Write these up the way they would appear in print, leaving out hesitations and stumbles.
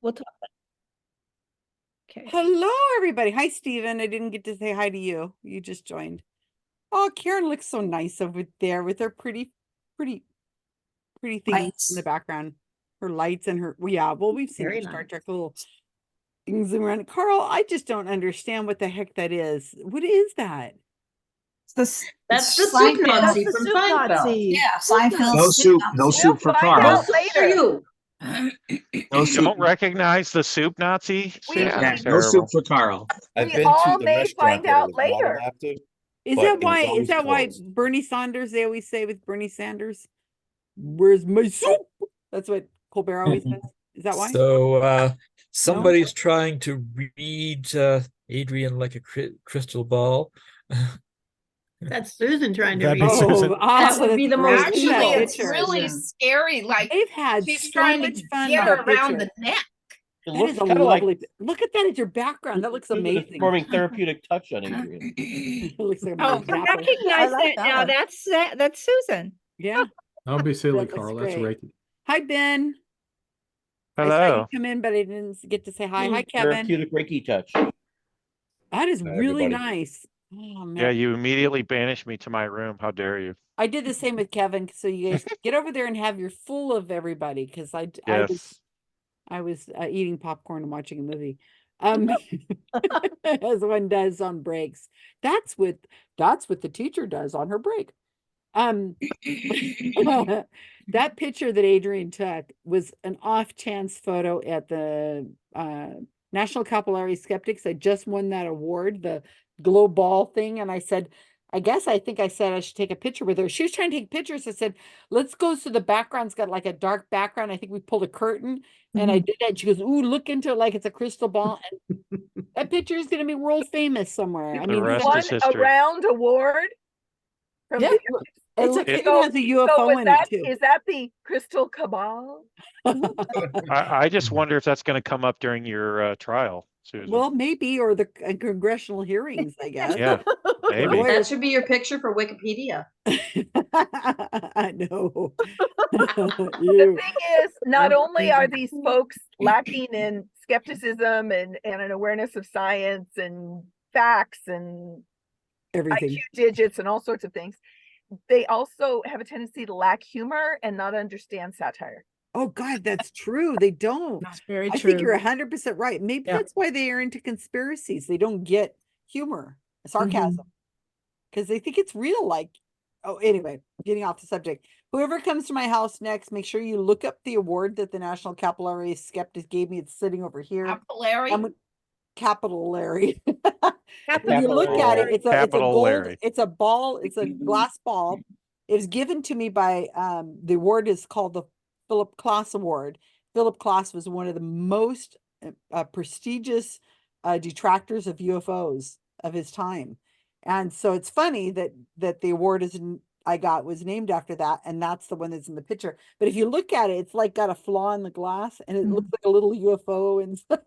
we'll talk. Okay. Hello, everybody. Hi, Stephen. I didn't get to say hi to you. You just joined. Oh, Karen looks so nice over there with her pretty things in the background. Her lights and her, well, we've seen Very her Star nice. Trek little things around. Carl, I just don't understand what the heck that is. What is that? That's the soup Nazi the from soup Seinfeld. Nazi. Yeah, Seinfeld. No soup for Karl. For you. No You soup. don't recognize the soup Nazi? Susan? Yeah, That's no soup terrible. for Karl. I've We been all to the may restaurant find that it out was later. modeled after. Is But that it was why? Is always that why closed. Bernie Sanders? They always say with Bernie Sanders, "Where's my soup?" That's what Colbert always says. Is that why? So somebody's trying to read Adrienne like a crystal ball. That's Susan trying to That'd read. be Susan. That would be the most Actually, evil. it's really scary. Like They've had she's so trying much to fun get with her that around picture. the neck. It That looks is a kind of like lovely. Look at that as your background. That looks Susan is amazing. performing therapeutic touch on Adrienne. It looks like a Oh, Mark Zappa. I recognize like that that now. one. That's Susan. Yeah. Don't be silly, That looks Carl. That's great. Reiki. Hi, Ben. I saw Hello. you come in, but I didn't get to say hi. Hi, Kevin. Therapeutic Reiki touch. That is Hi, really everybody. nice. Oh man. Yeah, you immediately banished me to my room. How dare you? I did the same with Kevin. So you guys get over there and have your full of everybody because I Yes. was eating popcorn and watching a movie. As one does on breaks. That's what the teacher does on her break. That picture that Adrienne took was an off chance photo at the National Capillary Skeptics. I just won that award, the glow ball thing, and I said, I think I said I should take a picture with her. She was trying to take pictures. I said, let's go so the background's got like a dark background. I think we pulled a curtain and I did that. And she goes, ooh, look into it like it's a crystal ball. And that picture is going to be world famous somewhere. I The mean, rest Won is a history. round award from yeah, the it It's looks a- like it so- has a UFO so in it too. is that the Crystal Cabal? I just wonder if that's going to come up during your trial, Susan. Well, maybe, or the congressional hearings, I guess. Yeah, maybe. Lawyers- That should be your picture for Wikipedia. I know. The thing is, not only are these folks lacking in skepticism and an awareness of science and facts and Everything. IQ digits and all sorts of things, they also have a tendency to lack humor and not understand satire. Oh God, that's true. They don't. That's very I true. think you're 100% right. Maybe Yeah. that's why they are into conspiracies. They don't get humor, sarcasm, because they think it's real. Like, oh, anyway, getting off the subject. Whoever comes to my house next, make sure you look up the award that the National Capillary Skeptics gave me. It's sitting over here. Capillary. Capital Larry. If you Capital look at it, Larry. it's a Capital gold, Larry. it's a ball, it's a glass ball. It was given to me by the award is called the Philip Klass Award. Philip Klass was one of the most prestigious detractors of UFOs of his time. And so it's funny that the award I got was named after that, and that's the one that's in the picture. But if you look at it, it's like got a flaw in the glass, and it looks like a little UFO and stuff.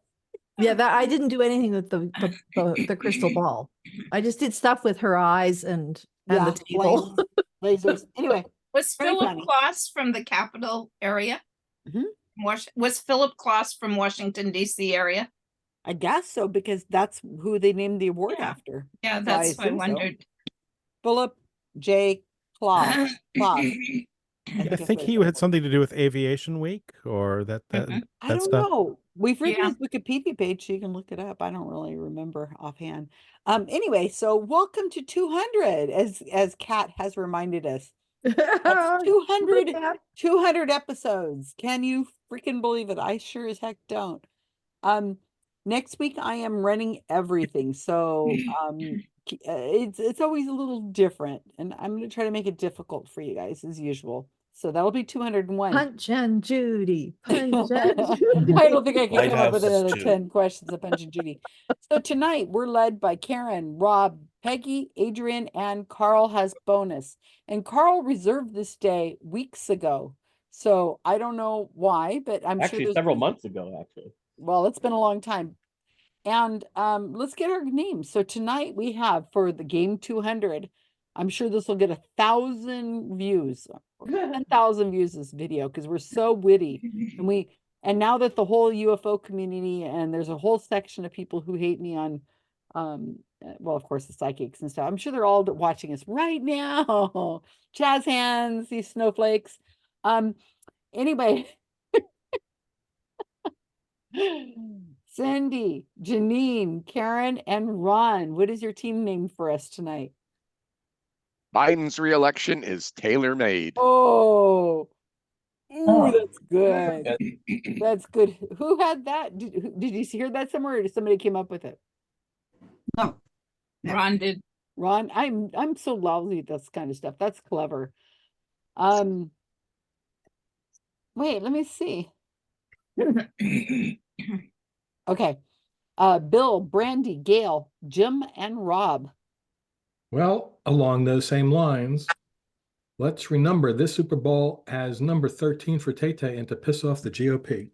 Yeah, that I didn't do anything with the crystal ball. I just did stuff with her eyes and the table. flames, lasers. Anyway, Was very Philip funny. Klass from the capital area? Mhm. Was Philip Klass from Washington, D.C. area? I guess so, because that's who they named the award Yeah. after. Yeah, So that's what I assume so. wondered. Philip J. Klass. Klass. I think he had something to do with Aviation Week, or that Mhm. I that's don't not. know. We've written Yeah. his Wikipedia page, so you can look it up. I don't really remember offhand. Anyway, so welcome to 200, as Kat has reminded us. That's 200, 200 episodes. Can you freaking believe it? I sure as heck don't. Next week I am running everything, so it's always a little different, and I'm going to try to make it difficult for you guys as usual. So that'll be 201. Punch and Judy. Punch and I Judy. don't think I can White come up with House is another two. 10 questions of Punch and Judy. So tonight we're led by Karen, Rob, Peggy, Adrienne, and Karl has bonus. And Karl reserved this day weeks ago. So I don't know why, but I'm sure Actually, there's several months ago, actually. well, it's been a long time. And let's get our names. So tonight we have for the game 200. I'm sure this will get 1,000 views, 10,000 views this video because we're so witty and we And now that the whole UFO community, and there's a whole section of people who hate me on, well, of course, the psychics and stuff. I'm sure they're all watching us right now. Jazz hands, these snowflakes. Anyway, Cindy, Janine, Karen, and Ron, what is your team name for us tonight? Biden's reelection is tailor-made. Oh, Oh. that's good. That's good. Who had that? Did you hear that somewhere, or did somebody came up with it? No. Ron did. Ron, I'm so lousy at this kind of stuff. That's clever. Wait, let me see. Okay. Bill, Brandy, Gail, Jim, and Rob. Well, along those same lines, let's remember this Super Bowl has number 13 for Tay-Tay and to piss off the GOP.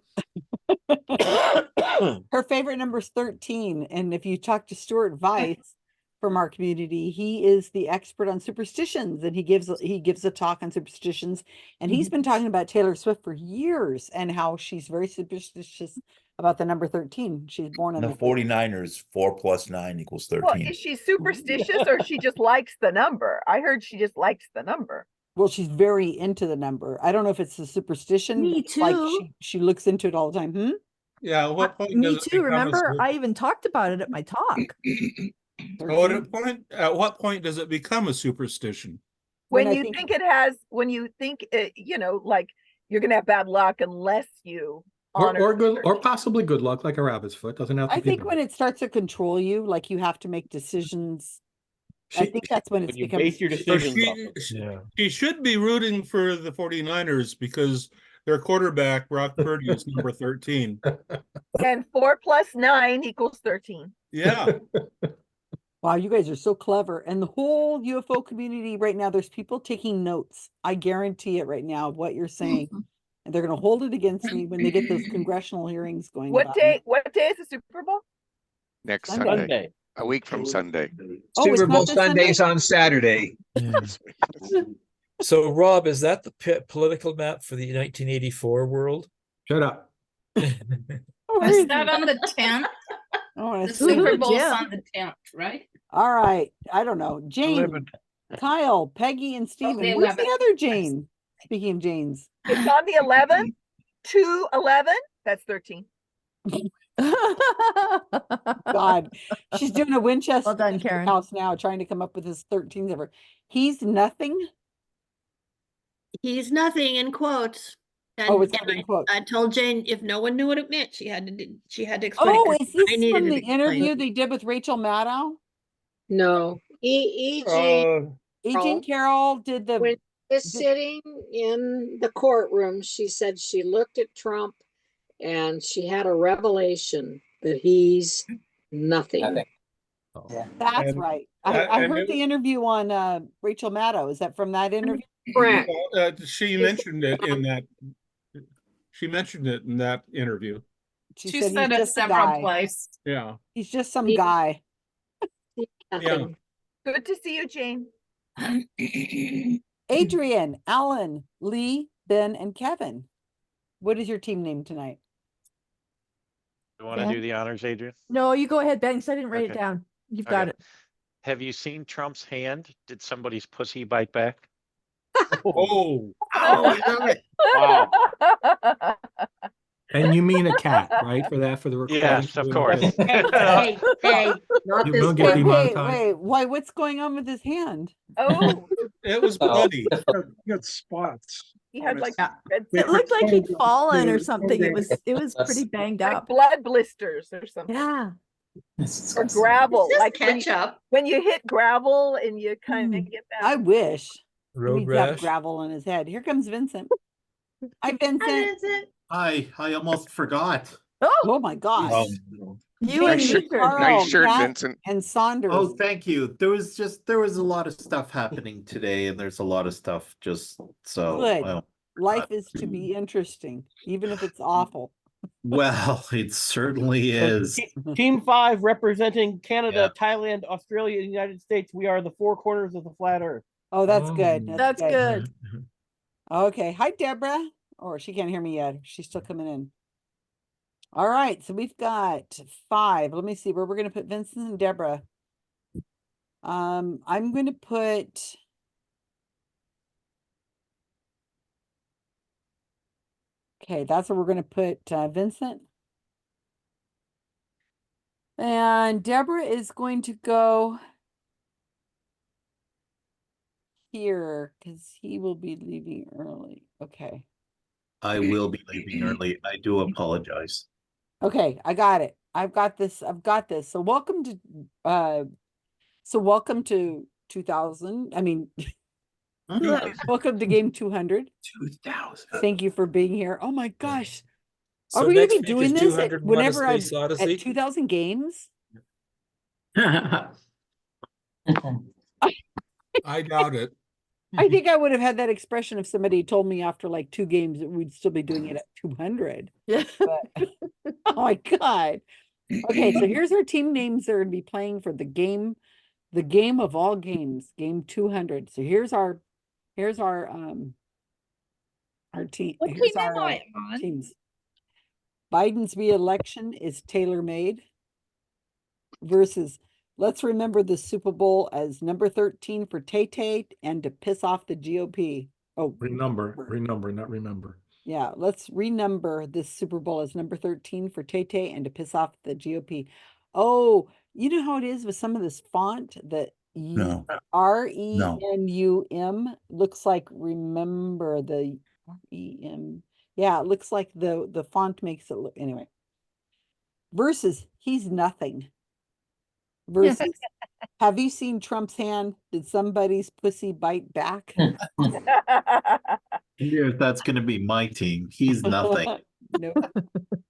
Her favorite number is 13. And if you talk to Stuart Weiss from our community, he is the expert on superstitions, and he gives a talk on superstitions. And he's been talking about Taylor Swift for years and how she's very superstitious about the number 13. She's born on The 49ers, 4 + 9 = 13. Well, is she superstitious or she just likes the number? I heard she just likes the number. Well, she's very into the number. I don't know if it's a superstition. Me but it's like too. she looks into it all the time. Yeah, at what point Me does it too. become a Remember, super- I even talked about it at my talk. At what point does it become a superstition? When you think it has, when you think it, you know, like you're gonna have bad luck unless you honor Or good, or possibly good luck, like a rabbit's foot. Doesn't have to I be think bad. when it starts to control you, like you have to make decisions. I think that's when it's When you become. base your So decisions off she should be rooting for the 49ers because their quarterback, Brock Purdy, is number 13. And 4 + 9 = 13. Yeah. Wow, you guys are so clever. And the whole UFO community right now, there's people taking notes. I guarantee it right now of what you're saying. And they're going to hold it against me when they get those congressional hearings going. What about day? it. What day is the Super Bowl? Next Sunday. Sunday. A week from Sunday. Oh, it's Super not Bowl this Sunday? Sunday's on Saturday. So, Rob, is that the political map for the 1984 world? Shut up. Is that on the 10th? Oh, The Super Bowl's yeah. on the 10th, right? all right. I don't know. Jane, Kyle, Peggy, and Stephen. the Where's the 11th. other Jane? Speaking of Janes. It's on the 11th to 11. That's 13. God, she's doing a Winchester Well done, Karen. house now, trying to come up with his 13s ever. He's nothing. He's nothing in quotes. And, Oh, it's and not in quotes. I told Jane if no one knew what it meant, she had to explain. Oh, 'cause is this I needed from to the explain. interview they did with Rachel Maddow? No, E.G. Agent Carol did the. when she was sitting in the courtroom, she said she looked at Trump and she had a revelation that he's nothing. That's And- right. I and heard it- the interview on Rachel Maddow. Is that from that interview? Correct. She mentioned it in that. She mentioned it in that interview. She She said said he's it just a several guy. places. Yeah. He's just some He- guy. Yeah. Good to see you, Jane. Adrienne, Alan, Lee, Ben, and Kevin. What is your team name tonight? You want to Yeah. do the honors, Adrian? No, you go ahead, Ben, 'cause I didn't write it Okay. down. You've got Okay. Have you seen Trump's hand? Did somebody's pussy bite back? Oh. Oh, I love it. Wow. And you mean a cat, right? For the recording. Yes, of course. Hey, not You this will get one. demonetized. Wait, why? What's going on with his hand? Oh, It was bloody. Got spots. he had like Yeah. red it. It looked like he'd pretend fallen or to- something. It was pretty banged like up. blood blisters or something. Yeah. Or gravel. Just Like when you, ketchup. when you hit gravel and you kind of get that. I wish. He Road needs to have rash. gravel on his head. Here comes Vincent. Hi, Hi, Vincent. Vincent. Hi, I almost forgot. Oh my gosh. You and Nice shirt, Richard. Carl, nice shirt, Kat, Vincent. and Saunders. Oh, thank you. There was a lot of stuff happening today, and there's a lot of stuff just so Good. well. Life is to be interesting, even if it's awful. Well, it certainly is. Team 5 representing Canada, Thailand, Australia, and the United States. We are the 4 corners of the flat earth. Oh, that's good. That's good. Okay. Hi, Deborah. Or she can't hear me yet. She's still coming in. All right, so we've got 5. Let me see where we're going to put Vincent and Deborah. I'm going to put. Okay, that's where we're going to put Vincent. And Deborah is going to go here because he will be leaving early. Okay. I will be leaving early. I do apologize. Okay, I got it. I've got this. So welcome to 2000. I mean, welcome to game 200. 2000. Thank you for being here. Oh my gosh. So Are we going next to be week is doing this 201 whenever A I'm Space Odyssey? at 2000 games? I doubt it. I think I would have had that expression if somebody told me after like 2 games that we'd still be doing it at 200. Yeah. But, oh my God. Okay, so here's our team names that are going to be playing for the game of all games, game 200. So here's our team. What Here's team am our I on? teams. Biden's re-election is tailor-made versus let's remember the Super Bowl as number 13 for Tay-Tay and to piss off the GOP. Oh, Renumber, not remember. yeah, let's renumber this Super Bowl as number 13 for Tay-Tay and to piss off the GOP. Oh, you know how it is with some of this font that No. RENUM looks like remember the REM. Yeah, it looks like the font makes it look anyway. Versus he's nothing. Versus have you seen Trump's hand? Did somebody's pussy bite back? I wonder if that's going to be my team. He's nothing. No.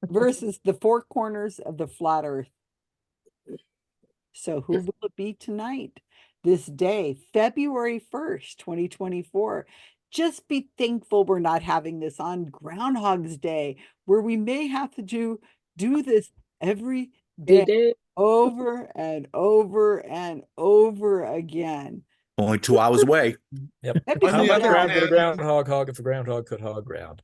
Versus the 4 corners of the flat earth. So who will it be tonight? This day, February 1st, 2024. Just be thankful we're not having this on Groundhog's Day, where we may have to do this every day, over and over and over again. Only 2 hours away. Yep. That'd be On How the much other ground would a hand- groundhog hog if a groundhog could hog ground?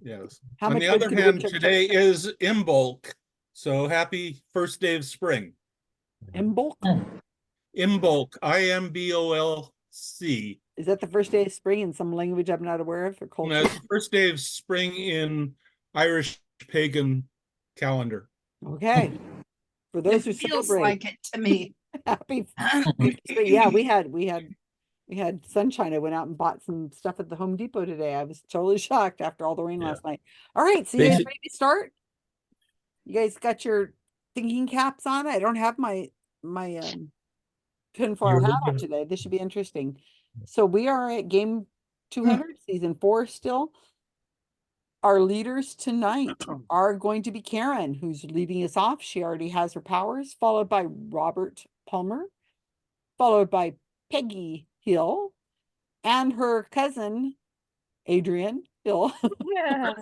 Yes. How On much the wood other could a hand, woodchuck today is Imbolc. So happy first day of spring. Imbolc? Imbolc, IMBOLC. Is that the first day of spring in some language I'm not aware of or culture? No, it's the first day of spring in Irish pagan calendar. Okay. For those who It feels celebrate. like it to me. Happy. Yeah, we had sunshine. I went out and bought some stuff at the Home Depot today. I was totally shocked after all the rain last night. All right, so you guys ready to start? You guys got your thinking caps on? I don't have my tinfoil hat on today. This should be interesting. So we are at game 200, season 4 still. Our leaders tonight are going to be Karen, who's leading us off. She already has her powers, followed by Robert Palmer, followed by Peggy Hill, and her cousin, Adrienne Hill. Yeah.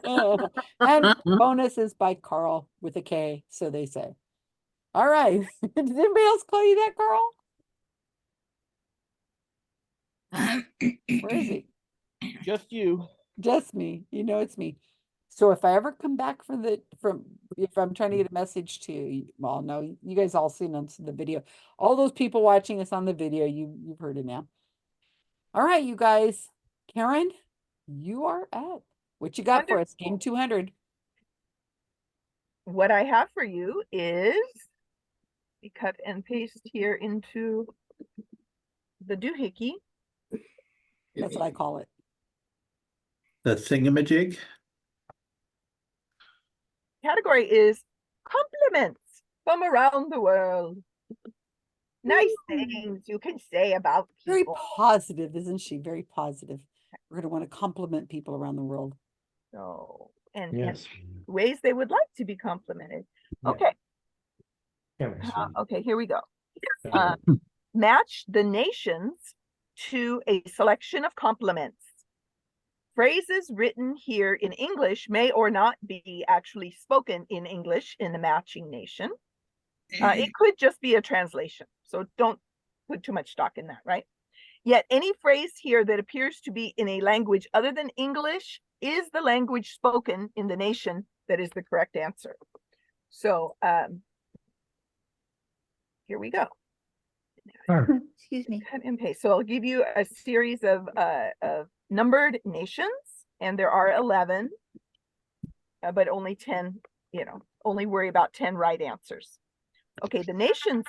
And bonus is by Karl with a K, so they say. All right. Did anybody else call you that, Karl? Where is he? Just you. Just me. You know it's me. So if I ever come back if I'm trying to get a message to you, well, no, you guys all seen on the video. All those people watching us on the video, you've heard it now. All right, you guys. Karen, you are at. What you got for us? Game 200. What I have for you is we cut and paste here into the doohickey. That's what I call it. The thingamajig. Category is compliments from around the world. Nice things you can say about people. Very positive, isn't she? Very positive. We're going to want to compliment people around the world. So, and Yes. ways they would like to be complimented. Yeah. Okay. Chemistry. Okay, here we go. Match the nations to a selection of compliments. Phrases written here in English may or not be actually spoken in English in the matching nation. It could just be a translation, so don't put too much stock in that, right? Yet any phrase here that appears to be in a language other than English is the language spoken in the nation that is the correct answer. So here we go. Excuse me. Cut and paste. So I'll give you a series of numbered nations, and there are 11, but only 10. Only worry about 10 right answers. Okay, the nations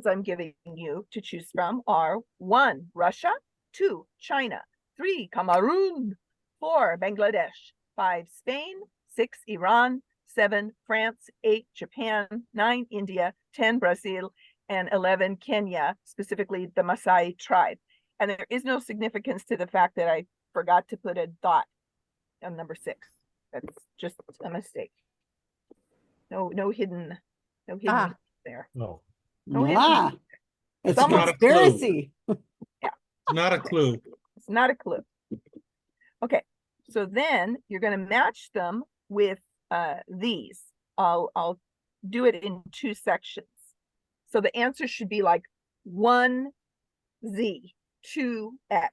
I'm giving you to choose from are 1, Russia, 2, China, 3, Cameroon, 4, Bangladesh, 5, Spain, 6, Iran, 7, France, 8, Japan, 9, India, 10, Brazil, and 11, Kenya, specifically the Maasai tribe. And there is no significance to the fact that I forgot to put a dot on number 6. That's just a mistake. No hidden there. No. No hidden. Ah, it's not a conspiracy. Yeah. Not a clue. It's not a clue. Okay, so then you're going to match them with these. I'll do it in 2 sections. So the answer should be like 1Z, 2X,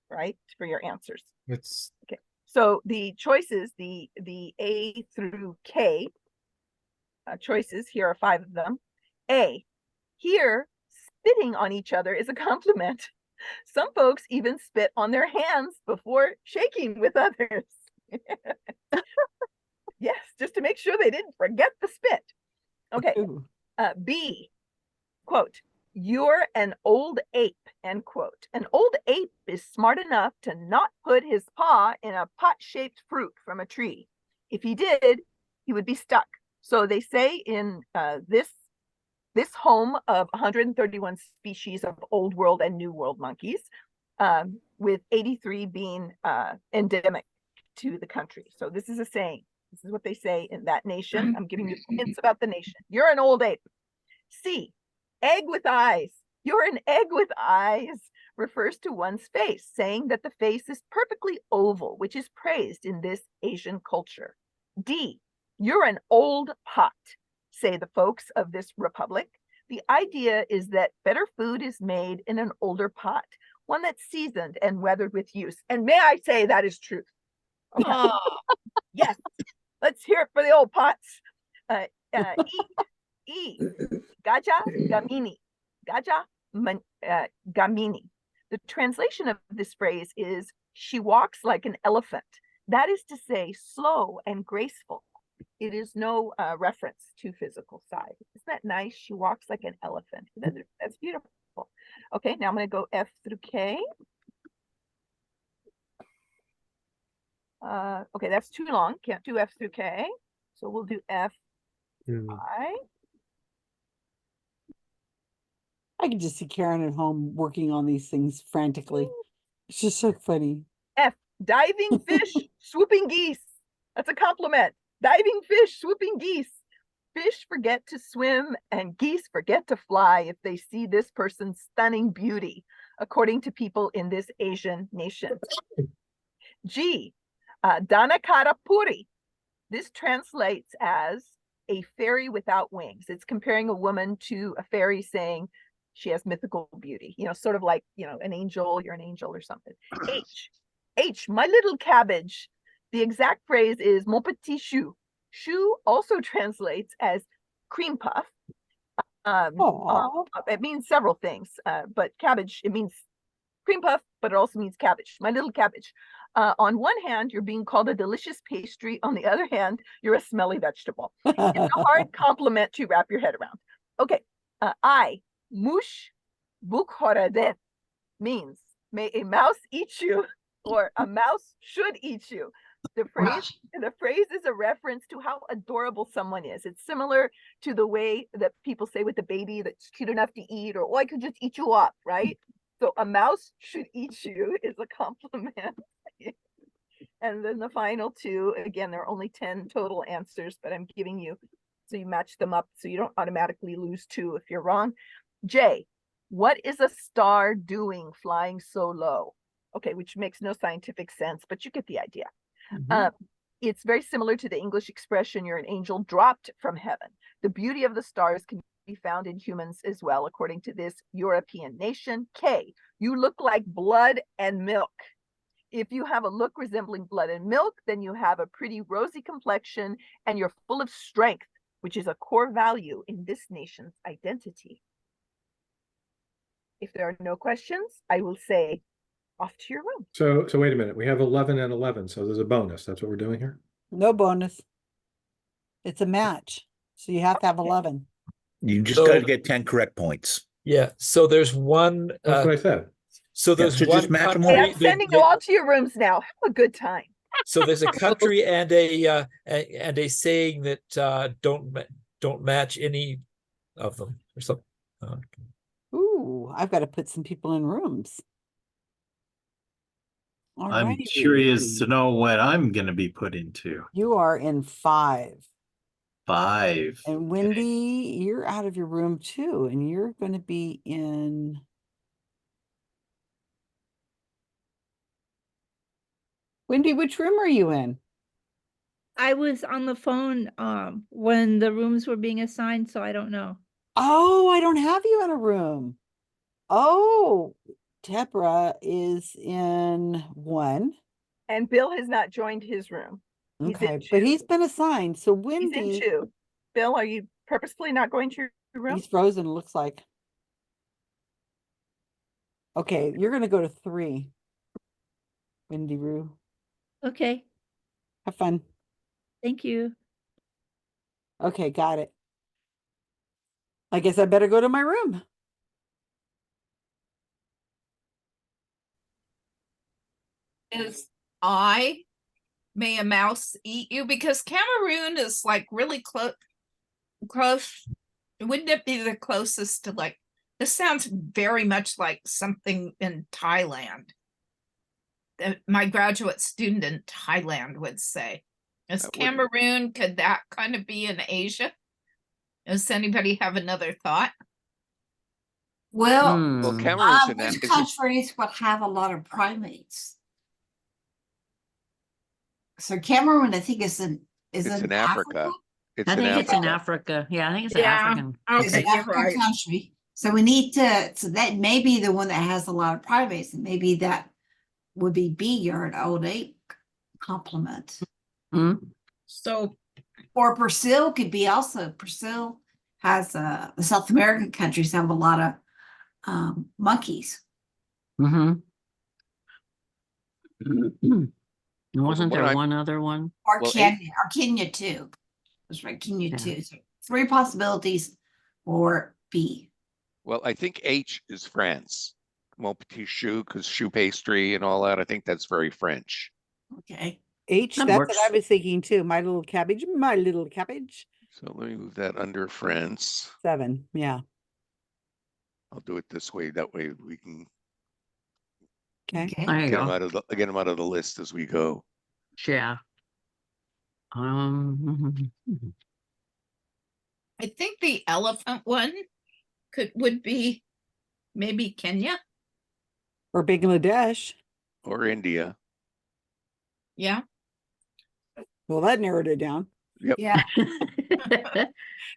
right? For your answers. It's okay. So the choices, the A through K choices, here are 5 of them. A, here, spitting on each other is a compliment. Some folks even spit on their hands before shaking with others. Yes, just to make sure they didn't forget the spit. Okay. B, quote, "You're an old ape," end quote. An old ape is smart enough to not put his paw in a pot-shaped fruit from a tree. If he did, he would be stuck. So they say in this home of 131 species of Old World and New World monkeys, with 83 being endemic to the country. So this is a saying. This is what they say in that nation. I'm giving you hints about the nation. You're an old ape. C, egg with eyes. You're an egg with eyes refers to one's face, saying that the face is perfectly oval, which is praised in this Asian culture. D, you're an old pot, say the folks of this republic. The idea is that better food is made in an older pot, one that's seasoned and weathered with use. And may I say that is truth. Okay. Yes, let's hear it for the old pots. E, Gaja Gamini. Gaja Gamini. The translation of this phrase is, she walks like an elephant. That is to say, slow and graceful. It is no reference to physical size. Isn't that nice? She walks like an elephant. That's beautiful. Okay, now I'm going to go F through K. Okay, that's too long. Can't do F through K. So we'll do F, I. I can just see Karen at home working on these things frantically. It's just so funny. F, diving fish, swooping geese. That's a compliment. Diving fish, swooping geese. Fish forget to swim and geese forget to fly if they see this person's stunning beauty, according to people in this Asian nation. G, Danakara Puri. This translates as a fairy without wings. It's comparing a woman to a fairy, saying she has mythical beauty, sort of like, an angel, you're an angel or something. H, my little cabbage. The exact phrase is mon petit chou. Chou also translates as cream puff. It means several things, but cabbage, it means cream puff, but it also means cabbage, my little cabbage. On one hand, you're being called a delicious pastry. On the other hand, you're a smelly vegetable. It's a hard compliment to wrap your head around. Okay, I, mush bukhoradet, means may a mouse eat you, or a mouse should eat you. The phrase is a reference to how adorable someone is. It's similar to the way that people say with the baby that's cute enough to eat, or, oh, I could just eat you up, right? So a mouse should eat you is a compliment. And then the final 2, again, there are only 10 total answers, but I'm giving you, so you match them up so you don't automatically lose 2 if you're wrong. J, what is a star doing flying so low? Okay, which makes no scientific sense, but you get the idea. It's very similar to the English expression, you're an angel dropped from heaven. The beauty of the stars can be found in humans as well, according to this European nation. K, you look like blood and milk. If you have a look resembling blood and milk, then you have a pretty rosy complexion and you're full of strength, which is a core value in this nation's identity. If there are no questions, I will say off to your room. So wait a minute. We have 11 and 11, so there's a bonus. That's what we're doing here. No bonus. It's a match, so you have to have 11. You just So- got to get 10 correct points. Yeah, so there's one, That's what I said. so there's so one just match 'em country. all. Okay, I'm sending you all to your rooms now. Have a good time. So there's a country and a saying that don't match any of them or something. Ooh, I've got to put some people in rooms. I'm Alrighty. curious to know what I'm going to be put into. You are in 5. 5. And Wendy, you're out of your room too, and you're going to be in. Wendy, which room are you in? I was on the phone when the rooms were being assigned, so I don't know. Oh, I don't have you in a room. Oh, Deborah is in 1. And Bill has not joined his room. He's in Okay, but 2. he's been assigned. So He's in Wendy, 2. Bill, are you purposefully not going to your room? he's frozen, looks like. Okay, you're going to go to 3. Wendy Rue, Okay, have fun. thank you. Okay, got it. I guess I better go to my room. Is I may a mouse eat you? Because Cameroon is like really close. Wouldn't it be the closest to like, this sounds very much like something in Thailand that my graduate student in Thailand would say. Is That wouldn't- Cameroon, could that kind of be in Asia? Does anybody have another thought? Well, Well, Cameroon's in which that. countries would have a lot of primates? So Cameroon, I think, is It's in in Africa. It's I in think it's in Africa. Africa. Yeah, I think it's Yeah. African. It's Okay, an you're African right. country. So we need to, so that may be the one that has a lot of primates, and maybe that would be B, you're an old ape complement. So Or Brazil could be also, Brazil has, the South American countries have a lot of monkeys. Mm-hmm. Wasn't what there I- one other one? Or Well, Kenya too. That's right, Kenya Yeah. too. So 3 possibilities for B. Well, I think H is France. Mon petit choux, because choux pastry and all that. I think that's very French. Okay. H, That that's works. what I was thinking too. My little cabbage, my little cabbage. So let me move that under France. 7, yeah. I'll do it this way. That way we can Okay. There you get them go. out of get them out of the list as we go. Yeah. I think the elephant one would be maybe Kenya. Or Bangladesh. Or India. Yeah. Well, that narrowed it down. Yep. Yeah.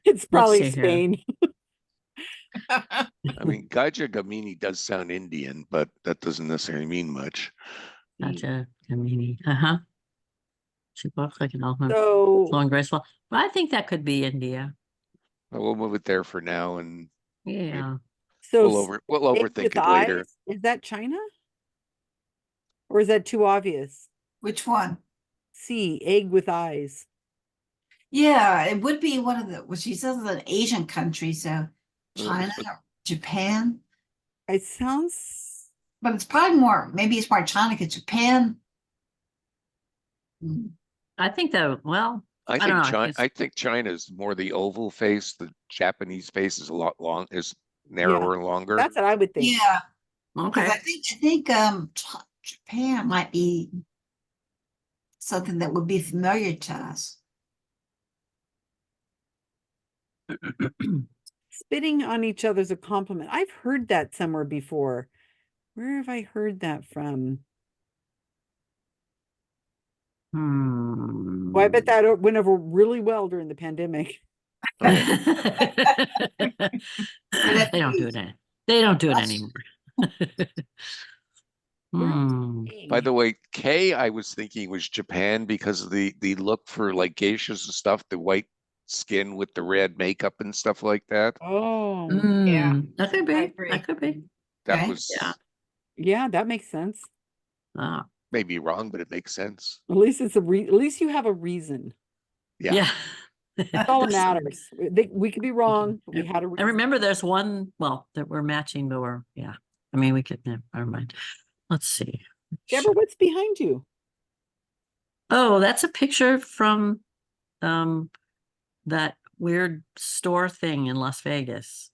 It's probably see here. Spain. I mean, Gaja Gamini does sound Indian, but that doesn't necessarily mean much. Gotcha. Kamini. Uh-huh. She walks like an elephant. So Slow and graceful. But I think that could be India. But we'll move it there for now, and Yeah. So we'll egg overthink with it later. eyes, is that China? Or is that too obvious? Which one? C, egg with eyes. Yeah, it would be one of the, what she says is an Asian country, so China or Japan. It sounds, But it's probably more, maybe it's more China because Japan. I think that, well, I don't think know, China. it's- I think China's more the oval face. The Japanese face is a lot is narrower and longer. that's what I would think. Yeah. 'Cause okay. I think Japan might be something that would be familiar to us. Spitting on each other's a compliment. I've heard that somewhere before. Where have I heard that from? Well, I bet that went over really well during the pandemic. They don't do that. They don't do it anymore. By the way, K, I was thinking was Japan because of the look for like geishas and stuff, the white skin with the red makeup and stuff like that. Oh, Yeah, That could I be. agree. That could be. That Okay. was yeah, that makes sense. Ah, maybe wrong, but it makes sense. At least it's at least you have a reason. Yeah. yeah. That's all that matters. We could be wrong, but we had a I reason. remember there's one, well, that we're matching, but we're, yeah. I mean, we could, never mind. Let's see. Deborah, what's behind you? Oh, that's a picture from that weird store thing in Las Vegas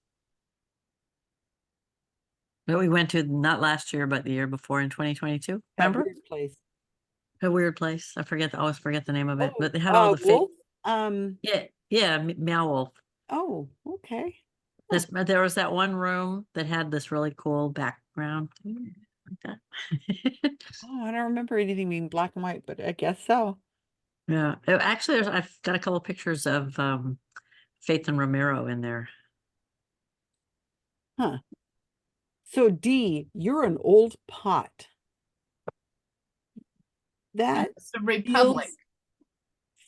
that we went to not last year, but the year before in 2022. That Remember? weird place. A weird place. I always forget the name of it, but they had all the fake. Wolf? Yeah, Meow Wolf. Oh, okay. There was that one room that had this really cool background like that. Oh, I don't remember anything being black and white, but I guess so. Yeah, actually, I've got a couple of pictures of Faith and Romero in there. Huh. So D, you're an old pot. That It's the Republic.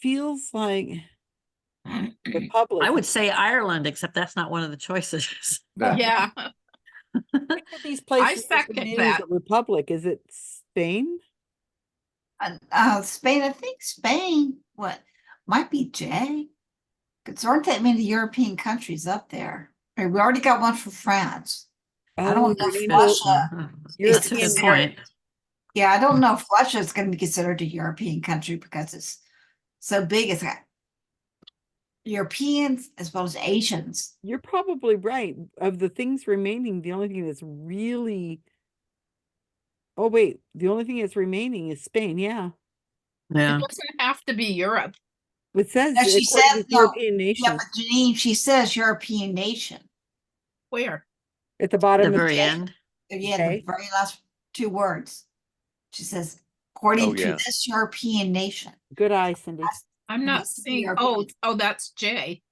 feels like Republic. I would say Ireland, except that's not one of the choices. Yeah. Which of these places is second the name that. of the Republic? Is it Spain? Spain, I think Spain, what, might be J? Because there aren't that many European countries up there. I mean, we already got one for France. I don't know if Russia. That's a good point. Yeah, I don't know if Russia is going to be considered a European country because it's so big. It's got Europeans as well as Asians. You're probably right. Of the things remaining, the only thing that's really oh wait, the only thing that's remaining is Spain, yeah. Yeah. It doesn't have to be Europe. It says No, she according says to European nation Yeah, but Janine, she says European nation. Where? at the bottom The of very end. Yeah, Okay. the very last two words. She says, according Oh, to yeah. this European nation. Good eye, Cindy. I'm not Must be seeing. European. Oh, that's J.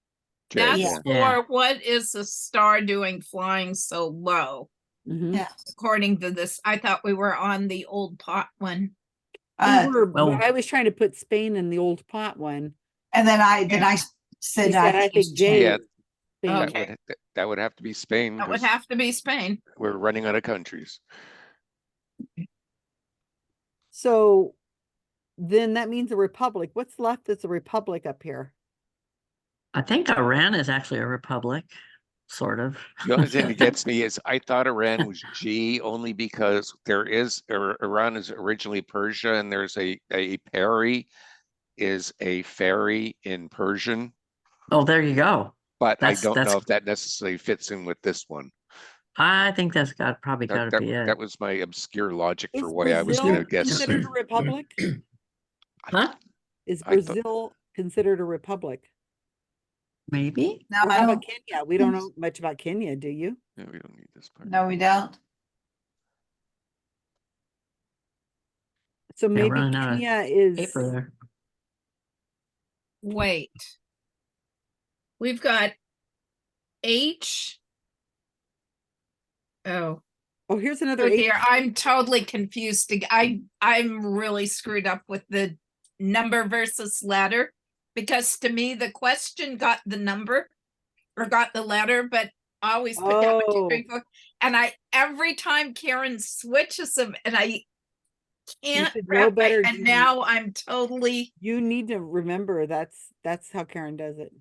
J, That's yeah. for Yeah. what is the star doing flying so low? Mhm. Yeah. According to this, I thought we were on the old pot one. We were, well- but I was trying to put Spain in the old pot one. And then I She said, said, I think Jay. Yeah. Spain. Okay. That would have to be Spain. That would 'cause have to be Spain. We're running out of countries. So then that means a republic. What's left that's a republic up here? I think Iran is actually a republic, sort of. The only thing that gets me is I thought Iran was G only because Iran is originally Persia and there's a peri is a ferry in Persian, Oh, there you go. but I That's- don't that's- know if that necessarily fits in with this one. I think that's probably got to be it. That was my obscure logic Is for why I was Brazil going to guess. considered a republic? Huh? Is I thought- Brazil considered a republic? Maybe. No, Or I how don't. about Kenya? We don't know much about Kenya, do you? Yeah, we don't need this part. No, we don't. So Yeah, maybe running out of Kenya is Paper there. Wait. We've got H. Oh. oh, here's another Oh H. dear, I'm totally confused. I'm really screwed up with the number versus letter because to me the question got the number or got the letter, but I always put down 1, 2, 3, 4. And every time Karen switches them and I can't should know wrap my- better, and Judy. now I'm totally You need to remember that's how Karen does it.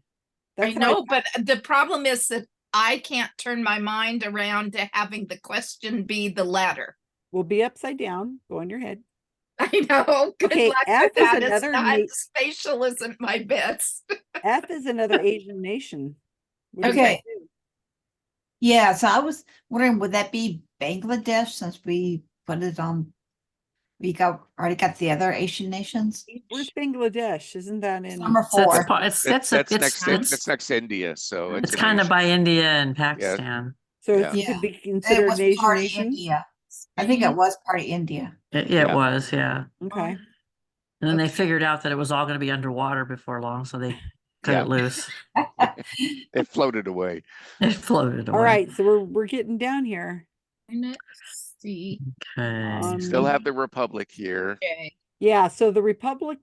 I how know, but the problem is that I can't turn my mind around to having the question be the letter. will be upside down. Go in your head. I know. Good Okay, luck F with is that. It's another not, na- spatial isn't my best. F is another Asian nation. What do you Okay. do? Yeah, so I was wondering, would that be Bangladesh since we put it on? We already got the other Asian nations. Where's Bangladesh? Isn't that in Number So 4. that's That's it's next to India. So it's an kind of Asian- by India and Pakistan. So Yeah. it could be It considered was an Asian part of nation? India. I think it was part of India. It Yeah. was, yeah. Okay. And then they figured out that it was all going to be underwater before long, so they cut Yeah. it loose. It floated away. It floated away. All right, so we're getting down here. Let's see. Okay. Still have the Republic here. Okay. Yeah, so the Republic.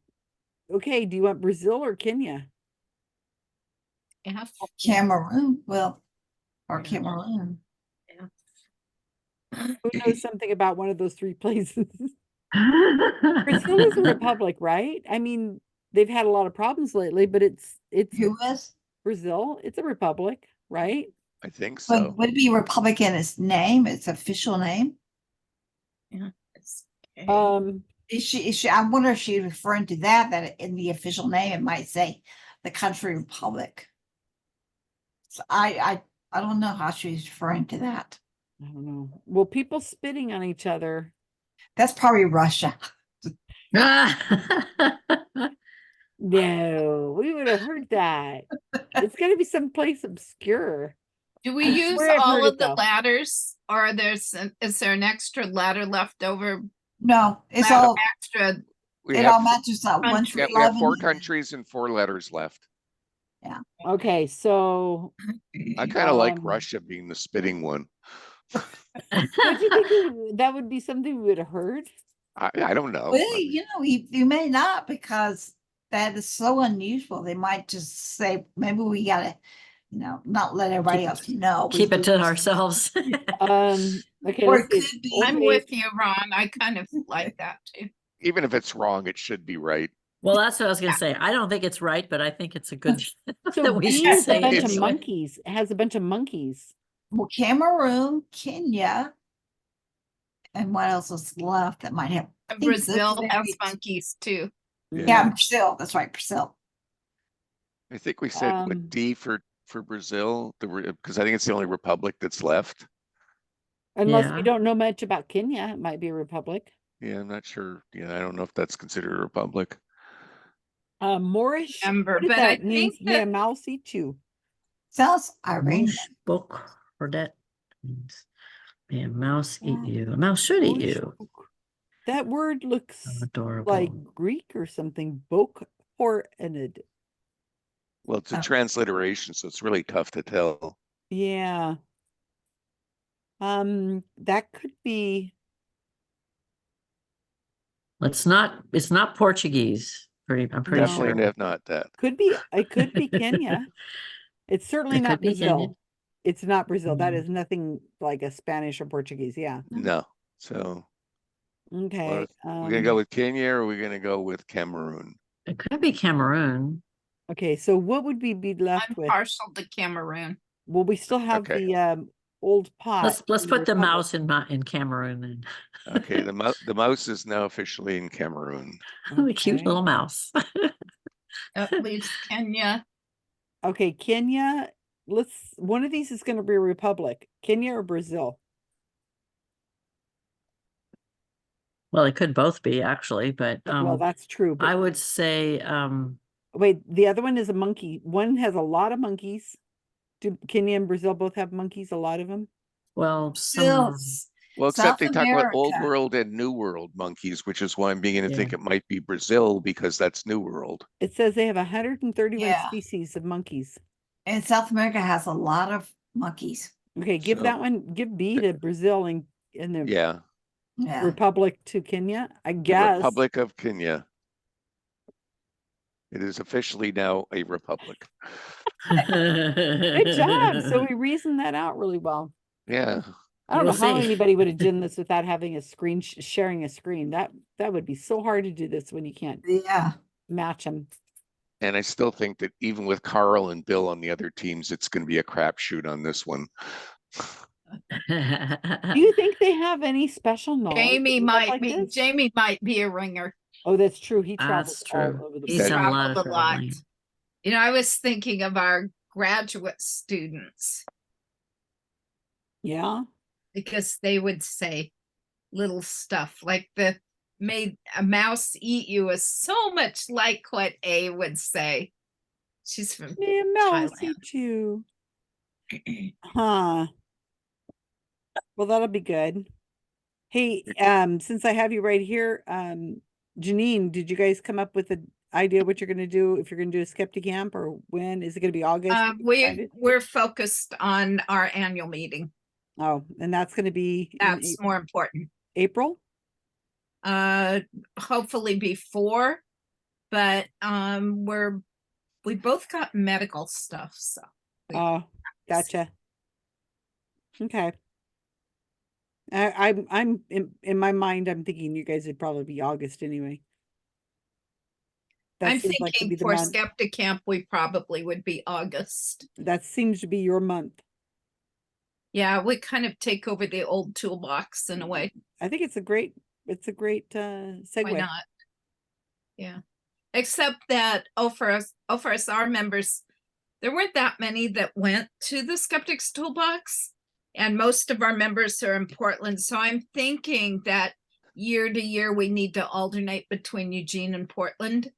Okay, do you want Brazil or Kenya? F. Cameroon, well, or Yeah. Cameroon. Who knows something about one of those three places? Brazil is a republic, right? I mean, they've had a lot of problems lately, but it's Who is? Brazil. It's a republic, right? I think Would, so. would it be Republican its name, its official name? Yeah. It's K. Is she, I wonder if she's referring to that in the official name, it might say the country republic. So I don't know how she's referring to that. I don't know. Well, people spitting on each other. That's probably Russia. No, we would have heard that. It's gonna be someplace obscure. Do we I use swear I've all heard of it, the though. ladders, or is there an extra ladder left over? No, it's Ladder all extra. We it have, all matches up 1 through yeah, we have 11. 4 countries and 4 letters left. Yeah. Okay, so I kind of like Um, Russia being the spitting one. what do you think that would be something we would have heard? I don't know. Well, you know, you may not, because that is so unusual. They might just say, maybe we gotta, not let everybody else know. Keep it to ourselves. Okay, Or let's it see. could be. Old I'm Faith- with you, Ron. I kind of like that too. Even if it's wrong, it should be right. Well, that's what I was gonna say. I don't think it's right, but I think it's a good So that we B should is a say bunch it of anyway. monkeys. It has a bunch of monkeys. Well, Cameroon, Kenya, and what else is left that might have? I think Brazil those has maybe- monkeys too. Yeah, Brazil. That's right, Brazil. I think we said what, D for Brazil, because I think it's the only republic that's left. Unless we Yeah. don't know much about Kenya, it might be a republic. Yeah, I'm not sure. Yeah, I don't know if that's considered a republic. Moorish. Remember, What does but I that mean? think that- Mouse eat you. Sounds Iranian. Book or that means a mouse eat you. A mouse should eat you. That word looks Adorable. like Greek or something. Bok or enid. Well, it's a transliteration, so it's really tough to tell. Yeah. That could be. It's not Portuguese. I'm pretty Definitely sure. have not that. Could be. It could be Kenya. It's certainly It not could be Brazil. Kenya. It's not Brazil. That Mhm. is nothing like a Spanish or Portuguese. Yeah. No. So Okay. we're gonna go with Kenya, or we're gonna go with Cameroon. It could be Cameroon. Okay. So what would we be left I'm with? partial to Cameroon. Well, we still have Okay. the old pot. Let's in put the Republic. mouse in Cameroon then. Okay, the mouse is now officially in Cameroon. The cute little mouse. At least Kenya. Okay, Kenya. One of these is going to be a republic. Kenya or Brazil? Well, it could both be actually, but Well, that's true. But I would say wait, the other one is a monkey. One has a lot of monkeys. Do Kenya and Brazil both have monkeys? A lot of them? well, Brazil, Well, except they South talk about Old America. World and New World monkeys, which is why I'm beginning to think it might be Brazil, because that's New World. It says they have 131 Yeah. species of monkeys. And South America has a lot of monkeys. Okay, give So- that one, give B to Brazil and the Yeah, Yeah. Republic to Kenya, I the guess. Republic of Kenya. It is officially now a republic. Good job. So we reasoned that out really well. Yeah. I don't We'll know how see. anybody would have done this without having a screen, sharing a screen. That would be so hard to do this when you can't Yeah. match them. And I still think that even with Karl and Bill on the other teams, it's going to be a crapshoot on this one. Do you think they have any special knowledge? Jamie of stuff might like be this? Jamie might be a ringer. Oh, that's true. He travels That's true. all over the He's He's place. done a lot of traveled a lot. traveling. You know, I was thinking of our graduate students Yeah. because they would say little stuff like the made a mouse eat you is so much like what A would say. She's from Yeah, mouse Thailand. eat you. Huh. Well, that'll be good. Hey, since I have you right here, Janine, did you guys come up with an idea what you're going to do? If you're going to do a skeptic camp, or when is it going to be August? Have you decided? We're focused on our annual meeting. Oh, and that's going to be in That's more important. April. Hopefully before, but we're we both got medical stuff, so. Oh, gotcha. Okay. I'm in my mind, I'm thinking you guys would probably be August anyway. That I'm seems like to be thinking the for month. Skeptic Camp, we probably would be August. That seems to be your month. Yeah, we kind of take over the old toolbox in a way. I think it's a great segue. Why not? Yeah. Except that, for us, our members, there weren't that many that went to the Skeptics Toolbox, and most of our members are in Portland. So I'm thinking that year to year, we need to alternate between Eugene and Portland.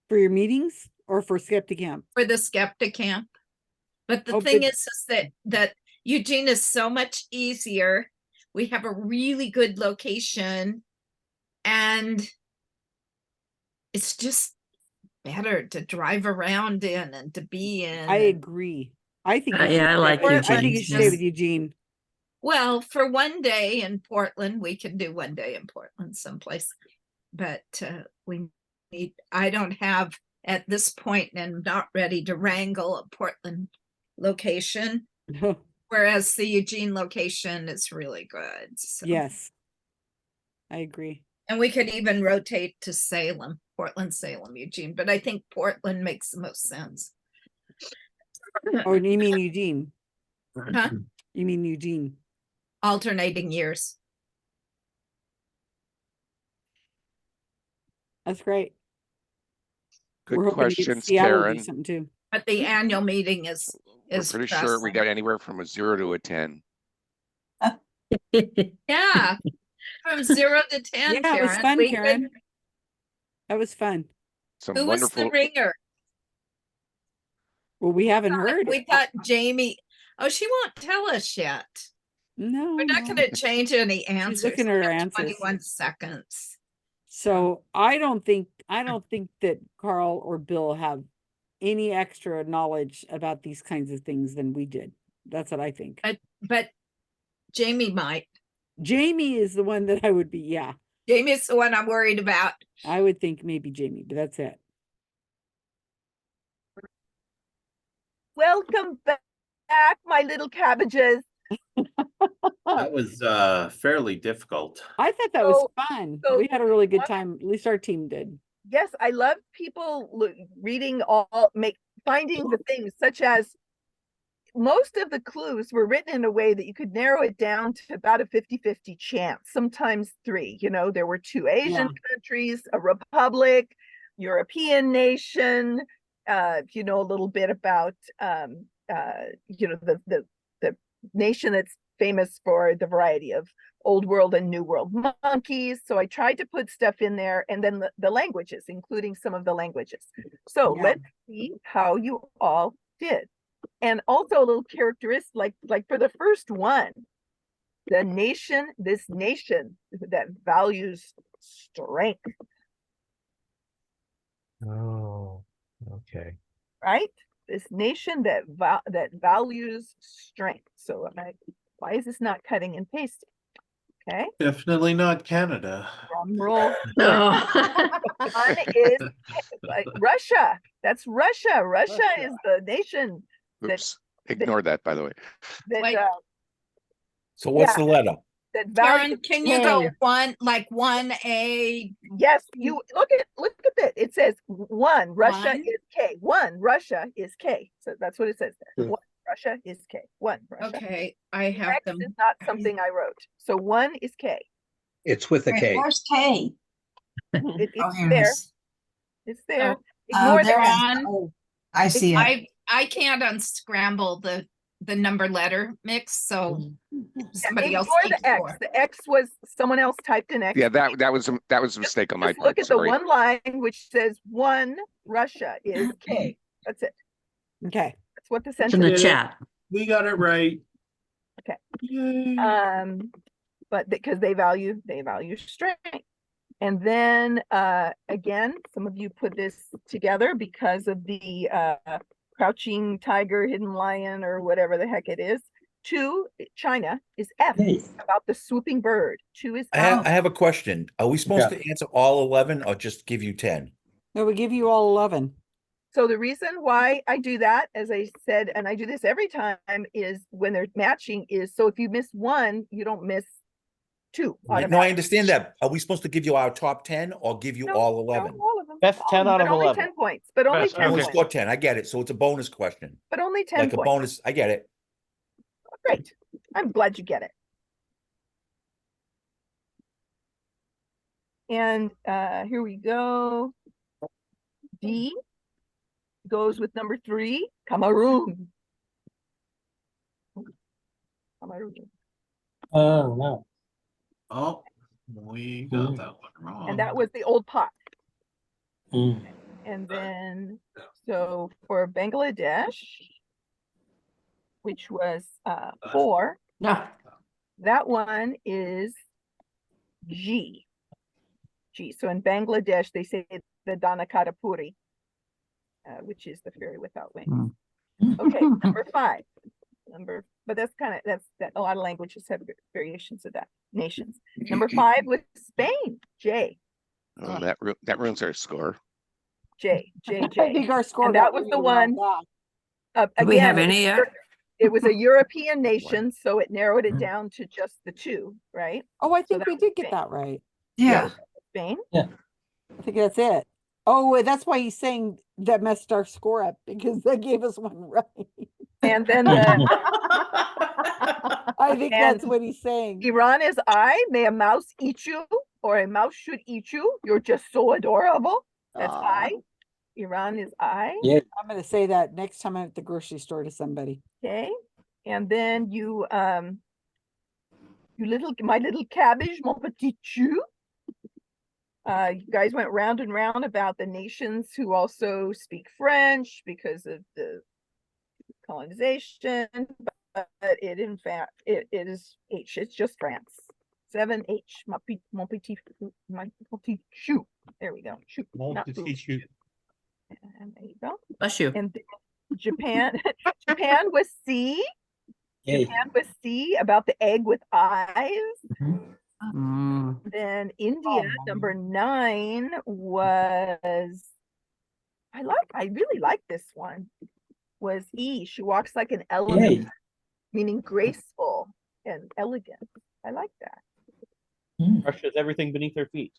For your meetings or for Skeptic Camp? For the Skeptic Camp. But the thing is that Eugene is so much easier. We have a really good location, and it's just better to drive around in and to be in. I agree. I think I like I Eugene. think you should stay with Eugene. Well, for one day in Portland, we can do one day in Portland someplace. But I don't have at this point, and not ready to wrangle a Portland location. Whereas the Eugene location is really good. So. Yes. I agree. And we could even rotate to Salem, Portland, Salem, Eugene, but I think Portland makes the most sense. Or you mean Eugene? Huh? You mean Eugene? Alternating years. That's great. Good We're hoping to get questions, Seattle to do Karen. something too. But the annual meeting is We're pretty sure we got anywhere from a 0 to a 10. Yeah. From 0 to 10. Yeah, it was fun, We Karen. could- That was fun. Some Who was wonderful. the ringer? Well, we haven't heard. We thought Jamie. Oh, she won't tell us yet. No, We're not going to change any answers. She's looking at her We have answers. 21 seconds. So I don't think that Karl or Bill have any extra knowledge about these kinds of things than we did. That's what I think. But Jamie might. Jamie is the one that I would be. Yeah, Jamie's the one I'm worried about. I would think maybe Jamie, but that's it. Welcome back, my little cabbages. That was fairly difficult. I thought that was fun. so We had a really good time. At least our team did. Yes, I love people reading finding the things, such as most of the clues were written in a way that you could narrow it down to about a 50-50 chance, sometimes 3. You know, there were 2 Asian countries, a republic, European nation, you know, a little bit about you know, the nation that's famous for the variety of old world and new world monkeys. So I tried to put stuff in there, and then the languages, including some of the languages. So let's see how you all did. And also a little characteristic, like for the first one, this nation that values strength. Oh, okay. Right? This nation that values strength. So why is this not cutting and pasting? Okay. Definitely not Canada. Drum roll. No. One is Russia. That's Russia. Russia is the nation Oops. Ignore that, by the way. that So what's the letter? that Karen, values. can you go 1A? Yes, you look at that. It says 1 Russia One? is K. 1 Russia is K. So that's what it says there. 1 Russia is K. 1 Russia. Okay, I have X them. is not something I wrote. So 1 is K. It's with a K. Where's K? It's here it there. is. It's there. Oh, Ignore there that. it is. Oh, I see it. I can't unscramble the number letter mix, so somebody else. Ignore keeps the X. score. The X was someone else typed an X. Yeah, that was a mistake on my Just part. look at Sorry. the one line which says 1 Russia is K. That's it. Okay. That's what the It's in sentence the is. chat. We got it right. Okay. Yay. But because they value strength. And then again, some of you put this together because of the crouching tiger, hidden lion, or whatever the heck it is. 2, China is F, about the swooping bird. 2 is I F. have a question. Are we supposed to answer all 11 or just give you 10? It would give you all 11. So the reason why I do that, as I said, and I do this every time, is when they're matching is so if you miss one, you don't miss two. No, I understand that. Are we supposed to give you our top 10 or give you all 11? All of them. Best all 10 them, out but of only 11. 10 points. But only Best, 10 Only points. score 10. I get it. So it's a bonus question. But only 10 Like a points. bonus. I get it. Great. I'm glad you get it. And here we go. D goes with number 3, Cameroon. Cameroon. Oh, no. Oh, we got that one wrong. And that was the old pot. Mm. And then, so for Bangladesh, which was 4, No. that one is G. G. So in Bangladesh, they say the Danakatapuri, which is the fairy without wings. Okay, number 5. But that's that a lot of languages have variations of that. Nations. Number 5 was Spain, J. Oh, that ruins our score. J. I think our score And that got was the really well one. back. Do we have Again, any yet? it was a European nation, so it narrowed it down to just the 2, right? Oh, I So think that we was did get Spain. that right. Yeah. Spain. Yeah. I think that's it. Oh, that's why he's saying that messed our score up because they gave us one right. And then the I think And that's what he's saying. Iran is I. May a mouse eat you, or a mouse should eat you. You're just so adorable. That's I. Iran is I. Yeah. I'm going to say that next time I'm at the grocery store to somebody. Okay. And then you my little cabbage, mon petit chou. You guys went round and round about the nations who also speak French because of the colonization, but it in fact it is H. It's just France. 7H. Mon petit chou. There we go. Chou. not chou. And there you go. Bless you. And Japan, Japan was C. Yay. Japan was C about the egg with eyes. Mm. Then India, number 9 was, I really like this one, was E. She walks like an elephant, Yay. meaning graceful and elegant. I like that. Crushes everything beneath her feet.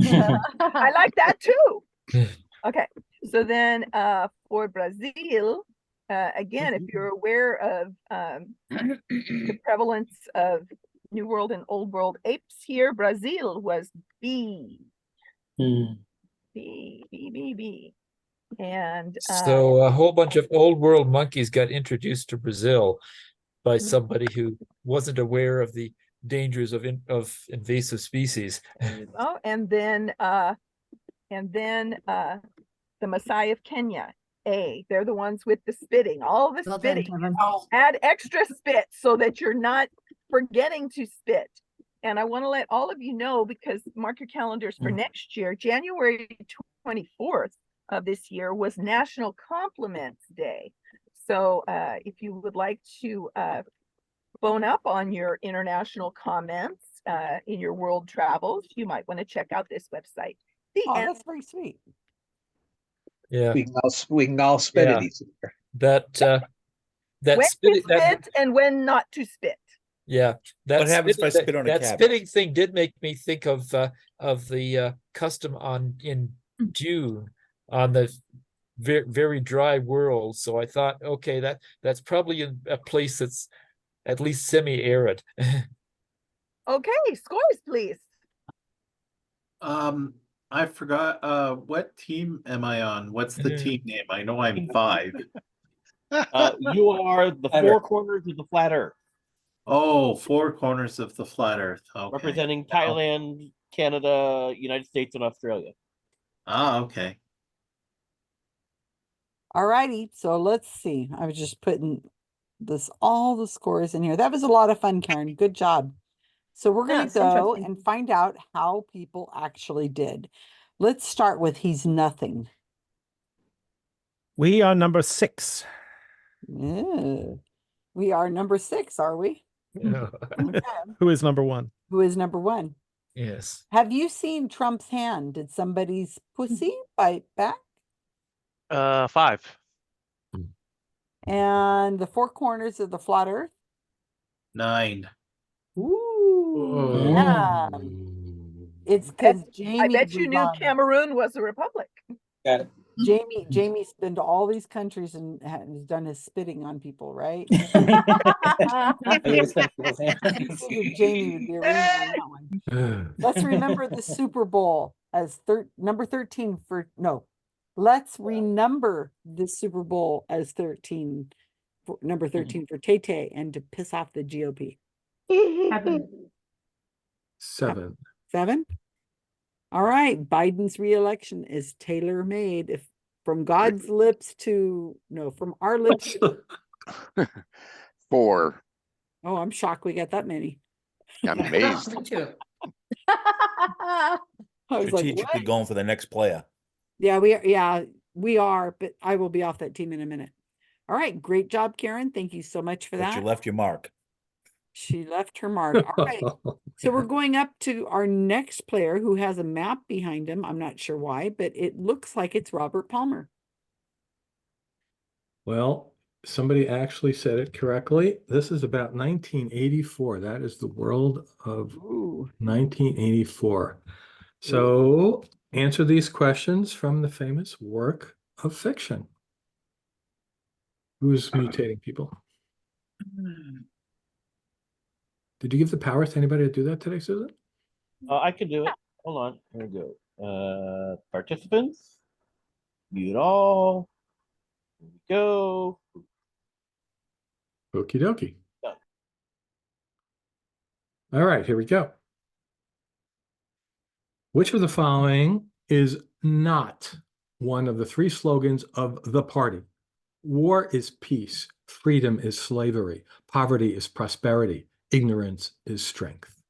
I like that too. Okay, so then for Brazil, again, if you're aware of the prevalence of New World and Old World apes here, Brazil was B. B. And So a whole bunch of old world monkeys got introduced to Brazil by somebody who wasn't aware of the dangers of invasive species. oh, and then the Maasai of Kenya, A. They're the ones with the spitting, all the spitting. Add extra spit so that you're not forgetting to spit. And I want to let all of you know, because mark your calendars for next year, January 24th of this year was National Compliments Day. So if you would like to bone up on your international comments in your world travels, you might want to check out this website. That's very sweet. Yeah, We can all spit at each other. that When spitting, to spit and when not to spit. yeah, that What happens if I spit on a that cabbage? spitting thing did make me think of the custom in June on the very dry world. So I thought, okay, that's probably a place that's at least semi-arid. Okay, scores, please. I forgot what team am I on? What's the team name? I know I'm 5. You are the four corners of the flat earth. Oh, 4 corners of the flat earth. Okay. Representing Thailand, Canada, United States, and Australia. Ah, okay. All righty. So let's see. I was just putting all the scores in here. That was a lot of fun, Karen. Good job. So we're going Yeah, to go interesting. and find out how people actually did. Let's start with He's Nothing. We are number 6. Yeah. We are number 6, are we? Who is number 1? Who is number 1? Yes. Have you seen Trump's hand? Did somebody's pussy bite back? 5. And the four corners of the flat earth? 9. Ooh, yeah. It's because Jamie I bet you was knew on- Cameroon was a republic. Got it. Jamie's been to all these countries and has done his spitting on people, right? I gotta spend people's hands. I figured Jamie would be a reason on that one. Let's remember the Super Bowl as number 13 for no. Let's renumber the Super Bowl as 13 for number 13 for Tay and to piss off the GOP. 7. 7. All right, Biden's reelection is tailor made. If from God's lips to no, from our lips. 4. Oh, I'm shocked we got that many. I'm amazed. Me too. I was like, Strategically what? going for the next player. Yeah, we are, but I will be off that team in a minute. All right, great job, Karen. Thank you so much for But that. you left your mark. She left her mark. All right. So we're going up to our next player who has a map behind him. I'm not sure why, but it looks like it's Robert Palmer. Well, somebody actually said it correctly. This is about 1984. That is the world of 1984. So answer these questions from the famous work of fiction. Who's mutating people? Did you give the power to anybody to do that today, Susan? I can do it. Hold on. Here we go. Participants. Mute all. Here we go. Okie dokie. Done. All right, here we go. Which of the following is not one of the 3 slogans of the party? War is peace. Freedom is slavery. Poverty is prosperity. Ignorance is strength.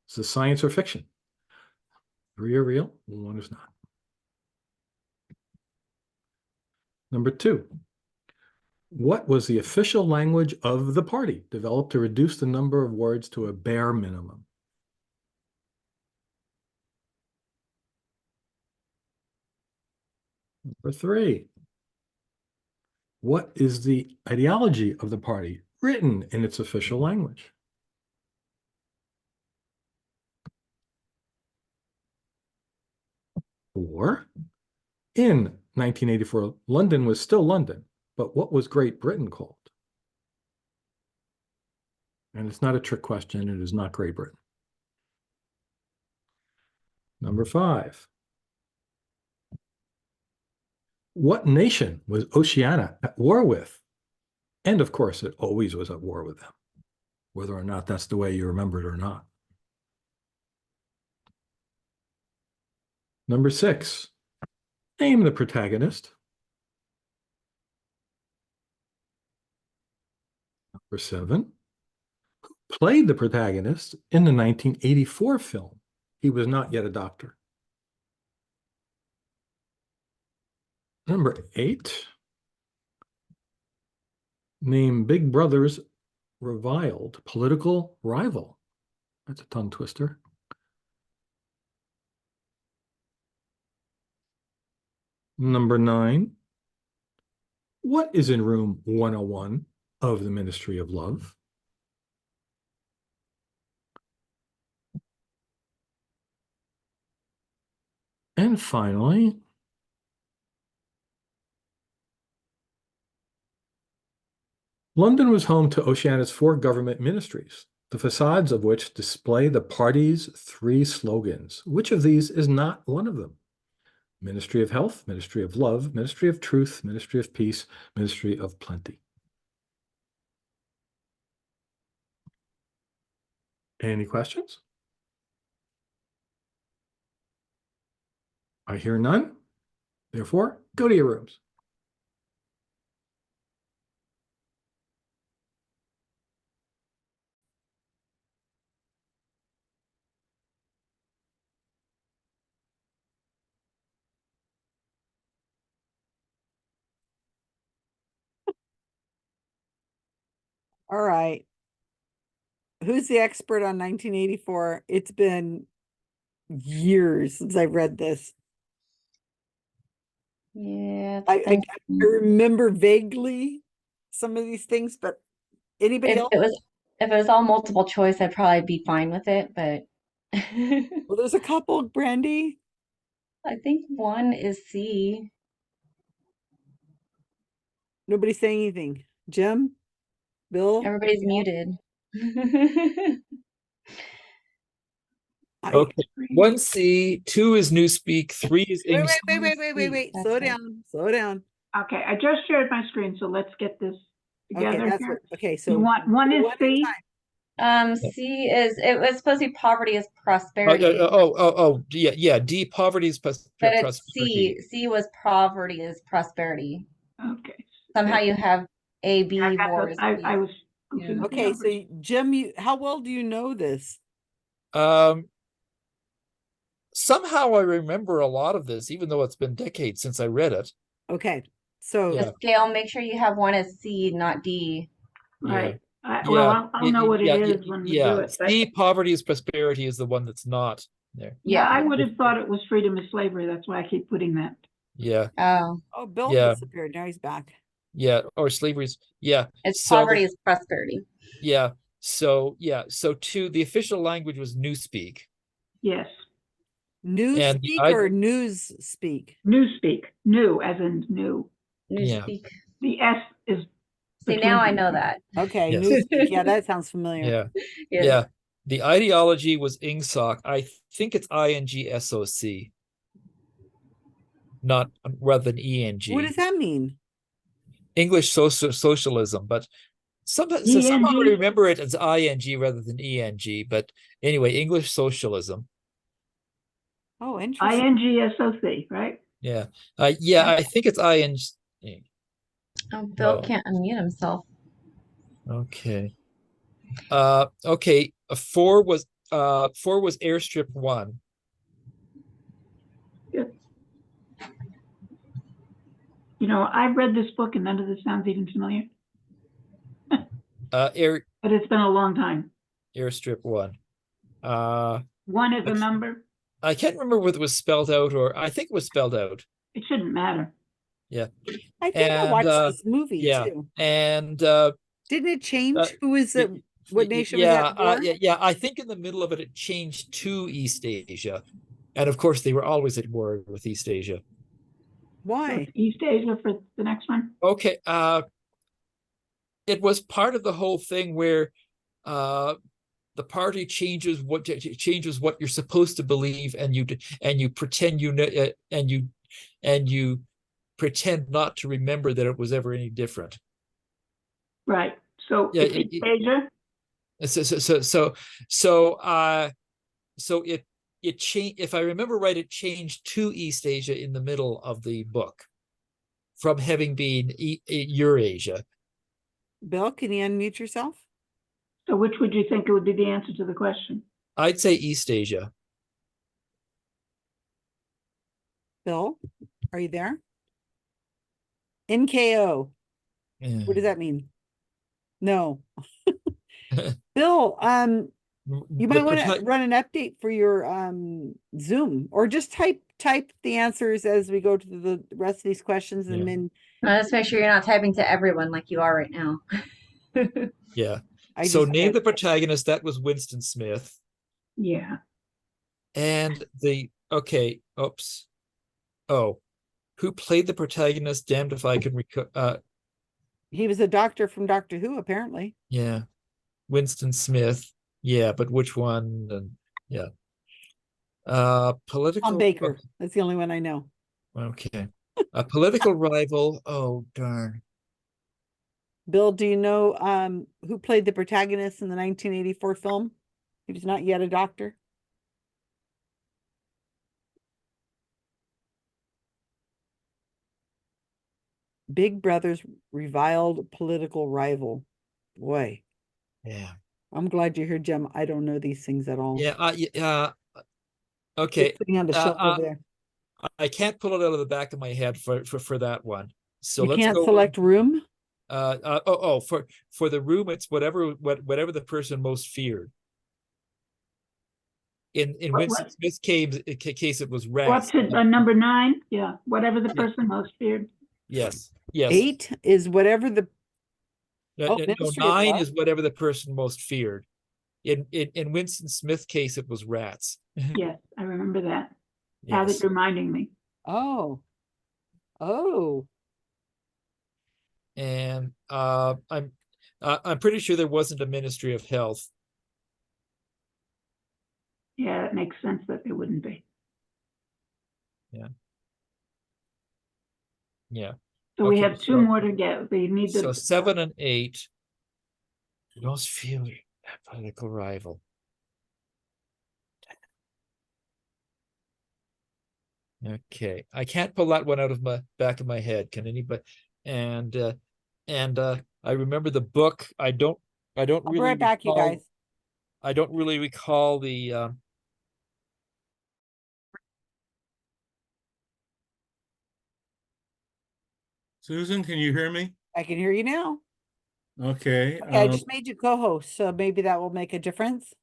Is this science or fiction? 3 are real, 1 is not. Number 2. What was the official language of the party developed to reduce the number of words to a bare minimum? Number 3. What is the ideology of the party written in its official language? Or, in 1984, London was still London, but what was Great Britain called? And it's not a trick question. It is not Great Britain. Number 5. What nation was Oceania at war with? And of course, it always was at war with them, whether or not that's the way you remember it or not. Number 6. Name the protagonist. Number 7. Who played the protagonist in the 1984 film? He was not yet a doctor. Number 8. Name Big Brother's reviled political rival. That's a tongue twister. Number 9. What is in room 101 of the Ministry of Love? And finally, London was home to Oceania's 4 government ministries, the facades of which display the party's 3 slogans. Which of these is not one of them? Ministry of Health, Ministry of Love, Ministry of Truth, Ministry of Peace, Ministry of Plenty. Any questions? I hear none. Therefore, go to your rooms. All right. who's the expert on 1984? It's been years since I've read this. Yeah. I remember vaguely some of these things, but anybody If else? it was all multiple choice, I'd probably be fine with it, but Well, there's a couple, Brandy. I think one is C. Nobody's saying anything. Jim? Bill? Everybody's muted. Okay. 1C, 2 is Newspeak, 3 is Wait, English. wait. Slow down. Okay, I just shared my screen, so let's get this together that's here. what, okay, so You want one is C? C is, it was supposed to be poverty is prosperity. Yeah. D, poverty is But prosperity. it's C. C was poverty is prosperity. Okay. Somehow you have A, B, I got war the- is I B. was Yeah. confused. Okay, so Jim, how well do you know this? Somehow I remember a lot of this, even though it's been decades since I read it. Okay, so The scale, make sure you have one as C, not D. Right. Well, I'll know what it is when we do it. But C, poverty is prosperity is the one that's not there. yeah, I would have thought it was freedom is slavery. That's why I keep putting that. Yeah. Oh, Bill Yeah. disappeared. Now he's back. Yeah, or slavery is, yeah. It's poverty is prosperity. Yeah. So two, the official language was Newspeak. Yes. Newspeak or news speak? Newspeak. New as in new. Newspeak. The S is. See, now I know that. Okay, Yes. newspeak. Yeah, that sounds familiar. Yeah. The ideology was INGSOC. I think it's INGSOC. Not rather than ENG. What does that mean? English socialism, but somehow I remember it as ING rather than ENG. But anyway, English socialism. Oh, interesting. INGSOC, right? Yeah. I think it's ING. Oh, Bill No. can't unmute himself. Okay. Okay. 4 was Airstrip 1. You know, I've read this book and none of this sounds even familiar. But it's been a long time. Airstrip 1. One is a number. I can't remember whether it was spelled out or I think it was spelled out. It shouldn't matter. Yeah. I think I watched this movie too. And didn't it change? Who was it? What nation was that? I think in the middle of it, it changed to East Asia, and of course they were always at war with East Asia. Why East Asia for the next one? Okay, it was part of the whole thing where the party changes what you're supposed to believe, and you pretend you know, and you pretend not to remember that it was ever any different. Right. So Yeah, it's East Asia. So it changed. If I remember right, it changed to East Asia in the middle of the book, from having been Eurasia. Bill, can you unmute yourself? So which would you think it would be the answer to the question? I'd say East Asia. Bill, are you there? NKO. Yeah. What does that mean? No. Bill, you might want to run an update for your Zoom, or just type the answers as we go to the rest of these questions, and then Let's make sure you're not typing to everyone like you are right now. Yeah. So name the protagonist. That was Winston Smith. Yeah. And oops. Oh, who played the protagonist? Damned if I can recall. He was a doctor from Doctor Who, apparently. Yeah. Winston Smith. Yeah, but which one? And yeah. Political. Tom Baker. That's the only one I know. Okay. A political rival. Oh, darn. Bill, do you know who played the protagonist in the 1984 film? He was not yet a doctor. Big Brother's reviled political rival. Boy. Yeah. I'm glad you're here, Jim. I don't know these things at all. Yeah. Okay. It's sitting on the shelf over there. I can't pull it out of the back of my head for that one. So You let's can't go. select room? For the room, it's whatever the person most feared. In Winston Smith's case, it was rats. What's it, number 9? Yeah, whatever the person most feared. Yes. 8 is whatever the No, Ministry of 9 what? is whatever the person most feared. In Winston Smith's case, it was rats. Yes, I remember that. Now that Yes. you're reminding me. Oh. And I'm pretty sure there wasn't a Ministry of Health. Yeah, it makes sense that there wouldn't be. Yeah. So we Okay, have 2 more to get. We need So the 7 and 8. Most feared political rival. Okay, I can't pull that one out of my back of my head. Can anybody? And I remember the book. I don't I'll be really right back, you recall- guys. I don't really recall the Susan, can you hear me? I can hear you now. Okay. Okay, I just made you co-host, so maybe that will make a difference.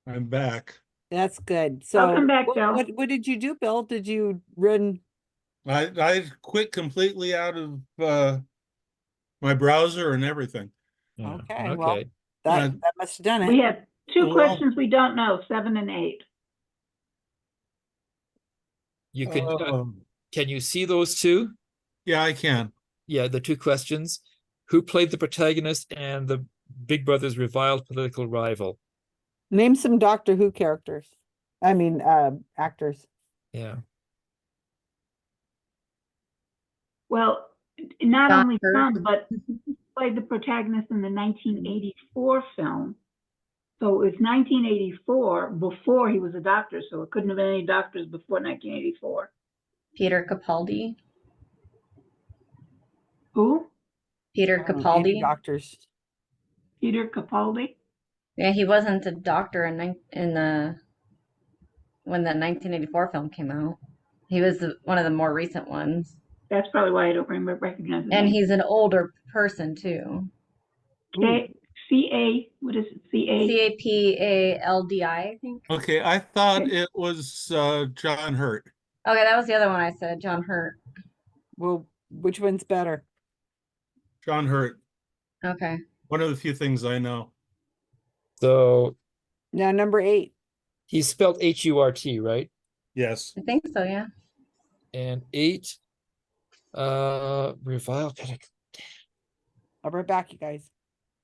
I'm back. That's good. So Welcome back, Bill. what did you do, Bill? Did you run? I quit completely out of my browser and everything. Okay, well, that must have done it. We have 2 Well- questions we don't know, 7 and 8. you could can you see those two? Yeah, I can. Yeah, the 2 questions. Who played the protagonist and the Big Brother's reviled political rival? Name some Doctor Who characters. I mean, actors. Yeah. Well, not John only Hurt. some, but played the protagonist in the 1984 film. So it's 1984 before he was a doctor, so it couldn't have been any doctors before 1984. Peter Capaldi. Who? Peter Capaldi. Doctors. Peter Capaldi? Yeah, he wasn't a doctor when the 1984 film came out. He was one of the more recent ones. That's probably why I don't recognize him. And he's an older person too. What is it? Capaldi, I think. Okay, I thought it was John Hurt. Okay, that was the other one I said, John Hurt. Well, which one's better? John Hurt. Okay. One of the few things I know. So now number 8. He's spelled Hurt, right? Yes. I think so, yeah. And 8, reviled. I'll be right back, you guys.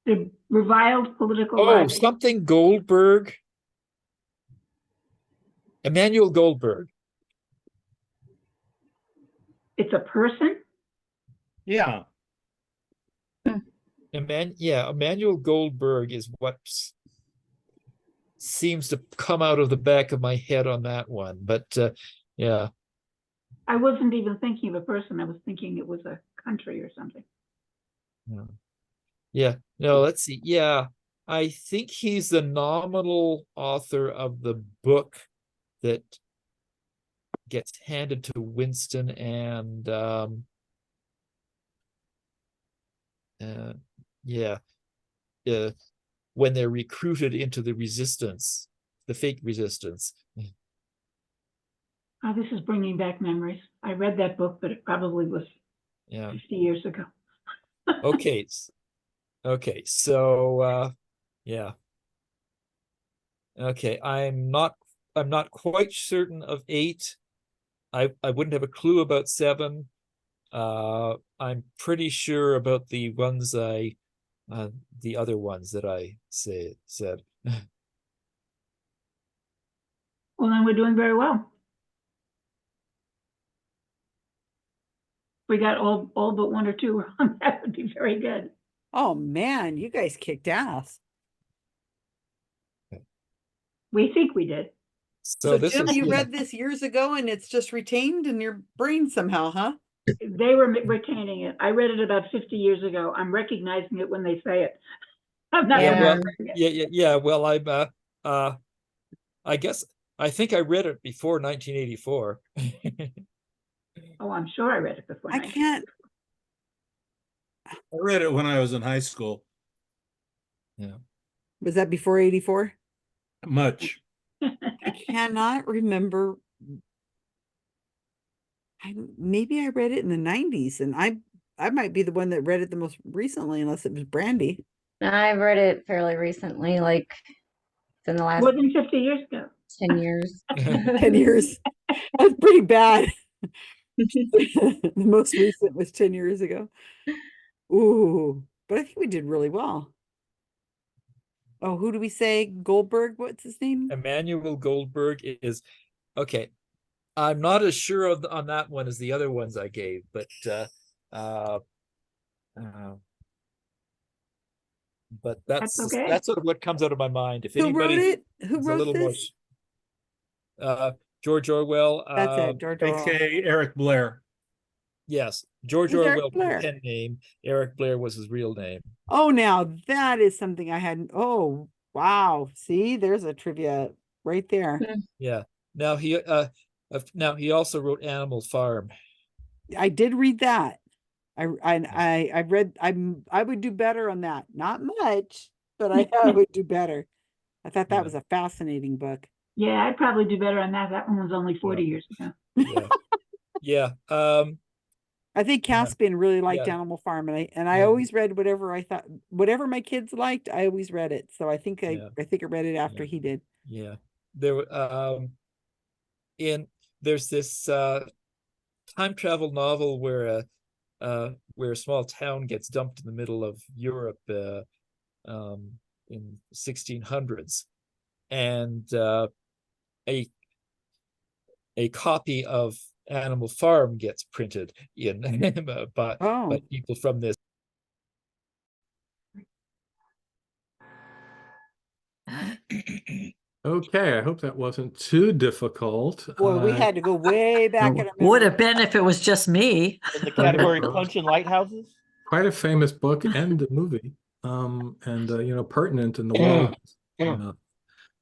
The reviled political Oh, rival. something Goldberg. Emmanuel Goldberg. It's a person? Yeah. Emmanuel Goldberg is what seems to come out of the back of my head on that one. But yeah. I wasn't even thinking of a person. I was thinking it was a country or something. Yeah. No, let's see. Yeah. I think he's the nominal author of the book that gets handed to Winston and when they're recruited into the resistance, the fake resistance. Oh, this is bringing back memories. I read that book, but it probably was 50 years ago. Okay. Okay, so yeah. Okay, I'm not quite certain of 8. I wouldn't have a clue about 7. I'm pretty sure about the ones the other ones that I said. Well, then we're doing very well. We got all but 1 or 2 wrong. That would be very good. Oh man, you guys kicked ass. We think we did. So Jim, you read this years ago and it's just retained in your brain somehow, huh? They were retaining it. I read it about 50 years ago. I'm recognizing it when they say it. I'm not remembering it. Yeah. Well, I think I read it before 1984. Oh, I'm sure I read it before. I can't. I read it when I was in high school. Yeah. Was that before 84? Much. I cannot remember. Maybe I read it in the 90s, and I might be the one that read it the most recently, unless it was Brandy. I've read it fairly recently, like in the last More than 50 years ago. 10 years. 10 years. That's pretty bad. The most recent was 10 years ago. Ooh, but I think we did really well. Oh, who do we say? Goldberg? What's his name? Emmanuel Goldberg is okay. I'm not as sure on that one as the other ones I gave, but that's okay. that's sort of what comes out of my mind. If Who anybody wrote it? Who is a wrote little more, this? George Orwell. That's it, George Orwell. AKA Eric Blair. Yes, George Who's Eric Orwell was Blair? his pen name. Eric Blair was his real name. Oh, now that is something I hadn't. Oh, wow. See, there's a trivia right there. Yeah. Now he also wrote Animal Farm. I did read that. I read. I would do better on that. Not much, but I would do better. I thought that was a fascinating book. Yeah, I'd probably do better on that. That one was only 40 years ago. Yeah. I think Caspian really liked Yeah. Animal Farm, and I always read whatever I thought, whatever my kids liked, I always read it. So I think I read it after he did. Yeah. There's this time travel novel where a small town gets dumped in the middle of Europe in 1600s, and a copy of Animal Farm gets printed in by people from this. Okay, I hope that wasn't too difficult. Boy, we had to go way back in our Would memory. have been if it was just me. In the category Punch and Lighthouses? Quite a famous book and a movie, pertinent in the world.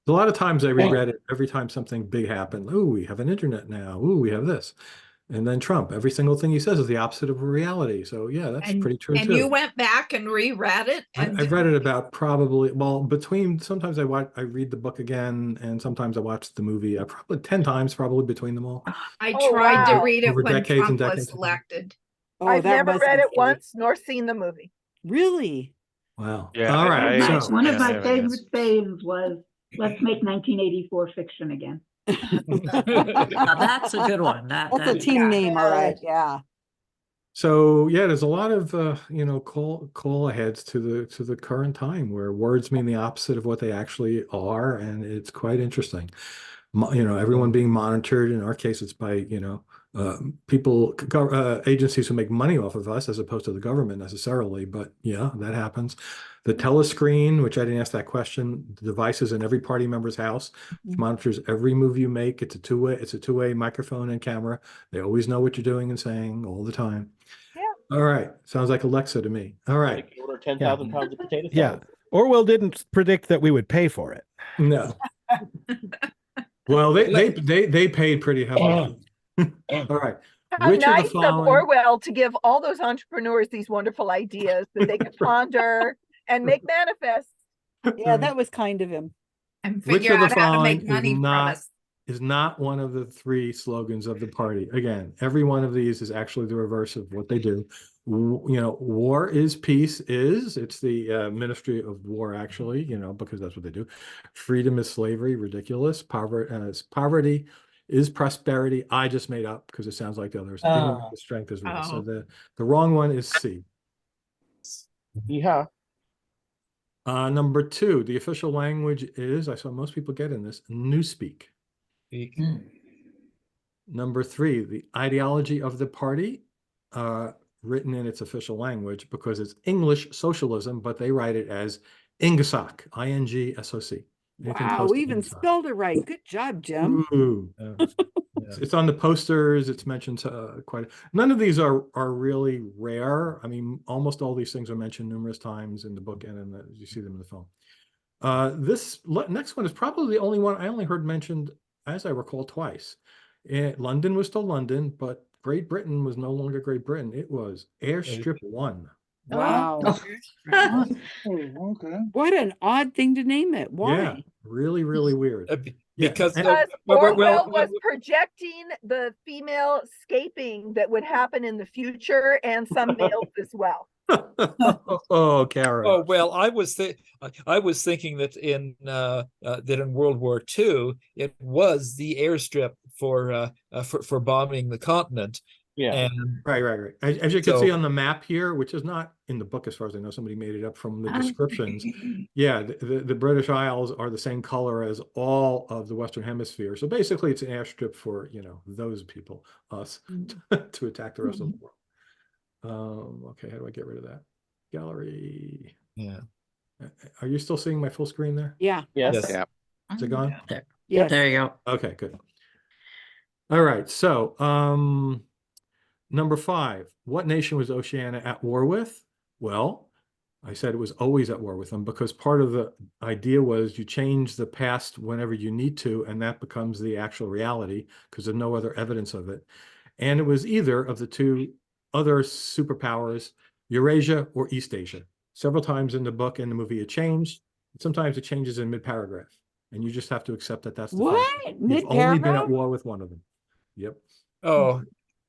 A lot of times I reread it every time something big happened. Ooh, we have an internet now. Ooh, we have this. And then Trump, every single thing he says is the opposite of reality. So yeah, that's pretty true and too. you went back and reread it? And I've read it about sometimes I read the book again, and sometimes I watch the movie. Probably 10 times, probably between them all. I tried to read it Over when decades and Trump was decades. elected. Oh, I've that never must read be it scary. once nor seen the movie. Really? Wow. Yeah. All right. One of my favorite saves was, let's make 1984 fiction again. Now that's a good one. That's a team name, all right. Yeah. So yeah, there's a lot of call aheads to the current time where words mean the opposite of what they actually are, and it's quite interesting. Everyone being monitored. In our case, it's by agencies who make money off of us as opposed to the government necessarily. But yeah, that happens. The telescreen, which I didn't ask that question, the devices in every party member's house, which monitors every move you make. It's a two-way microphone and camera. They always know what you're doing and saying all the time. Yeah. All right. Sounds like Alexa to me. All right. Order 10,000 pounds of potato salad. Yeah. Orwell didn't predict that we would pay for it. No. Well, they paid pretty heavily. All right. How Which nice of the following? Orwell to give all those entrepreneurs these wonderful ideas that they could ponder and make manifest. Yeah, that was kind of him. And Which figure of the out how to following make money from us. is not one of the three slogans of the party? Again, every one of these is actually the reverse of what they do. War is peace is. It's the Ministry of War, actually, because that's what they do. Freedom is slavery, ridiculous. Poverty is prosperity. I just made up because it sounds like the others. The strength is real. So the wrong one is C. Yeah. Number 2, the official language is, I saw most people get in this, Newspeak. Number 3, the ideology of the party, written in its official language because it's English socialism, but they write it as INGSOC, I-N-G-S-O-C. Wow, we even spelled it right. Good job, Jim. Ooh. It's on the posters. It's mentioned quite. None of these are really rare. I mean, almost all these things are mentioned numerous times in the book and you see them in the film. Next one is probably the only one I only heard mentioned, as I recall, twice. London was still London, but Great Britain was no longer Great Britain. It was Airstrip 1. Wow. Oh, okay. What an odd thing to name it. Why? Yeah, really, really weird. Because Because well, Orwell was projecting the female scaping that would happen in the future and some males as well. Oh, Karen. Oh well, I was thinking that in World War II it was the airstrip for bombing the continent. Yeah. And Right. As you can so- see on the map here, which is not in the book as far as I know, somebody made it up from the descriptions. Yeah, the British Isles are the same color as all of the Western Hemisphere. So basically it's an airstrip for, those people, us, to attack the rest of the world. Okay, how do I get rid of that? Gallery. Yeah. Are you still seeing my full screen there? Yeah. Yes. Yeah. Is it gone? Yes. There you go. Okay, good. All right, so number 5, what nation was Oceania at war with? Well, I said it was always at war with them because part of the idea was you change the past whenever you need to, and that becomes the actual reality because there's no other evidence of it. And it was either of the two other superpowers, Eurasia or East Asia. Several times in the book and the movie it changed. Sometimes it changes in mid-paragraph, and you just have to accept that that's the fact. You've only been at war with one of them. Yep. Oh,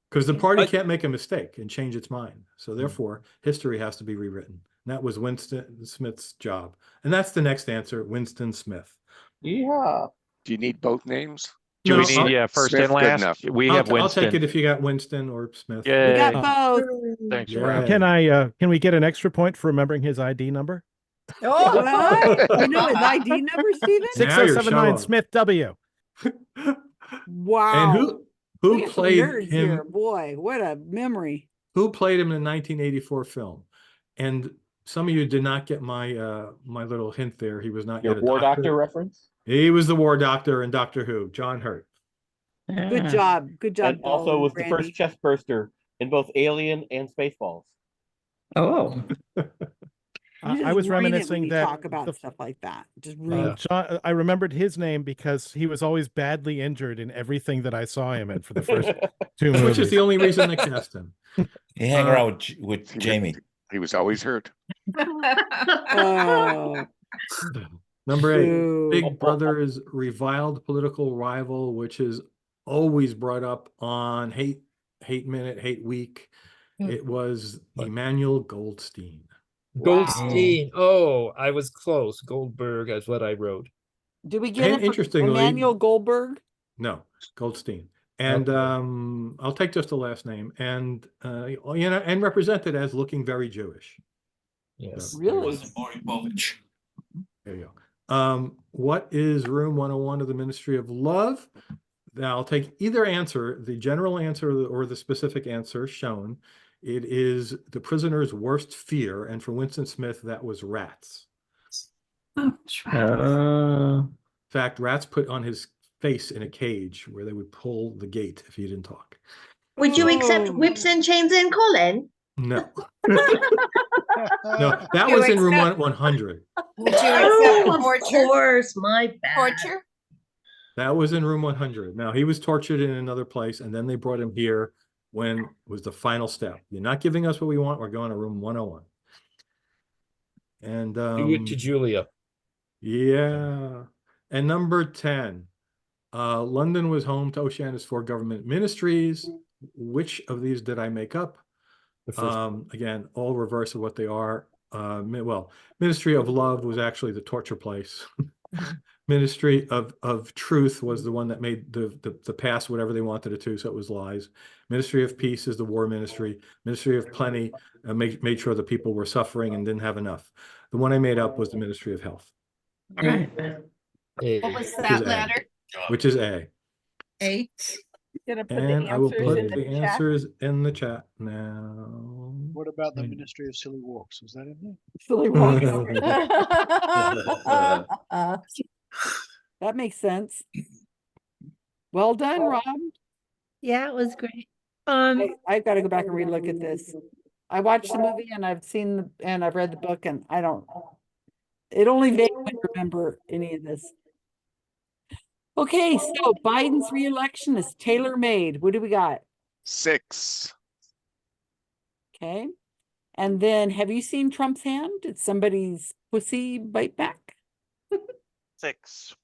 because the party can't make a mistake and change its mind. So therefore, history has to be rewritten. And that was Winston Smith's job. And that's the next answer, Winston Smith. Yeah. Do you need both names? Do No, we need first Smith, and good last? enough. We have I'll Winston. take it if you got Winston or Smith. Yay. We got both. Thanks, Yay. Rob. Can we get an extra point for remembering his ID number? What? You know his ID number, Stephen? Now you're 6079 showing. Smith W. Wow. And who We got some played nerds him? here. Boy, what a memory. Who played him in the 1984 film? And some of you did not get my my little hint there. He was not Your yet a war doctor reference? He was the war doctor in Doctor Who, John Hurt. Good job. Good job. And also Bill was and the first chest burster in both Alien and Spaceballs. Oh. You I was just read it when reminiscing you that talk about stuff like that. Just read. John, I remembered his name because he was always badly injured in everything that I saw him in for the first 2 movies. Which is the only reason they cast him. He hang around with Jamie. He was always hurt. Oh. Number 8, Boo. Big Brother's reviled political rival, which is always brought up on Hate Minute, Hate Week. It was Emmanuel Goldstein. Goldstein. Oh, I was close. Goldberg is what I wrote. Do we get it from Interestingly, Emmanuel Goldberg? No, Goldstein. And I'll take just the last name. And and represented as looking very Jewish. Yes. So, Really? there you go. What is room 101 of the Ministry of Love? Now I'll take either answer, the general answer or the specific answer shown. It is the prisoner's worst fear. And for Winston Smith, that was rats. In fact, rats put on his face in a cage where they would pull the gate if he didn't talk. Would you accept whips and chains in Colin? No. No, that was in room 100. Would you Oh, accept of torture? course, my bad. Torture? That was in room 100. Now, he was tortured in another place, and then they brought him here when it was the final step. You're not giving us what we want. We're going to room 101. And To Julia. yeah. And number 10, London was home to Oceania's 4 government ministries. Which of these did I make up? Again, all reverse of what they are. Well, Ministry of Love was actually the torture place. Ministry of Truth was the one that made the past whatever they wanted it to, so it was lies. Ministry of Peace is the war ministry. Ministry of Plenty made sure the people were suffering and didn't have enough. The one I made up was the Ministry of Health. What was that letter? Which is A. 8. Gonna put And the I will answers put in the the chat. answers in the chat now. What about the Ministry of Silly Walks? Was that in there? Silly walks. That makes sense. Well done, Rob. Yeah, it was great. I've got to go back and relook at this. I watched the movie and I've read the book, and It only they would remember any of this. Okay, so Biden's reelection is tailor-made. What do we got? 6. Okay. And then have you seen Trump's hand? Did somebody's pussy bite back? 6.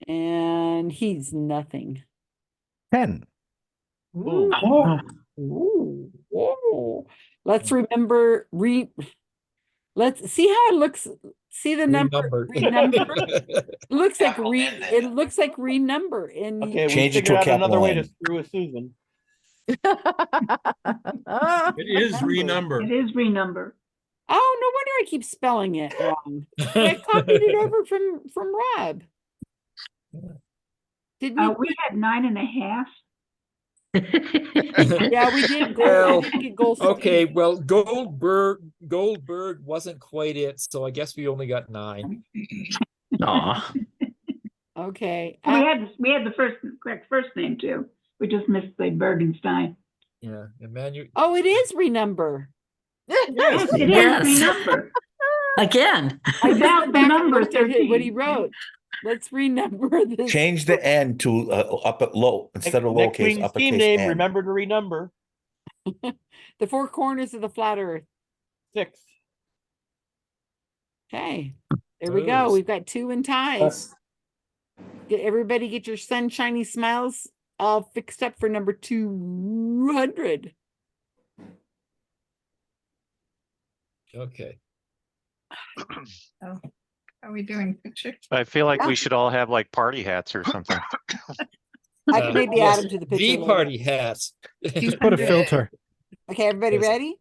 And he's nothing. 10. Ooh. Ooh. Whoa. Let's remember let's see how it looks. See the number. Renumber. Looks like it looks like renumber in Okay, we Change it to figured a out capital another way to N. screw with Susan. It is renumber. It is renumber. Oh, no wonder I keep spelling it wrong. But I copied it over from Rob. Did we? We had 9.5. Yeah, we did. Well, I didn't get goals. okay, well, Goldberg wasn't quite it, so I guess we only got 9. Aw. Okay. We had the correct first name too. We just missed the Bergenstein. Yeah, Emmanuel. Oh, it is renumber. Yes, it is Yes. renumber. Again. I just About went back and number looked at what he 13. wrote. Let's renumber this. Change the N to low instead of Next lowercase, meeting's team uppercase name, N. remember to renumber. The 4 corners of the flat earth. 6. Okay. There we go. We've got 2 in ties. Everybody get your sunshiny smiles all fixed up for number 200. Okay. Oh, are we doing pictures? I feel like Yeah. we should all have like party hats or something. I can maybe add them to the picture. The later. party hats. Just put a filter. Okay, everybody Yes. ready?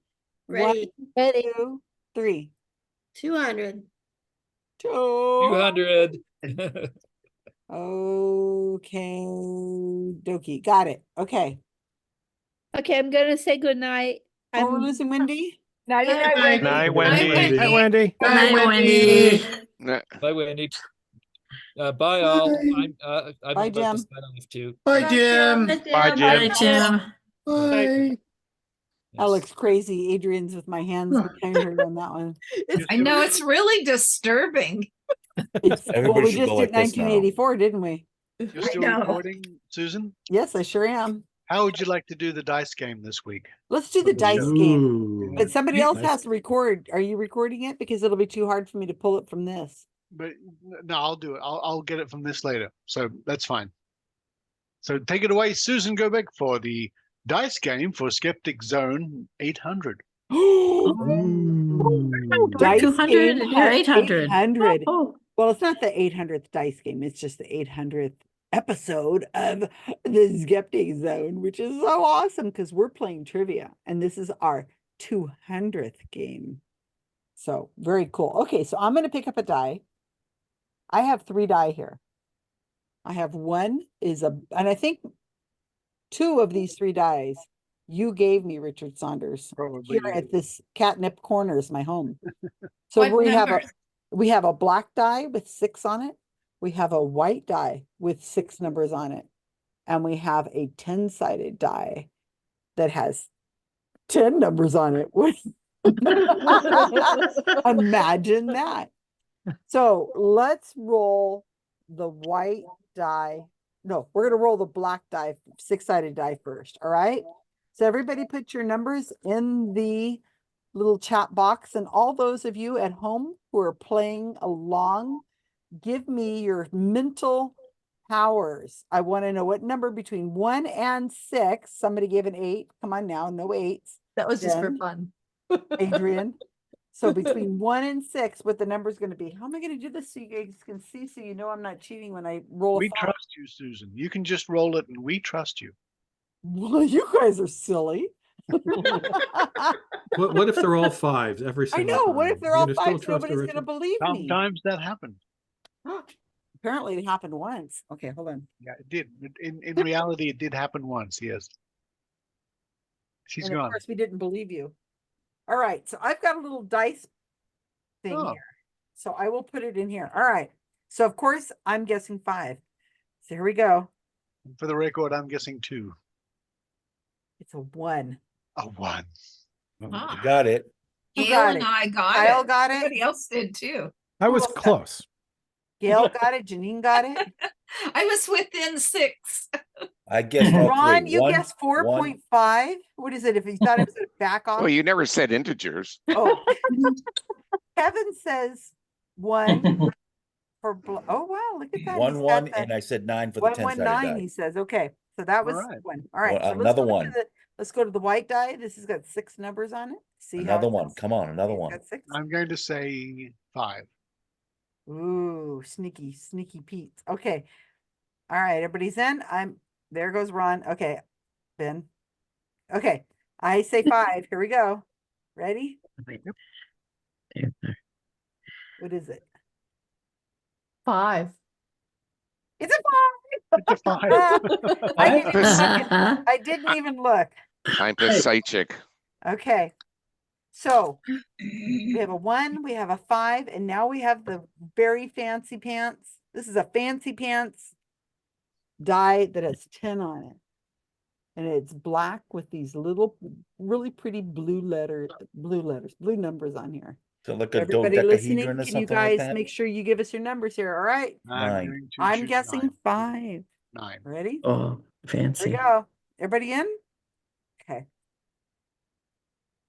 Ready. 1, 2, 3. 200. 200. Okay, dokie. Got it. Okay. Okay, I'm gonna say goodnight. Oh, we're losing Wendy? Night, Night, night, Night, Wendy. Wendy. Hi, Wendy. Bye, Wendy. Bye, Wendy. Bye, all. I'm Bye, about Jim. to sign off too. Bye, Jim. Bye, Bye, Jim. Jim. Bye. That looks crazy. Adrienne's with my hands behind her on that one. I know it's really disturbing. Well, Everybody we should just go did like this now. 1984, didn't we? You're still recording, Susan? Yes, I sure am. How would you like to do the dice game this week? Let's do the dice game. Ooh. But somebody else Nice. has to record. Are you recording it? Because it'll be too hard for me to pull it from this. But no, I'll do it. I'll get it from this later. So that's fine. So take it away, Susan Gobeck, for the dice game for Skeptic Zone 800. Dice 200 game and you're has 800. 800. Oh. Well, it's not the 800th dice game. It's just the 800th episode of the Skeptic Zone, which is so awesome because we're playing trivia and this is our 200th game. So very cool. Okay, so I'm going to pick up a die. I have 3 die here. I have one and I think 2 of these 3 dies you gave me, Richard Saunders, Probably here at this Catnip Corners, my home. So What numbers? we have a black die with 6 on it. We have a white die with 6 numbers on it. And we have a 10-sided die that has 10 numbers on it. Imagine that. So let's roll the white die. No, we're going to roll the black die, 6-sided die first. All right. So everybody put your numbers in the little chat box, and all those of you at home who are playing along, give me your mental powers. I want to know what number between 1 and 6. Somebody gave an 8. Come on now, no 8s. That was just for Jen, fun. Adrienne. So between 1 and 6, what the number is going to be. How am I going to do this so you guys can see, so you know I'm not cheating when I roll We a 5? trust you, Susan. You can just roll it and we trust you. Well, you guys are silly. What if they're all 5s every I single know. time? What if they're You're all gonna still 5s? trust Nobody's going to Richard? believe me. Sometimes that happened. Apparently it happened once. Okay, hold on. Yeah, it did. In reality, it did happen once. Yes. She's And of gone. course we didn't believe you. All right, so I've got a little dice thing Oh. here. So I will put it in here. All right. So of course I'm guessing 5. So here we go. For the record, I'm guessing 2. It's a 1. A 1. You got it. Who Gail got and it? I got Kyle it. got it? Everybody else did too. I was else got it? close. Gail got it. Janine got it. I was within 6. I guessed all three. Ron, you One- guessed one- 4.5. What is it? If you thought it was a back off? Well, you never said integers. Oh, Kevin says 1 for, oh, wow, look at that. One, He's one, got the and I said 9 for the 10-sided 119, die. he says. Okay, so that was right. one. All right, Well, so another let's go one. to the, let's go to the white die. This has got 6 numbers on it. See how Another it one. does? Come on, another It's one. got 6. I'm going to say 5. Ooh, sneaky Pete. Okay. All right, everybody's in. There goes Ron. Okay, Ben. Okay, I say 5. Here we go. Ready? What is it? 5. It's a 5. It's a 5. I didn't even look. I didn't even look. I'm Psychic. Okay. So we have a 1, we have a 5, and now we have the very fancy pants. This is a fancy pants die that has 10 on it. And it's black with these little really pretty blue numbers on here. So like a Everybody listening, dodecahedron or can you something like guys that? make sure you give us your numbers here? All right. I'm 9. going to I'm choose guessing 5. 9. Ready? Oh, Here we fancy. go. Everybody in? Okay.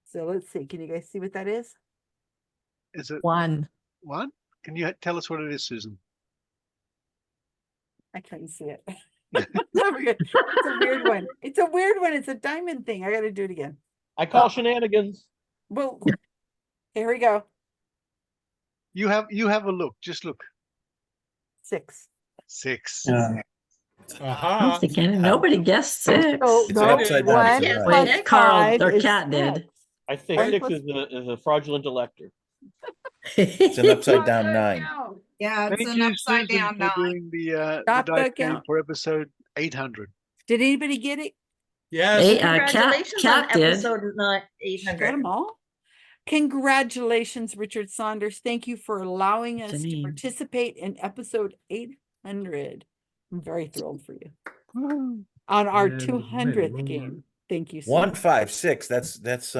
So let's see. Can you guys see what that is? Is it 1. 1? Can you tell us what it is, Susan? I can't see it. It's a weird one. It's a weird one. It's a diamond thing. I got to do it again. I call shenanigans. Well, here we go. You have a look. Just look. 6. 6. I Aha. don't think nobody guessed 6. So It's an upside down. It's a one nine. Wait, Carl or is Cat did. 6. I say One 6 plus- is a fraudulent elector. It's an upside down Upside 9. down. Yeah, it's Thank an you, upside Susan, down for 9. doing the Stop dice the game count. for episode 800. Did anybody get it? Yes. Congratulations on Cat did. episode not She got 800. them all. Congratulations, Richard Saunders. Thank you for allowing us to Janine. participate in episode 800. I'm very thrilled for you. On our And 200th maybe game. Thank you so 1, much. 5, 6. That's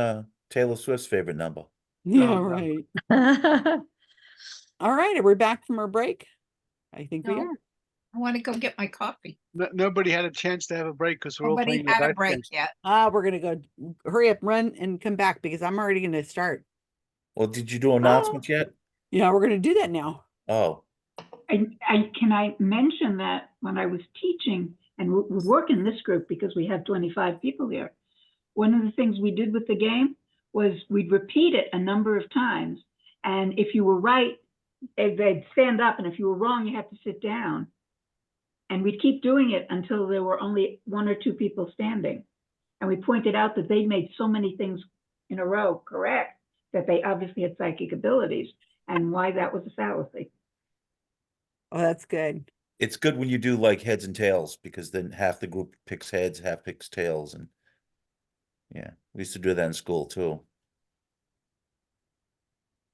Taylor Swift's favorite number. Yeah, no. right. All right, are we back from our break? I think we No. are. I want to go get my coffee. Nobody had a chance to have a break because we're all Nobody playing the had a dice break games. yet. We're gonna go hurry up, run and come back because I'm already gonna start. Well, did you do announcements yet? Yeah, we're gonna do that now. Oh, Can I mention that when I was teaching and we work in this group because we have 25 people here, one of the things we did with the game was we'd repeat it a number of times. And if you were right, they'd stand up. And if you were wrong, you had to sit down. And we'd keep doing it until there were only 1 or 2 people standing. And we pointed out that they made so many things in a row correct that they obviously had psychic abilities and why that was a fallacy. Oh, that's good. it's good when you do like heads and tails because then half the group picks heads, half picks tails, and yeah, we used to do that in school too.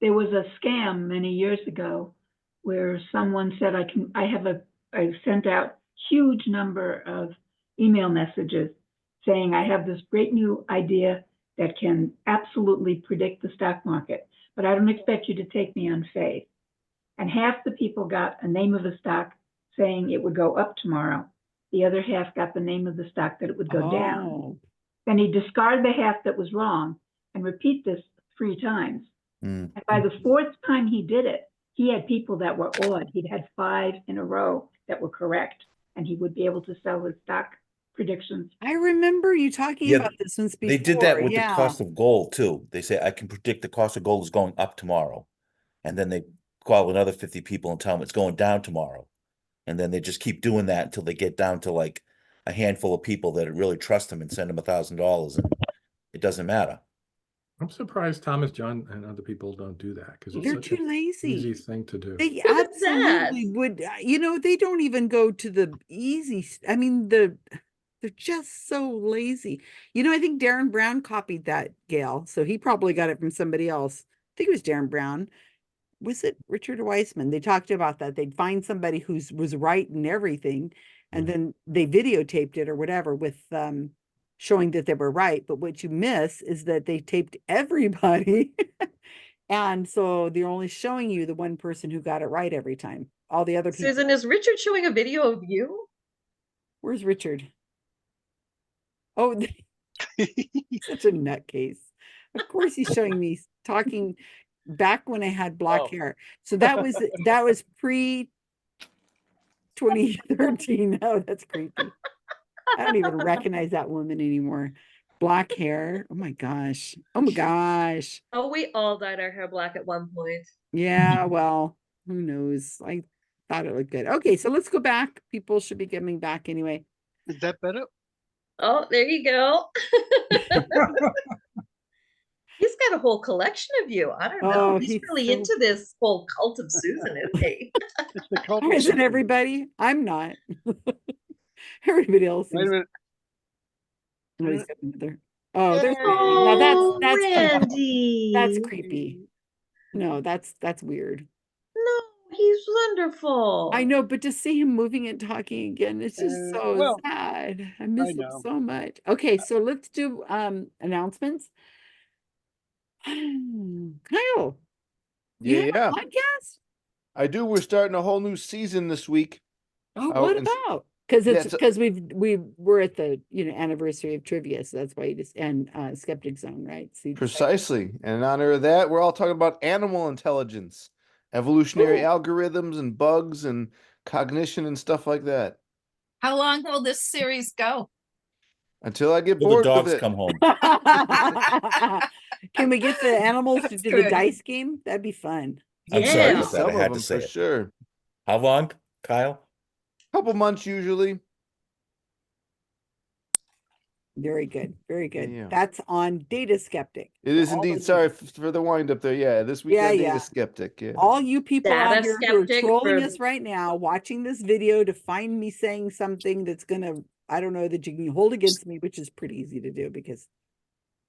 There was a scam many years ago where someone said, I sent out huge number of email messages saying, I have this great new idea that can absolutely predict the stock market, but I don't expect you to take me on faith. And half the people got a name of a stock saying it would go up tomorrow. The other half got the name of the stock that it would go down. Then he discarded the half that was wrong and repeat this 3 times. And by the 4th time he did it, he had people that were awed. He'd had 5 in a row that were correct, and he would be able to sell his stock predictions. I remember you talking Yeah, about this once before. They did that with yeah. the cost of gold too. They say, I can predict the cost of gold is going up tomorrow. And then they call another 50 people and tell them it's going down tomorrow. And then they just keep doing that until they get down to like a handful of people that really trust them and send them $1,000, and it doesn't matter. I'm surprised Thomas John and other people don't do that because it's They're such too an lazy. easy thing to do. They Look at that. absolutely would. They don't even go to the easy. I mean, they're just so lazy. I think Darren Brown copied that, Gail. So he probably got it from somebody else. I think it was Darren Brown. Was it Richard Weissman? They talked about that. They'd find somebody was right in everything, and then they videotaped it or whatever with showing that they were right. But what you miss is that they taped everybody. And so they're only showing you the one person who got it right every time. All the other people. Susan, is Richard showing a video of you? Where's Richard? Oh, such a nutcase. Of course he's showing me talking back when I had black hair. So that was pre 2013. Oh, that's creepy. I don't even recognize that woman anymore. Black hair. Oh my gosh. Oh my gosh. Oh, we all dyed our hair black at one point. Yeah, well, who knows? I thought it looked good. Okay, so let's go back. People should be coming back anyway. Is that better? Oh, there you go. He's got a whole collection of you. I don't know. Oh, He's he's really so- into this whole cult of Susan, isn't he? It's the cult of Isn't Susan. everybody? I'm not. Everybody else Wait a is. minute. Nobody's got another. Oh, there's Oh, now that's Randy. that's creepy. No, that's weird. No, he's wonderful. I know, but to see him moving and talking again, it's just so well, sad. I miss him know. so much. Okay, so let's do announcements. Kyle, you have Yeah, a podcast? I do. We're starting a whole new season this week. Oh, Oh, what and- about? Because Yeah, it's because we're at the anniversary of trivia, so that's why you just and Skeptic Zone, right? So you decided- Precisely. And in honor of that, we're all talking about animal intelligence, evolutionary algorithms and bugs and cognition and stuff like that. How long will this series go? Until I get Till the bored dogs with it. come home. Can we get the animals to That's do the good. dice game? That'd be fun. I'm sorry Yeah. about that. Some I of had them to say for it. sure. How long, Kyle? Couple months usually. Very good. Very good. Yeah. That's on Data Skeptic. It For is all indeed. those- Sorry for the wind up there. Yeah, this week Yeah, on yeah. Data Skeptic. Yeah. All you people out Data here who are Skeptic trolling for- us right now, watching this video to find me saying something that's gonna, I don't know, that you can hold against me, which is pretty easy to do because,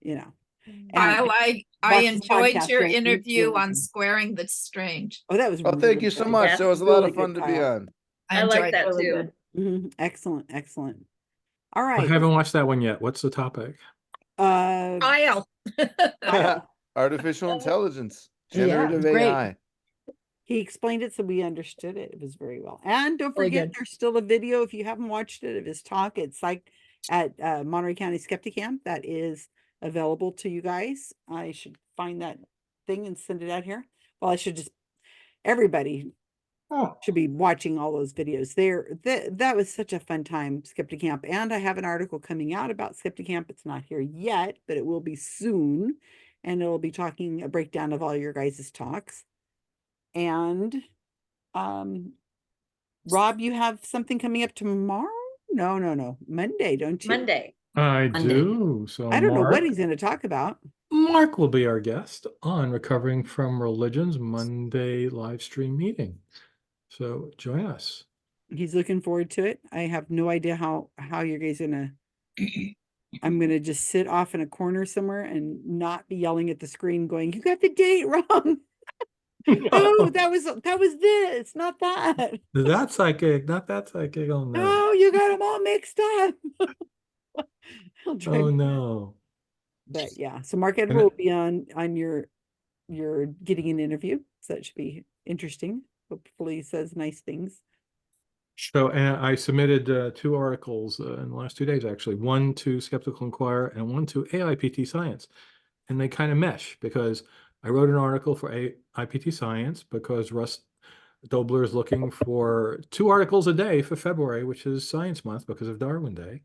you know. And Kyle, I watch this enjoyed podcast, your don't you? interview You're on welcome. Squaring the Strange. Oh, that was Oh, really thank you so good. much. Yeah, That was a lot really of fun good, to be Kyle. on. I I like enjoyed that it. too. Good. Excellent, excellent. All I right. haven't watched that one yet. What's the topic? Kyle. Kyle. Artificial intelligence, Yeah, it generative was great. AI. He explained it so we understood it. It was very well. And don't Very forget, good. there's still a video if you haven't watched it of his talk at Monterey County Skeptic Camp that is available to you guys. I should find that thing and send it out here. Well, I should just everybody should be watching all those videos. That was such a fun time, Skeptic Camp. And I have an article coming out about Skeptic Camp. It's not here yet, but it will be soon. And it'll be talking a breakdown of all your guys' talks. And Rob, you have something coming up tomorrow? No. Monday, don't you? Monday. I Monday. do. So I don't know what Mark, he's going to talk about. Mark will be our guest on Recovering from Religion's Monday live stream meeting. So join us. He's looking forward to it. I have no idea how you guys gonna. I'm gonna just sit off in a corner somewhere and not be yelling at the screen, going, "You got the date wrong." Oh, that was this, not that. That psychic, not that psychic. Oh no. Oh, you got them all mixed up. He'll drive Oh me- no. But yeah, so Mark Edward And will be on your getting an interview, so that should be interesting. Hopefully, he says nice things. So, and I submitted 2 articles in the last 2 days, actually, one to Skeptical Inquirer and one to AIPT Science. And they kind of mesh because I wrote an article for AIPT Science because Russ Dobler is looking for 2 articles a day for February, which is Science Month because of Darwin Day.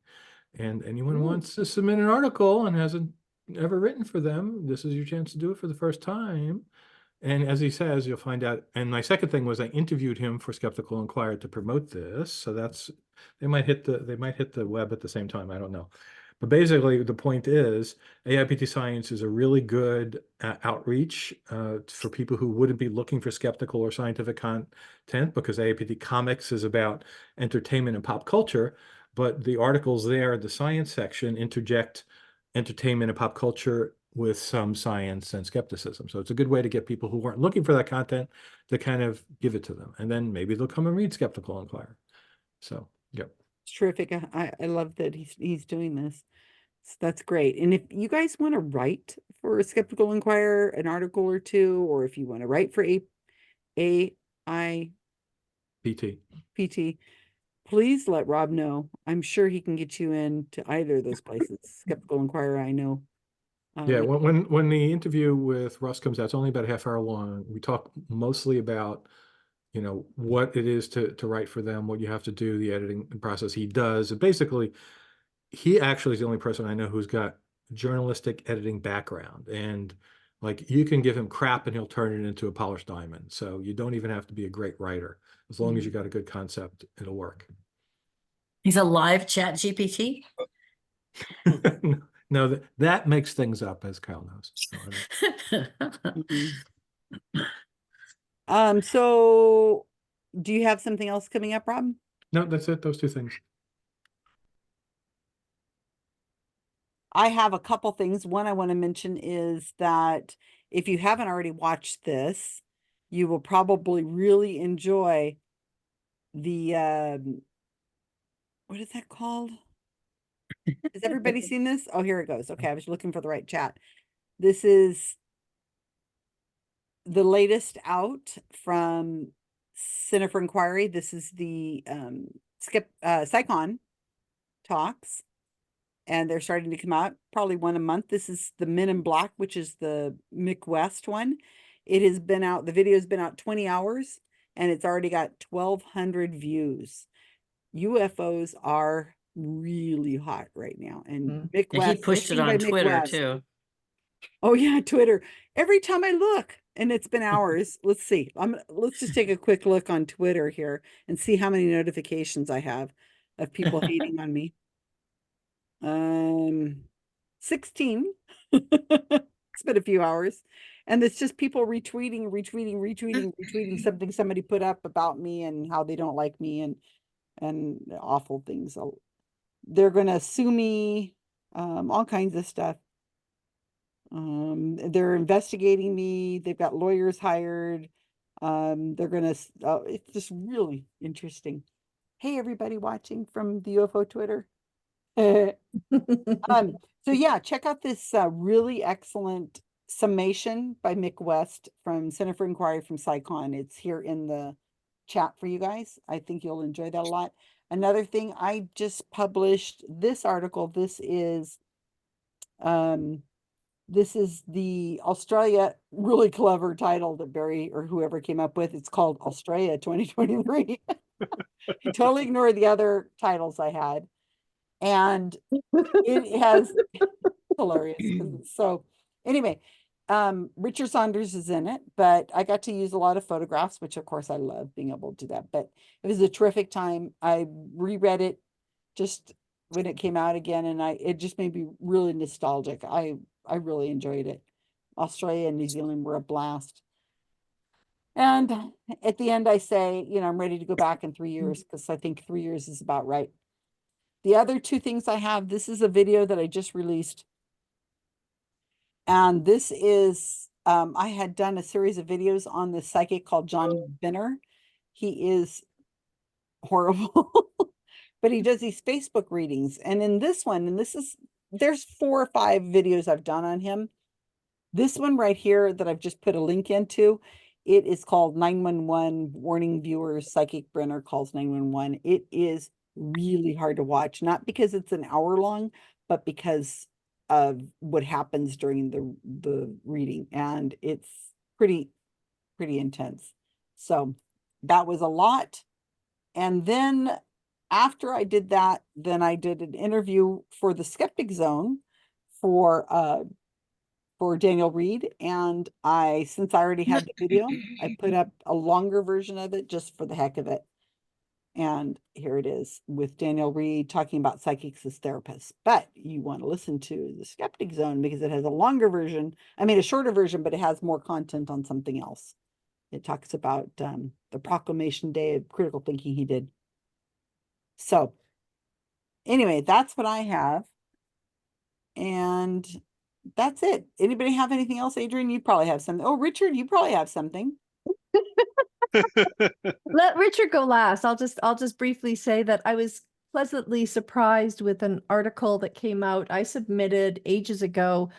And anyone who wants to submit an article and hasn't ever written for them, this is your chance to do it for the first time. And as he says, you'll find out. And my second thing was I interviewed him for Skeptical Inquirer to promote this. So that's they might hit the web at the same time. I don't know. But basically, the point is AIPT Science is a really good outreach for people who wouldn't be looking for skeptical or scientific content because AIPT Comics is about entertainment and pop culture. But the articles there, the science section, interject entertainment and pop culture with some science and skepticism. So it's a good way to get people who weren't looking for that content to kind of give it to them. And then maybe they'll come and read Skeptical Inquirer. So, yep. It's terrific. I love that he's doing this. So that's great. And if you guys want to write for a Skeptical Inquirer, an article or two, or if you want to write for AI PT. please let Rob know. I'm sure he can get you into either of those places. Skeptical Inquirer, I know. Yeah, when the interview with Russ comes out, it's only about a half hour long. We talk mostly about, you know, what it is to write for them, what you have to do, the editing process he does. And basically, he actually is the only person I know who's got journalistic editing background. And like you can give him crap and he'll turn it into a polished diamond. So you don't even have to be a great writer. As long as you got a good concept, it'll work. He's a live chat GPT. No, that makes things up, as Kyle knows. So do you have something else coming up, Rob? No, that's it. Those two things. I have a couple things. One I want to mention is that if you haven't already watched this, you will probably really enjoy the what is that called? Has everybody seen this? Oh, here it goes. Okay, I was looking for the right chat. This is the latest out from Center for Inquiry. This is the SciCon talks, and they're starting to come out probably one a month. This is the Men in Black, which is the Mick West one. It has been out, the video has been out 20 hours and it's already got 1,200 views. UFOs are really hot right now. And Mick Yeah, West, he pushed it anything by on Mick Twitter West. too. Oh yeah, Twitter. Every time I look, and it's been hours. Let's see. Let's just take a quick look on Twitter here and see how many notifications I have of people hating on me. 16. It's been a few hours. And it's just people retweeting something somebody put up about me and how they don't like me and awful things. So they're gonna sue me, all kinds of stuff. They're investigating me. They've got lawyers hired. They're gonna it's just really interesting. Hey, everybody watching from the UFO Twitter. So yeah, check out this really excellent summation by Mick West from Center for Inquiry from SciCon. It's here in the chat for you guys. I think you'll enjoy that a lot. Another thing, I just published this article. This is the Australia, really clever title that Barry or whoever came up with. It's called Australia 2023. Totally ignore the other titles I had. And it has hilarious. So anyway, Richard Saunders is in it, but I got to use a lot of photographs, which of course I love being able to do that. But it was a terrific time. I reread it just when it came out again, and it just made me really nostalgic. I really enjoyed it. Australia and New Zealand were a blast. And at the end, I say, you know, I'm ready to go back in 3 years because I think 3 years is about right. The other two things I have, this is a video that I just released. And this is, I had done a series of videos on this psychic called John Benner. He is horrible, but he does these Facebook readings. And in this one, and there's 4 or 5 videos I've done on him. This one right here that I've just put a link into, it is called 911 Warning Viewers, Psychic Brenner Calls 911. It is really hard to watch, not because it's an hour long, but because of what happens during the reading. And it's pretty intense. So that was a lot. And then after I did that, then I did an interview for the Skeptic Zone for Daniel Reed. And since I already had the video, I put up a longer version of it just for the heck of it. And here it is with Daniel Reed talking about psychics as therapists. But you want to listen to the Skeptic Zone because it has a longer version. I mean, a shorter version, but it has more content on something else. It talks about the proclamation day of critical thinking he did. So anyway, that's what I have. And that's it. Anybody have anything else? Adrienne, you probably have something. Oh, Richard, you probably have something. Let Richard go last. I'll just briefly say that I was pleasantly surprised with an article that came out. I submitted ages ago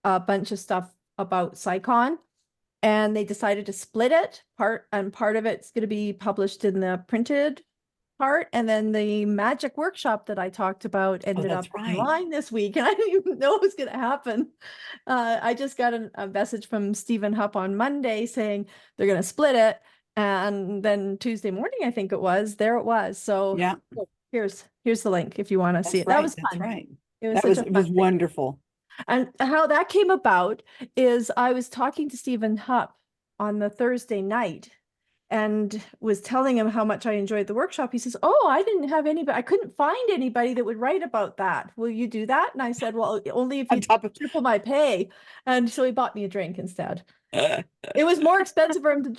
a bunch of stuff about SciCon, and they decided to split it. Part of it's going to be published in the printed part, and then the magic workshop that I talked about ended up that's right. online this week, and I didn't even know it was going to happen. I just got a message from Stephen Hupp on Monday saying they're going to split it, and then Tuesday morning, I think it was, there it was. So Yeah, here's the link if you want to see it. That was That's fun. right. It was That was such a it was fun thing. wonderful. And how that came about is I was talking to Stephen Hupp on the Thursday night and was telling him how much I enjoyed the workshop. He says, "Oh, I didn't have anybody. I couldn't find anybody that would write about that. Will you do that?" And I said, "Well, only if you triple my pay." And so he bought me a drink instead. It was more expensive for him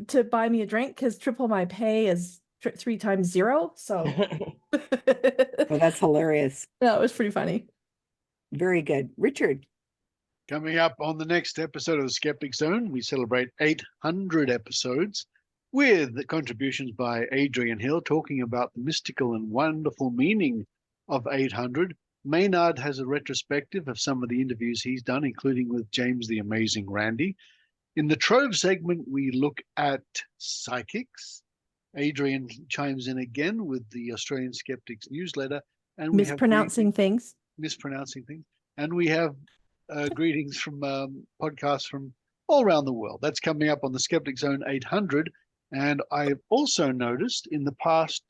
to buy me a drink because triple my pay is 3 times 0. So Well, that's hilarious. that was pretty funny. Very good. Richard. Coming up on the next episode of the Skeptic Zone, we celebrate 800 episodes with the contributions by Adrienne Hill talking about the mystical and wonderful meaning of 800. Maynard has a retrospective of some of the interviews he's done, including with James the Amazing Randi. In the Trove segment, we look at psychics. Adrienne chimes in again with the Australian Skeptics newsletter. And we Mispronouncing things. mispronouncing things. And we have greetings from podcasts from all around the world. That's coming up on the Skeptic Zone 800. And I've also noticed in the past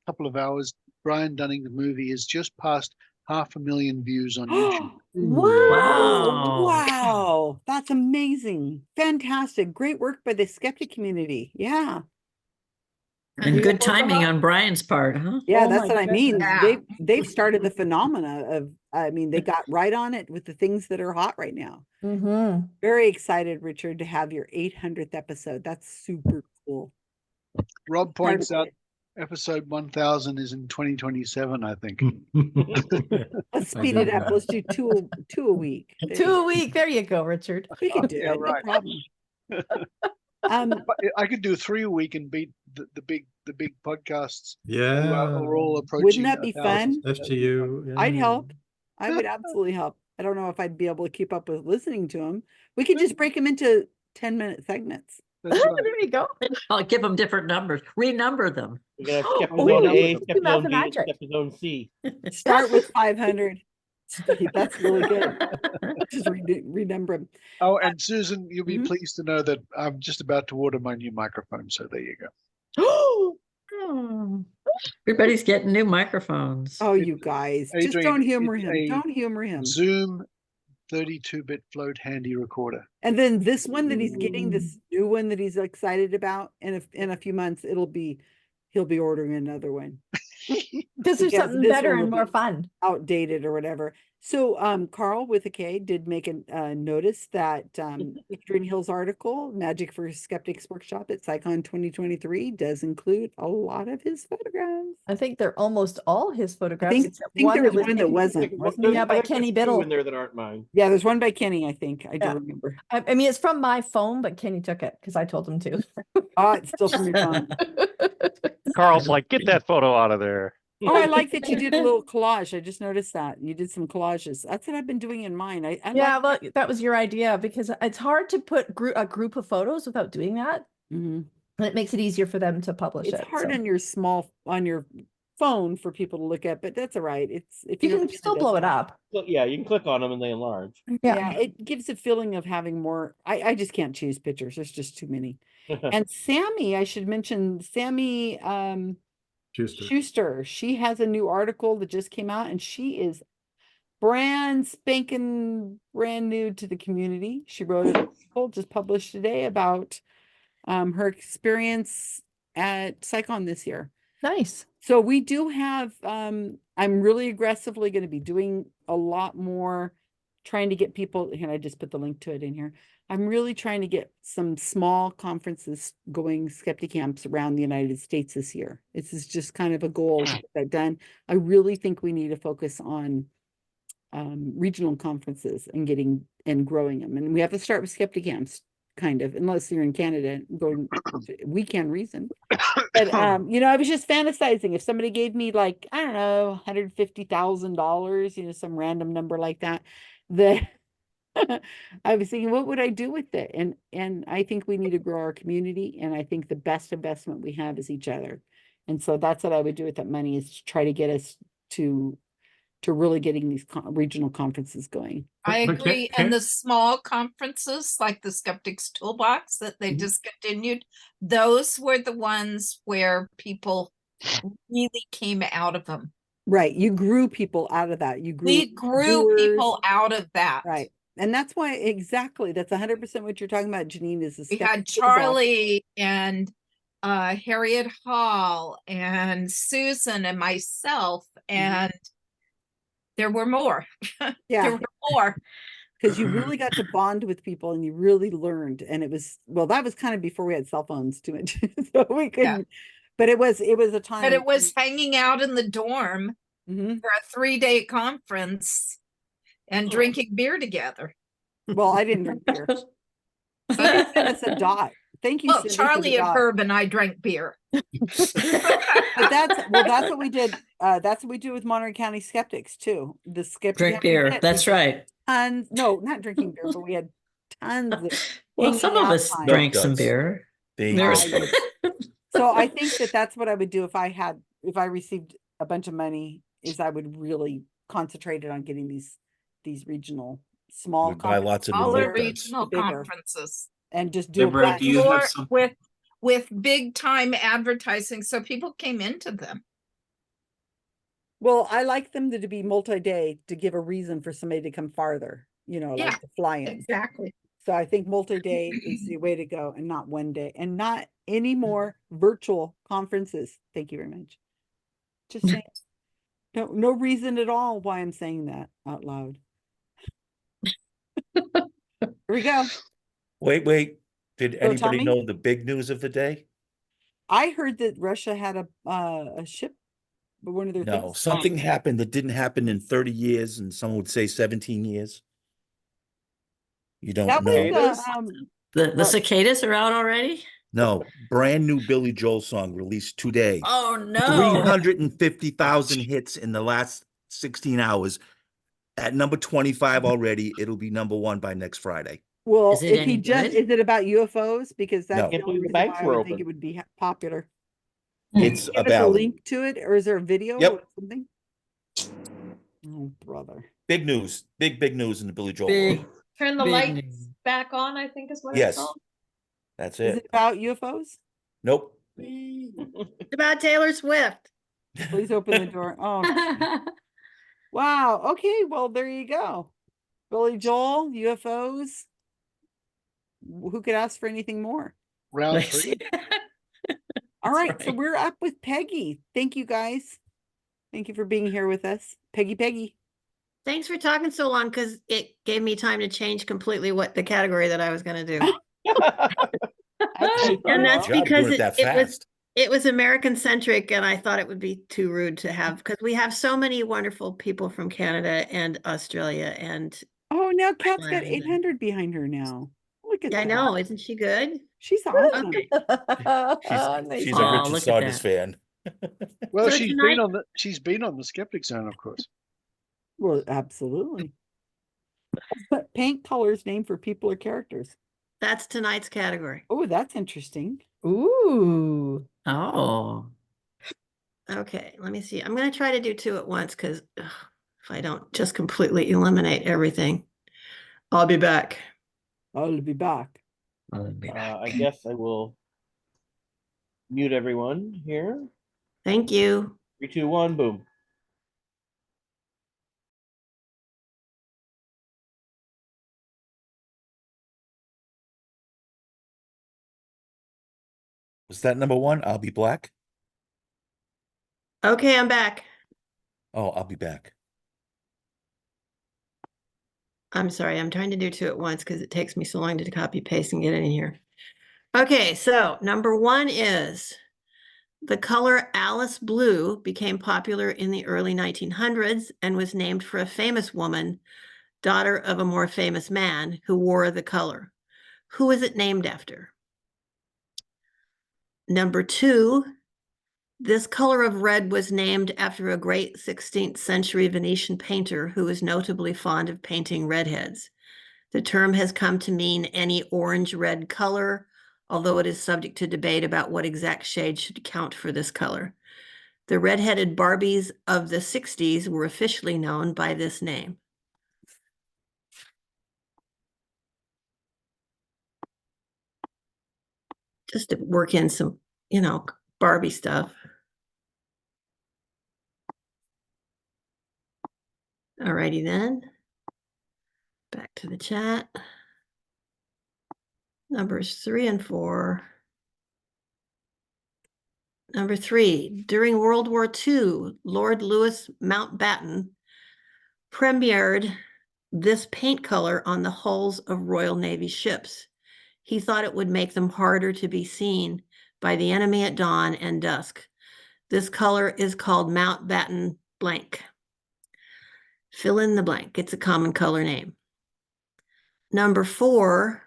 couple of hours, Brian Dunning's movie has just passed 500,000 views on YouTube. Wow. Wow. That's amazing. Fantastic. Great work by the skeptic community. Yeah. And good timing on Brian's part, huh? Yeah, Oh that's my what I mean. goodness. They've started the phenomena of, I mean, they got right on it with the things that are hot right now. Mm-hmm. Very excited, Richard, to have your 800th episode. That's super cool. Rob points out episode 1000 is in 2027, I think. Let's speed it up. Let's do two a week. There 2 you a go. week. There you go, Richard. We can do Yeah, it. right. No problem. But I could do 3 a week and beat the big podcasts. Yeah. Who are all approaching. Wouldn't that be 1,000. fun? FGU. I'd help. I would absolutely help. I don't know if I'd be able to keep up with listening to them. We could just break them into 10-minute segments. That's right. There you go. I'll give them different numbers, renumber them. We're gonna have Ooh, Skeptizone A, do Skeptizone math B, and magic. Skeptizone C. Start with 500. That's really good. Just renumber them. Oh, and Susan, you'll be Mhm. pleased to know that I'm just about to order my new microphone. So there you go. Everybody's getting new microphones. Oh, you guys, just Adrienne, don't humor it's him. a Don't humor him. Zoom 32-bit float handy recorder. And then this one that he's getting, this new one that he's excited about, in a few months, he'll be ordering another one. Because there's Because something this better one and will more be fun. outdated or whatever. So Karl with a K did make a notice that Adrienne Hill's article, Magic for Skeptics Workshop at SciCon 2023, does include a lot of his photographs. I think they're almost all his photographs. think except there was with one that Kenny. wasn't. Yeah, by Kenny Biddle. In there that aren't mine. Yeah, there's one by Kenny, I think. I do Yeah. remember. I mean, it's from my phone, but Kenny took it because I told him to. Oh, it's still from your phone. Carl's like, get that photo out of there. Oh, I like that you did a little collage. I just noticed that. You did some collages. That's what I've been doing in mine. I Yeah, like well, that was your idea because it's hard to put a group of photos without doing that. Mhm. And it makes it easier for them to publish It's it. hard so. on your phone for people to look at, but that's all right. It's if You don't can use still blow it up. Well, yeah, you can click on them and they enlarge. Yeah, it gives a feeling of having more. I just can't choose pictures. There's just too many. And Sammy, I should mention Sammy Schuster. She has a new article that just came out, and she is brand spanking brand new to the community. She wrote an article just published today about her experience at SciCon this year. Nice. So we do have, I'm really aggressively going to be doing a lot more, trying to get people, and I just put the link to it in here. I'm really trying to get some small conferences going, skeptic camps around the United States this year. This is just kind of a goal to get that done. I really think we need to focus on regional conferences and growing them. And we have to start with skeptic camps kind of, unless you're in Canada, going, we can reason. But, you know, I was just fantasizing if somebody gave me like, I don't know, $150,000, you know, some random number like that, that I was thinking, what would I do with it? And I think we need to grow our community. And I think the best investment we have is each other. And so that's what I would do with that money, is to try to get us to really getting these regional conferences going. I But agree. And the small conferences like the Skeptics Toolbox that they discontinued, those were the ones where people really came out of them. Right. You grew people out of that. You grew We grew doers. people out of that. Right. And that's why, exactly, that's 100% what you're talking about, Janine, is the We had Skeptics Toolbox. Charlie and Harriet Hall and Susan and myself, and there were more. Yeah. There were more. Because you really got to bond with people and you really learned. And it was, well, that was kind of before we had cell phones too much. So we couldn't, but it was a time. But it was hanging out in the dorm for a 3-day conference and drinking beer together. Well, I didn't drink beer. Somebody sent us a dot. Thank you. Well, Cindy, for the Charlie and dot. Herb and I drank beer. But that's what we did. That's what we do with Monterey County Skeptics too. The skeptics Drink beer. That's right. Tons, no, not drinking beer, but we had tons of Well, some hanging of out us time. drank some beer. There's- So I think that's what I would do if I received a bunch of money, is I would really concentrate it on getting these regional small We'd buy lots of new Smaller milk duds. regional bigger. conferences. And just do Deborah, it do you More have some? with big time advertising, so people came into them. Well, I like them to be multi-day, to give a reason for somebody to come farther, you know, Yeah, like to fly in. exactly. So I think multi-day is the way to go, and not one day, and not any more virtual conferences. Thank you very much. Just saying. No reason at all why I'm saying that out loud. Here we go. Wait. Did So, anybody Tommy? know the big news of the day? I heard that Russia had a ship, but one of their No, things. something happened that didn't happen in 30 years, and some would say 17 years. You don't That know? was The cicadas are out already? No, brand new Billy Joel song released today. Oh no. 350,000 hits in the last 16 hours. At number 25 already, it'll be number 1 by next Friday. Well, Is it if any he just, good? is it about UFOs? Because that's No. the Can't only believe the reason banks why I were would think open. it would be popular. It's Give a us a ballad. link to it, or is there a video Yep. or something? Oh, brother. Big news. Big news in the Billy Joel Big. world. Turn the Big lights news. back on, I think is what Yes. it's called. That's Is it. it about UFOs? Nope. It's about Taylor Swift. Please open the door. Oh, wow. Okay, well, there you go. Billy Joel, UFOs. Who could ask for anything more? Round 3. All right, so right. we're up with Peggy. Thank you, guys. Thank you for being here with us. Peggy. Thanks for talking so long, because it gave me time to change completely what the category that I was going to do. And that's Good job because doing it that it was fast. it was American centric, and I thought it would be too rude to have, because we have so many wonderful people from Canada and Australia, and Oh, now Kat's got Ireland. 800 behind her now. Look at I that. know, isn't she good? She's awesome. Okay. She's Aw, a Richard look at Saunders that. fan. Well, So tonight- she's been on the Skeptic Zone, of course. Well, absolutely. Paint colors named for people or characters. That's tonight's category. Oh, that's interesting. Ooh. Oh. Okay, let me see. I'm going to try to do 2 at once, because if I don't just completely eliminate everything, I'll be back. I'll be back. I guess I will mute everyone here. Thank you. 3, 2, 1, boom. Was that number 1? I'll be black. Okay, I'm back. Oh, I'll be back. I'm sorry, I'm trying to do 2 at once because it takes me so long to copy, paste, and get it in here. Okay, so number 1 is the color Alice blue became popular in the early 1900s and was named for a famous woman, daughter of a more famous man, who wore the color. Who is it named after? Number 2, this color of red was named after a great 16th century Venetian painter who was notably fond of painting redheads. The term has come to mean any orange-red color, although it is subject to debate about what exact shade should count for this color. The redheaded Barbies of the 60s were officially known by this name. Just to work in some, Barbie stuff. Alrighty then. Back to the chat. Numbers 3 and 4. Number 3, during World War II, Lord Louis Mountbatten premiered this paint color on the hulls of Royal Navy ships. He thought it would make them harder to be seen by the enemy at dawn and dusk. This color is called Mountbatten blank. Fill in the blank. It's a common color name. Number 4,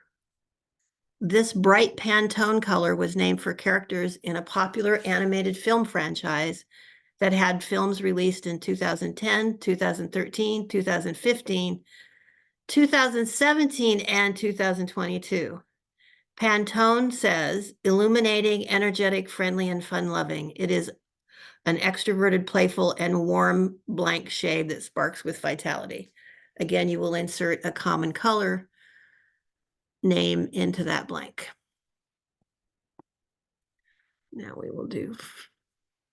this bright Pantone color was named for characters in a popular animated film franchise that had films released in 2010, 2013, 2015, 2017, and 2022. Pantone says, illuminating, energetic, friendly, and fun-loving. It is an extroverted, playful, and warm blank shade that sparks with vitality. Again, you will insert a common color name into that blank. Now we will do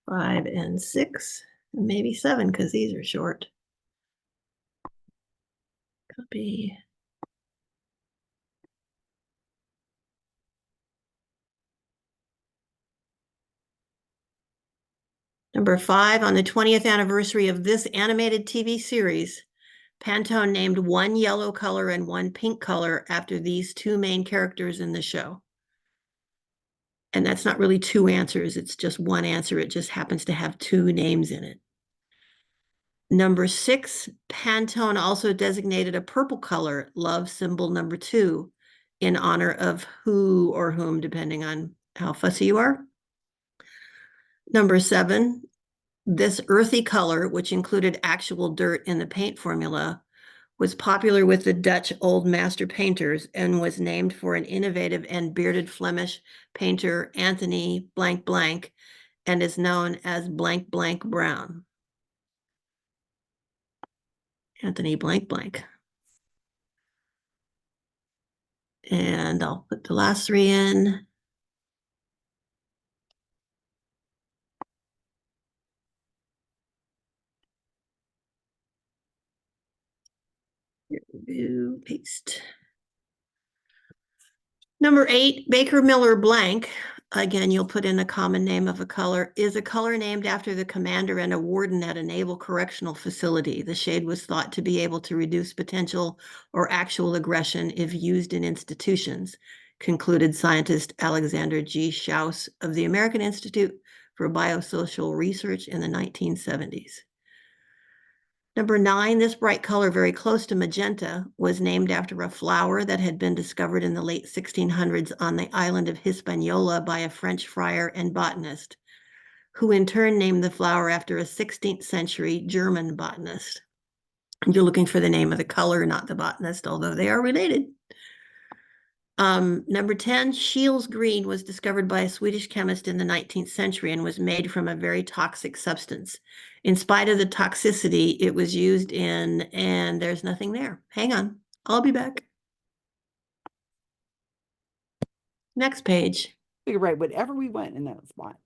5 and 6, and maybe 7 because these are short. Copy. Number 5, on the 20th anniversary of this animated TV series, Pantone named one yellow color and one pink color after these 2 main characters in the show. And that's not really 2 answers, it's just one answer. It just happens to have 2 names in it. Number 6, Pantone also designated a purple color, love symbol number 2, in honor of who or whom, depending on how fussy you are. Number 7, this earthy color, which included actual dirt in the paint formula, was popular with the Dutch old master painters and was named for an innovative and bearded Flemish painter, Anthony blank blank, and is known as blank blank brown. Anthony blank blank. And I'll put the last 3 in. Here we go, paste. Number 8, Baker Miller blank, again, you'll put in a common name of a color, is a color named after the commander and a warden at a naval correctional facility. The shade was thought to be able to reduce potential or actual aggression if used in institutions, concluded scientist Alexander G. Schaus of the American Institute for Biosocial Research in the 1970s. Number 9, this bright color, very close to magenta, was named after a flower that had been discovered in the late 1600s on the island of Hispaniola by a French friar and botanist, who in turn named the flower after a 16th century German botanist. You're looking for the name of the color, not the botanist, although they are related. Number 10, Scheele's green was discovered by a Swedish chemist in the 19th century and was made from a very toxic substance. In spite of the toxicity, it was used in, and there's nothing there. Hang on, I'll be back. Next page. We could write whatever we want in that spot.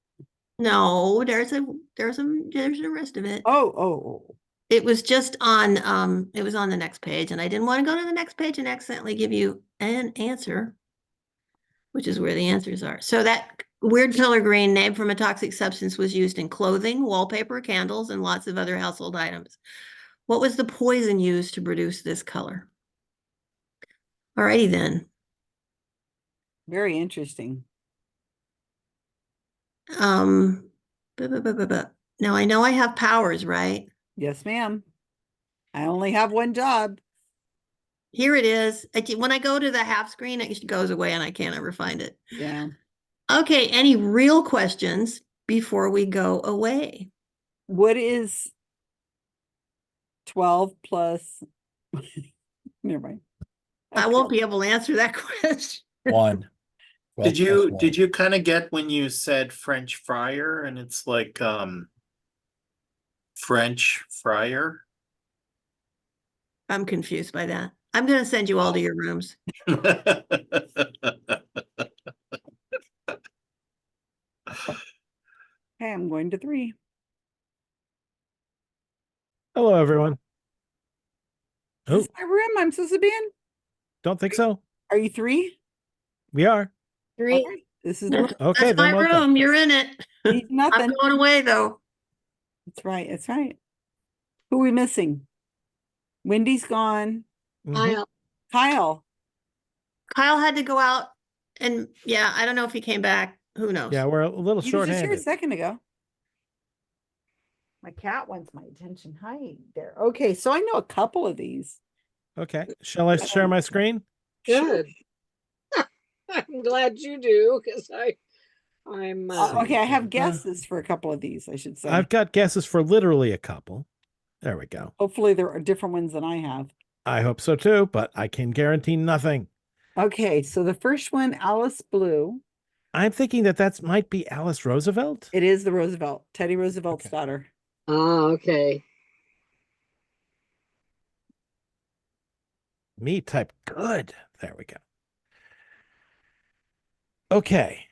No, there's the rest of it. Oh. It was just on, it was on the next page, and I didn't want to go to the next page and accidentally give you an answer, which is where the answers are. So that weird color green, named from a toxic substance, was used in clothing, wallpaper, candles, and lots of other household items. What was the poison used to produce this color? Alrighty then. Very interesting. Now I know I have powers, right? Yes, ma'am. I only have one job. Here it is. When I go to the half screen, it goes away and I can't ever find it. Yeah. Okay, any real questions before we go away? What is 12 plus? Never mind. I won't be able to answer that question. 1. Did you kind of get when you said French fryer and it's like French fryer? I'm confused by that. I'm going to send you all to your rooms. Okay, I'm going to 3. Hello, everyone. Is this my room I'm supposed to be in? Don't think so. Are you 3? We are. 3. Okay, this is Okay, That's my then welcome. room. You're in it. Need nothing. I'm going away though. That's right. That's right. Who are we missing? Wendy's gone. Mhm. Kyle. Kyle had to go out and yeah, I don't know if he came back. Who knows? Yeah, we're a little He was just here a short-handed. second ago. My cat wants my attention. Hi there. Okay, so I know a couple of these. Okay, shall I share my screen? Good. I'm glad you do, because I'm Okay, I have guesses for a couple of these, I should say. I've got guesses for literally a couple. There we go. Hopefully there are different ones than I have. I hope so too, but I can guarantee nothing. Okay, so the first one, Alice Blue. I'm thinking that might be Alice Roosevelt. It is the Roosevelt, Teddy Roosevelt's daughter. Oh, okay. Me type good. There we go. Okay.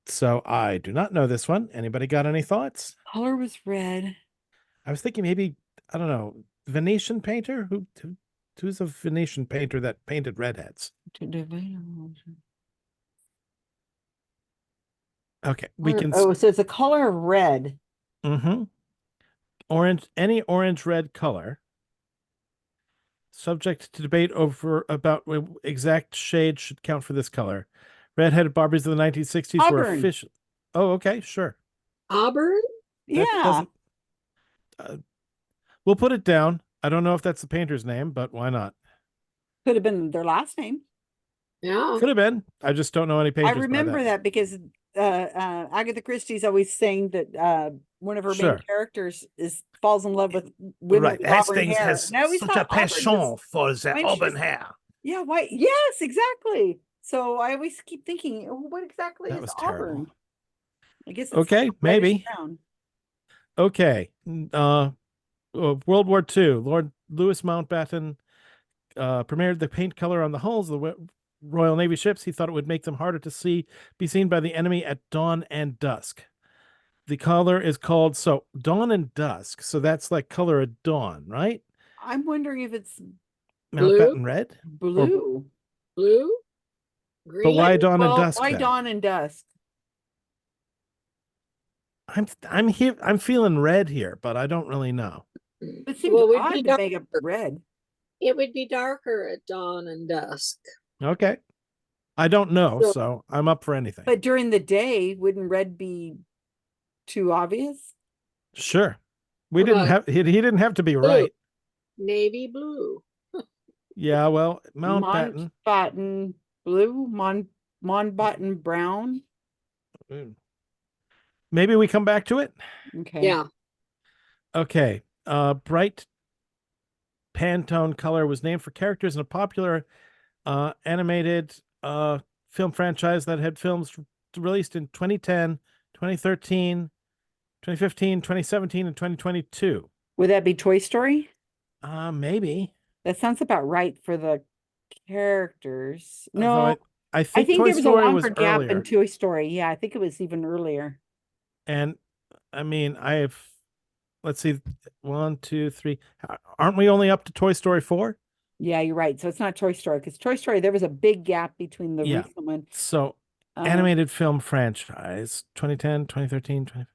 So I do not know this one. Anybody got any thoughts? Color was red. I was thinking maybe, I don't know, Venetian painter? Who's a Venetian painter that painted redheads? Okay, we can. Oh, so it's a color of red. Mm-hmm. Orange, any orange red color. Subject to debate over about what exact shade should count for this color. Redheaded Barbies of the 1960s were Auburn. official. Oh, okay, sure. Auburn? That Yeah. doesn't- we'll put it down. I don't know if that's the painter's name, but why not? Could have been their last name. Yeah. Could have been. I just don't know any painters. I by remember that because Agatha Christie's always saying that one of her Sure. main characters falls in love with women Right, with auburn Hastings hair. has And I always such a thought Auburn passion was- for the when auburn she's- hair. Yeah, why? Yes, exactly. So I always keep thinking, what exactly That is was Auburn? terrible. I guess it's Okay, like reddish maybe. brown. Okay. World War II. Lord Louis Mountbatten premiered the paint color on the hulls of the Royal Navy ships. He thought it would make them harder to be seen by the enemy at dawn and dusk. The color is called dawn and dusk. So that's like color at dawn, right? I'm wondering if it's Mountbatten red. blue. Blue? Green? But why dawn and Well, dusk? why then? dawn and dusk? I'm here. I'm feeling red here, but I don't really know. It seems Well, odd to make it red. It would be darker at dawn and dusk. Okay. I don't know, So- so I'm up for anything. But during the day, wouldn't red be too obvious? Sure. We didn't have he didn't have to be right. Navy blue. Yeah, well, Mountbatten. Mountbatten blue, Mountbatten brown. Maybe we come back to it. Okay. Yeah. Okay. Bright Pantone color was named for characters in a popular animated film franchise that had films released in 2010, 2013, 2015, 2017, and 2022. Would that be Toy Story? Maybe. That sounds about right for the characters. Although No, I think Toy there was Story a was longer gap earlier. in Toy Story. Yeah, I think it was even earlier. And I mean, let's see, 1, 2, 3. Aren't we only up to Toy Story 4? Yeah, you're right. So it's not Toy Story because Toy Story, there was a big gap between the Yeah. recent one. So animated film franchise, 2010, 2013, 20.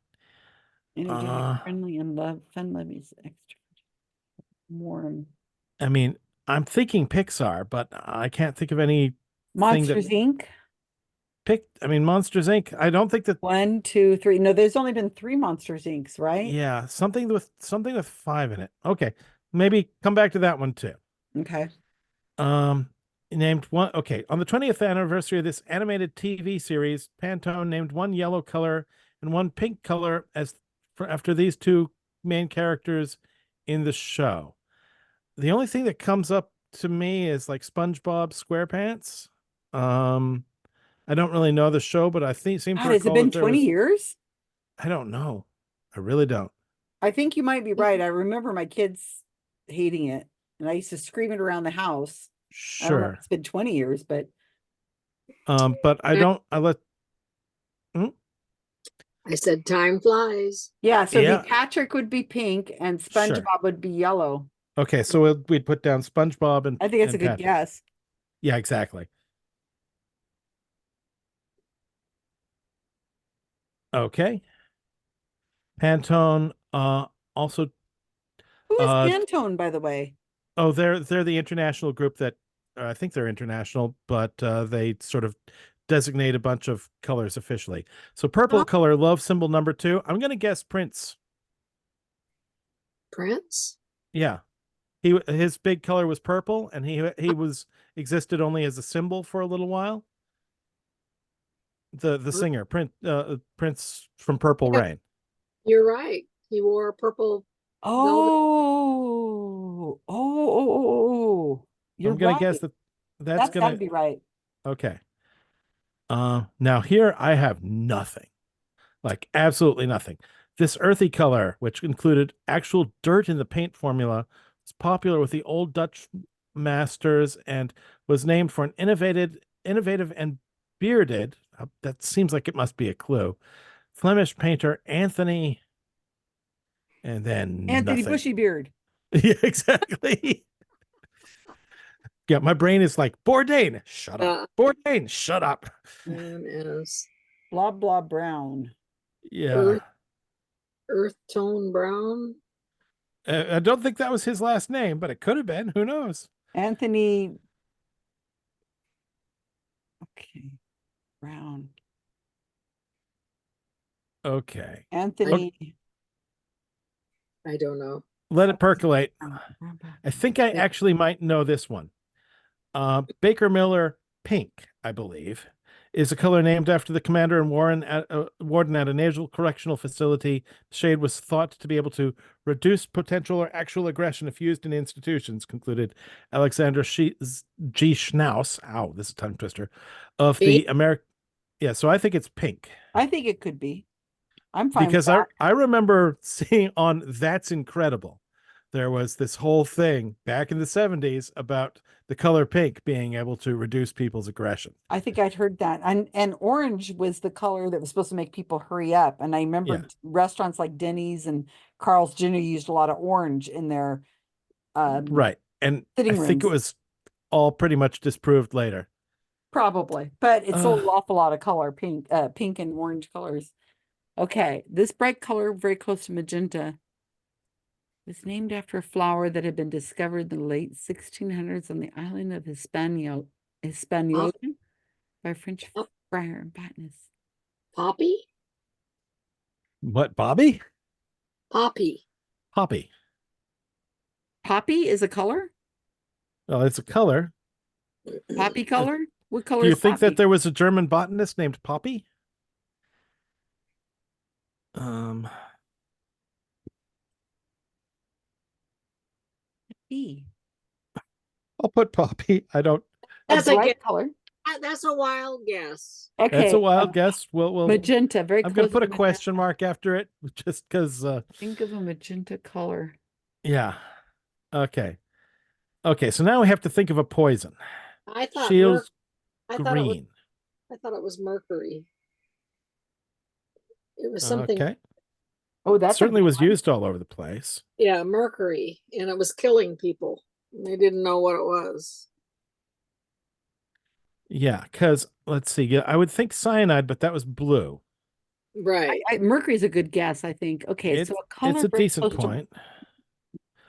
Energetic, friendly, and fun loves extra warm. I mean, I'm thinking Pixar, but I can't think of any Monsters Inc. I mean, Monsters Inc. I don't think that 1, 2, 3. No, there's only been 3 Monsters Incs, right? Yeah, something with 5 in it. Okay, maybe come back to that one too. Okay. Named one. Okay, on the 20th anniversary of this animated TV series, Pantone named one yellow color and one pink color as for after these two main characters in the show. The only thing that comes up to me is like SpongeBob SquarePants. I don't really know the show, but I think seem to God, has it recall been that there 20 was. years? I don't know. I really don't. I think you might be right. I remember my kids hating it, and I used to scream it around the house. I don't know if Sure. it's been 20 years, but But I don't. I let. I said time flies. yeah, so Yeah. Patrick would be pink and Sure. SpongeBob would be yellow. Okay, so we'd put down SpongeBob and I think that's a and good Patrick. guess. Yeah, exactly. Okay. Pantone also Who is uh Pantone, by the way? oh they're the international group that I think they're international, but they sort of designate a bunch of colors officially. So purple color, love symbol number 2. I'm gonna guess Prince. Prince? Yeah. His big color was purple, and he was existed only as a symbol for a little while. The singer Prince from Purple Yep. Rain. You're right. He wore a purple velvet. You're I'm gonna right. guess that's That's gonna gotta be right. okay. Now here I have nothing, like absolutely nothing. This earthy color, which included actual dirt in the paint formula, was popular with the old Dutch masters and was named for an innovative and bearded. That seems like it must be a clue. Flemish painter Anthony, and then Anthony nothing. Bushybeard. Yeah, exactly. Yeah, my brain is like Bourdain. Shut up, Bourdain. Shut up. Known as Blah blah brown. Yeah. Earth tone brown. I don't think that was his last name, but it could have been. Who knows? Anthony. Okay. Brown. Okay. Anthony. I don't know. Let it percolate. I think I actually might know this one. Baker Miller Pink, I believe, is a color named after the commander and warden at a naval correctional facility. The shade was thought to be able to reduce potential or actual aggression if used in institutions, concluded Alexander G. Schnaus. Ow, this is a tongue twister. Of the American. Yeah, so I think it's pink. I think it could be. I'm fine Because with that. I remember seeing on That's Incredible, there was this whole thing back in the 70s about the color pink being able to reduce people's aggression. I think I'd heard that. And orange was the color that was supposed to make people hurry up. And I remember restaurants like Denny's and Carl's Jr. used a lot of orange in their right. And I sitting think it rooms. was all pretty much disproved later. Probably, but it sold an awful lot of color, pink and orange colors. Okay, this bright color, very close to magenta, was named after a flower that had been discovered in the late 1600s on the island of Hispaniola by a French friar and botanist. Poppy? What, Bobby? Poppy. Poppy. Poppy is a color? Well, it's a color. Poppy color? What color Do you is think poppy? that there was a German botanist named Poppy? B. I'll put Poppy. I don't. That's a a bright guess. color. That's a wild guess. Okay. That's a wild guess. We'll magenta, very I'm going to close put a to question mark after it just because. Think of a magenta color. Yeah. Okay. Okay. So now we have to think of a poison. I thought Shields I green. thought it was mercury. It was something. Okay. Oh, that certainly was used all over the place. Yeah, mercury, and it was killing people. They didn't know what it was. Yeah, because let's see. Yeah, I would think cyanide, but that was blue. Right. Mercury's a good guess, I think. Okay, so a color It's a very decent close to point.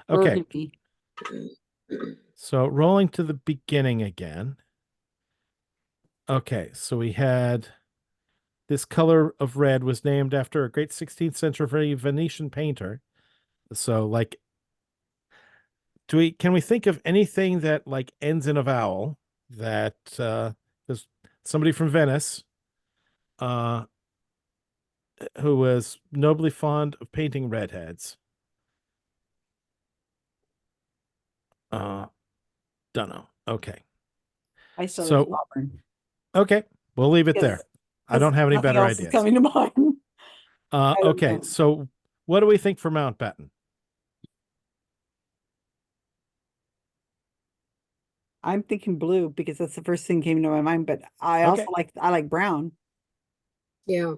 Okay. burgundy. So rolling to the beginning again. Okay, so we had this color of red was named after a great 16th century Venetian painter. So like can we think of anything that like ends in a vowel that there's somebody from Venice who was nobly fond of painting redheads. Don't know. Okay. I said So Auburn. okay, we'll leave it there. I don't have any Nothing better else is ideas. coming to mind. I don't Okay, know. so what do we think for Mountbatten? I'm thinking blue because that's the first thing that came to my mind, but I also Okay. I like brown. Yeah.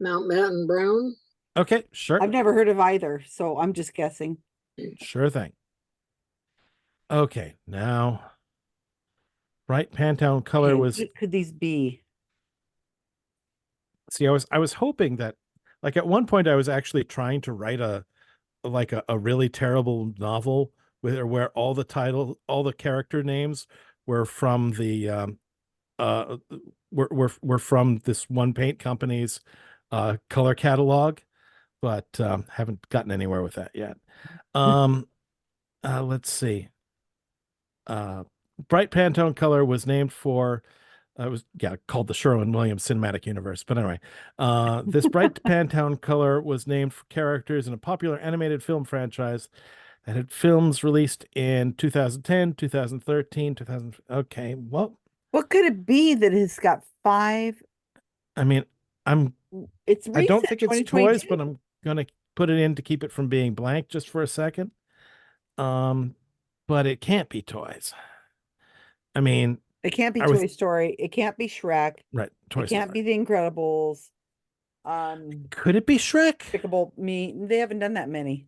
Mountbatten Brown. Okay, sure. I've never heard of either, so I'm just guessing. Sure thing. Okay, now bright Pantone color Okay, was what could these be? see, I was hoping that like at one point I was actually trying to write a really terrible novel where all the character names were from the were from this one paint company's color catalog, but haven't gotten anywhere with that yet. Let's see. Bright Pantone color was named for it was called the Sherwin-Williams Cinematic Universe. But anyway, this bright Pantone color was named for characters in a popular animated film franchise that had films released in 2010, 2013, 2000. Okay, well, What could it be that has got 5? I mean, It's I don't recent, think it's 2022. toys, but I'm gonna put it in to keep it from being blank just for a second. But it can't be toys. I mean, It can't be I was Toy Story. It can't be Shrek. right. Toy It can't Story. be The Incredibles. Could it be Shrek? Despicable Me. They haven't done that many.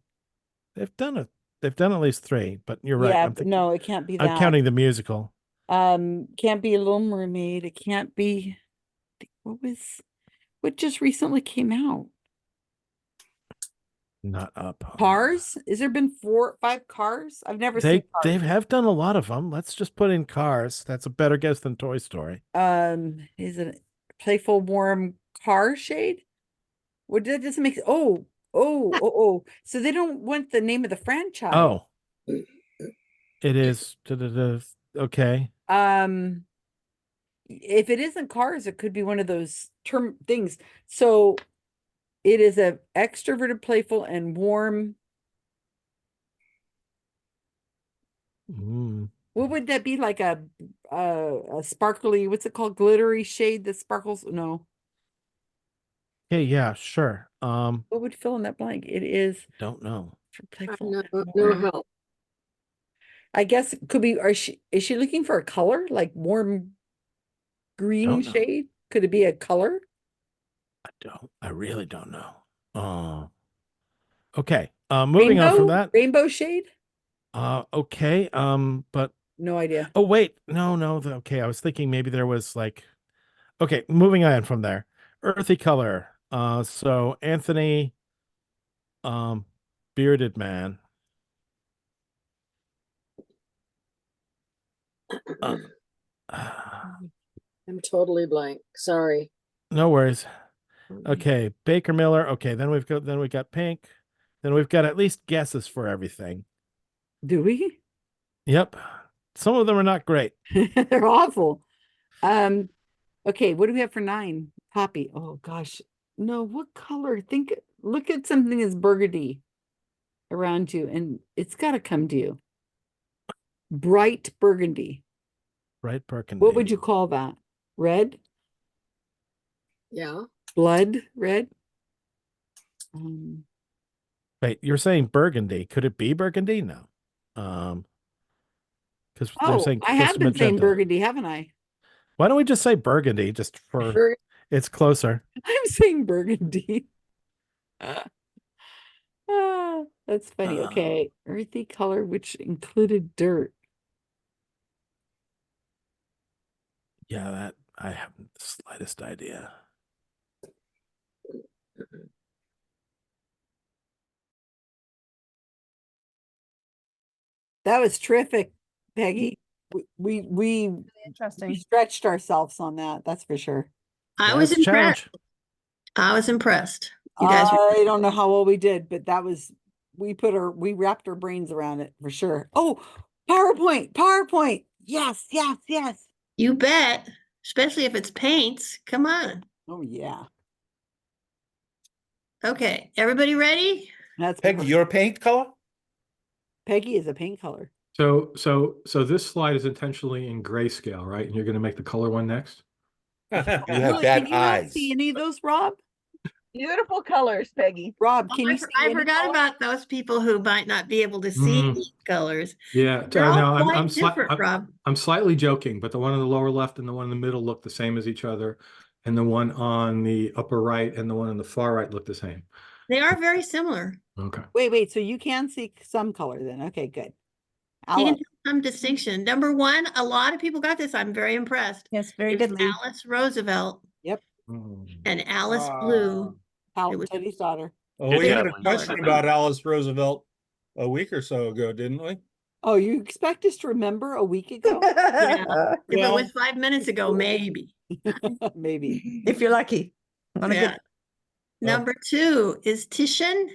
They've done it. They've done at least 3, but you're right. Yeah, I'm but thinking, no, it can't be I'm that. counting the musical. Can't be a Little Mermaid. It can't be. What just recently came out? Not up. Cars? Has there been 4 or 5 Cars? I've never seen They Cars. have done a lot of them. Let's just put in Cars. That's a better guess than Toy Story. Is it playful, warm car shade? What that doesn't make oh. So they don't want the name of the franchise. Oh, it is. Okay. If it isn't Cars, it could be one of those term things. So it is a extroverted, playful, and warm. What would that be, like a sparkly, what's it called? Glittery shade that sparkles? No. Okay, yeah, sure. What would fill in that blank? It is Don't know. for playful. No, and no warm. help. I guess it could be, is she looking for a color, like warm green Don't know. shade? Could it be a color? I really don't know. Okay. Moving on from that. Rainbow shade? Okay. But no idea. Oh, wait. No. Okay. I was thinking maybe there was like, okay, moving on from there. Earthy color. So Anthony, bearded man. I'm totally blank. Sorry. No worries. Okay, Baker Miller. Okay, then we got pink. Then we've got at least guesses for everything. Do we? Yep. Some of them are not great. They're awful. Okay, what do we have for 9? Poppy. Oh gosh. No, what color? Look at something that's burgundy around you, and it's got to come to you. Bright burgundy. Bright burgundy. What would you call that? Red? Yeah. Blood red? Wait, you're saying burgundy. Could it be burgundy? No. Because they're saying I have been saying magenta. burgundy, haven't I? Why don't we just say burgundy just for it's closer? I'm saying burgundy. That's funny. Okay. Earthy color, which included dirt. Yeah, that I haven't the slightest idea. That was terrific, Peggy. We interesting. Stretched ourselves on that. That's for sure. I was impressed. I was impressed. You guys I don't know how well we did, but that was we wrapped our brains around it for sure. Oh, PowerPoint. Yes. You bet, especially if it's paints. Come on. Oh yeah. Okay, everybody ready? That's Peggy, you're a paint color? Peggy is a paint color. So this slide is intentionally in grayscale, right? And you're going to make the color one next? You have Really, bad can you not eyes. see any of those, Rob? Beautiful colors, Peggy. Rob, can you see I any forgot color? about those people who might not be able to see Mhm. these colors. Yeah, They're all no, quite different, Rob. I'm slightly joking, but the one on the lower left and the one in the middle look the same as each other, and the one on the upper right and the one on the far right look the same. They are very similar. Okay. Wait, so you can see some color then. Okay, good. You can Alice. do some distinction. Number one, a lot of people got this. I'm very impressed. Yes, very It's good, Lee. Alice Roosevelt Yep. and Alice Blue. Hal It was- Teddy's daughter. Oh, Good we had job, a Lee. question about Alice Roosevelt a week or so ago, didn't we? Oh, you expect us to remember a week ago? Yeah. If Well- it was 5 minutes ago, maybe. Maybe. If you're lucky. On a Yeah. good- Number two is Titian,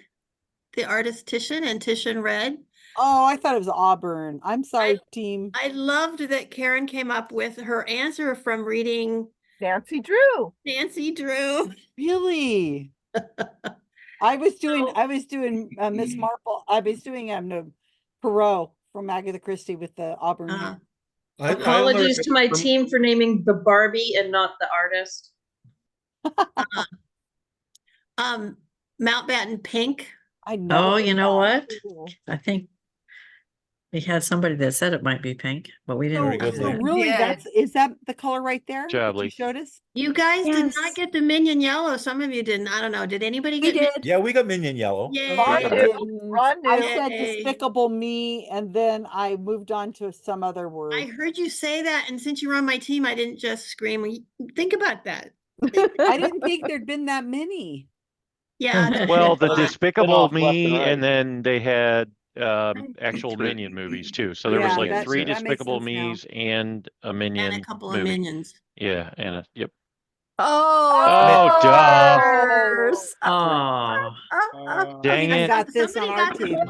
the artist Titian and Titian Red. Oh, I thought it was Auburn. I'm sorry, team. I loved that Karen came up with her answer from reading Nancy Drew. Nancy Drew. Really? I was doing Miss Marple. I was doing no, Perot from Agatha Christie with the Auburn hair. I Apologies learned to my from- team for naming the Barbie and not the artist. Mountbatten Pink. I know. Oh, you know what? I think we had somebody that said it might be pink, but we didn't. So, do so it. really, Yeah. is that the color right there Job, that you Lee. showed us? You guys did Yes. not get the minion yellow. Some of you didn't. I don't know. Did anybody We get did. Yeah, we got minion yellow. Yay. Ron Okay. didn't. Ron I knew. said Yay. Despicable Me, and then I moved on to some other word. I heard you say that, and since you were on my team, I didn't just scream. Think about that. I didn't think there'd been that many. Yeah. Well, the Spin Despicable off left and Me, right. and then they had actual Minion movies too. So there was Yeah, like that- three that makes Despicable sense now. Me's and a Minion And a couple of movie. minions. Yeah, and yep. Oh, Oh, duh. Cars. Oh, Dang I it. got this on Somebody our got this team. one,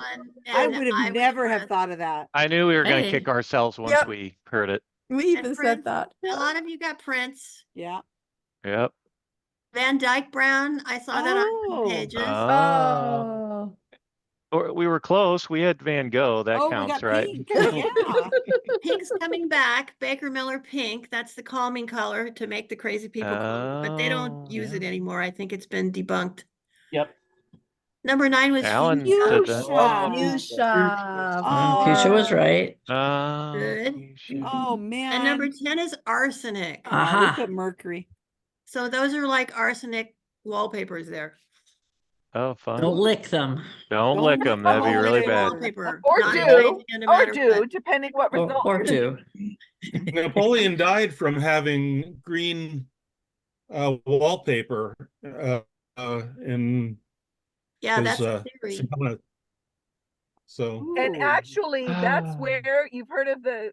I and would have was never have impressed. thought of that. I knew we were going to Hey. kick ourselves once Yep. we heard it. We And even said Prince. that. A lot of you got Prince. Yeah. Yep. Van Dyke Brown. I saw that on Oh. some pages. Oh. Or we were close. We had Van Gogh. That Oh, we counts, got right? pink. Yeah. Pink's coming back. Baker Miller Pink. That's the calming color to make the crazy people calm. But they don't use it anymore. I think it's been debunked. Yep. Number 9 was Alan Fuchsia. said that. Fuchsia. Future was right. Good. Oh And man. number 10 is arsenic. Oh, we Aha. put mercury. So those are like arsenic wallpapers there. Oh, fun. Don't lick them. Don't lick them. That'd be really bad. Wallpaper. Or Not do, nice, and no or matter do, what. depending what result. Or two. Napoleon died from having green wallpaper in Yeah, his that's a theory. sonata. So And actually, that's where you've heard of the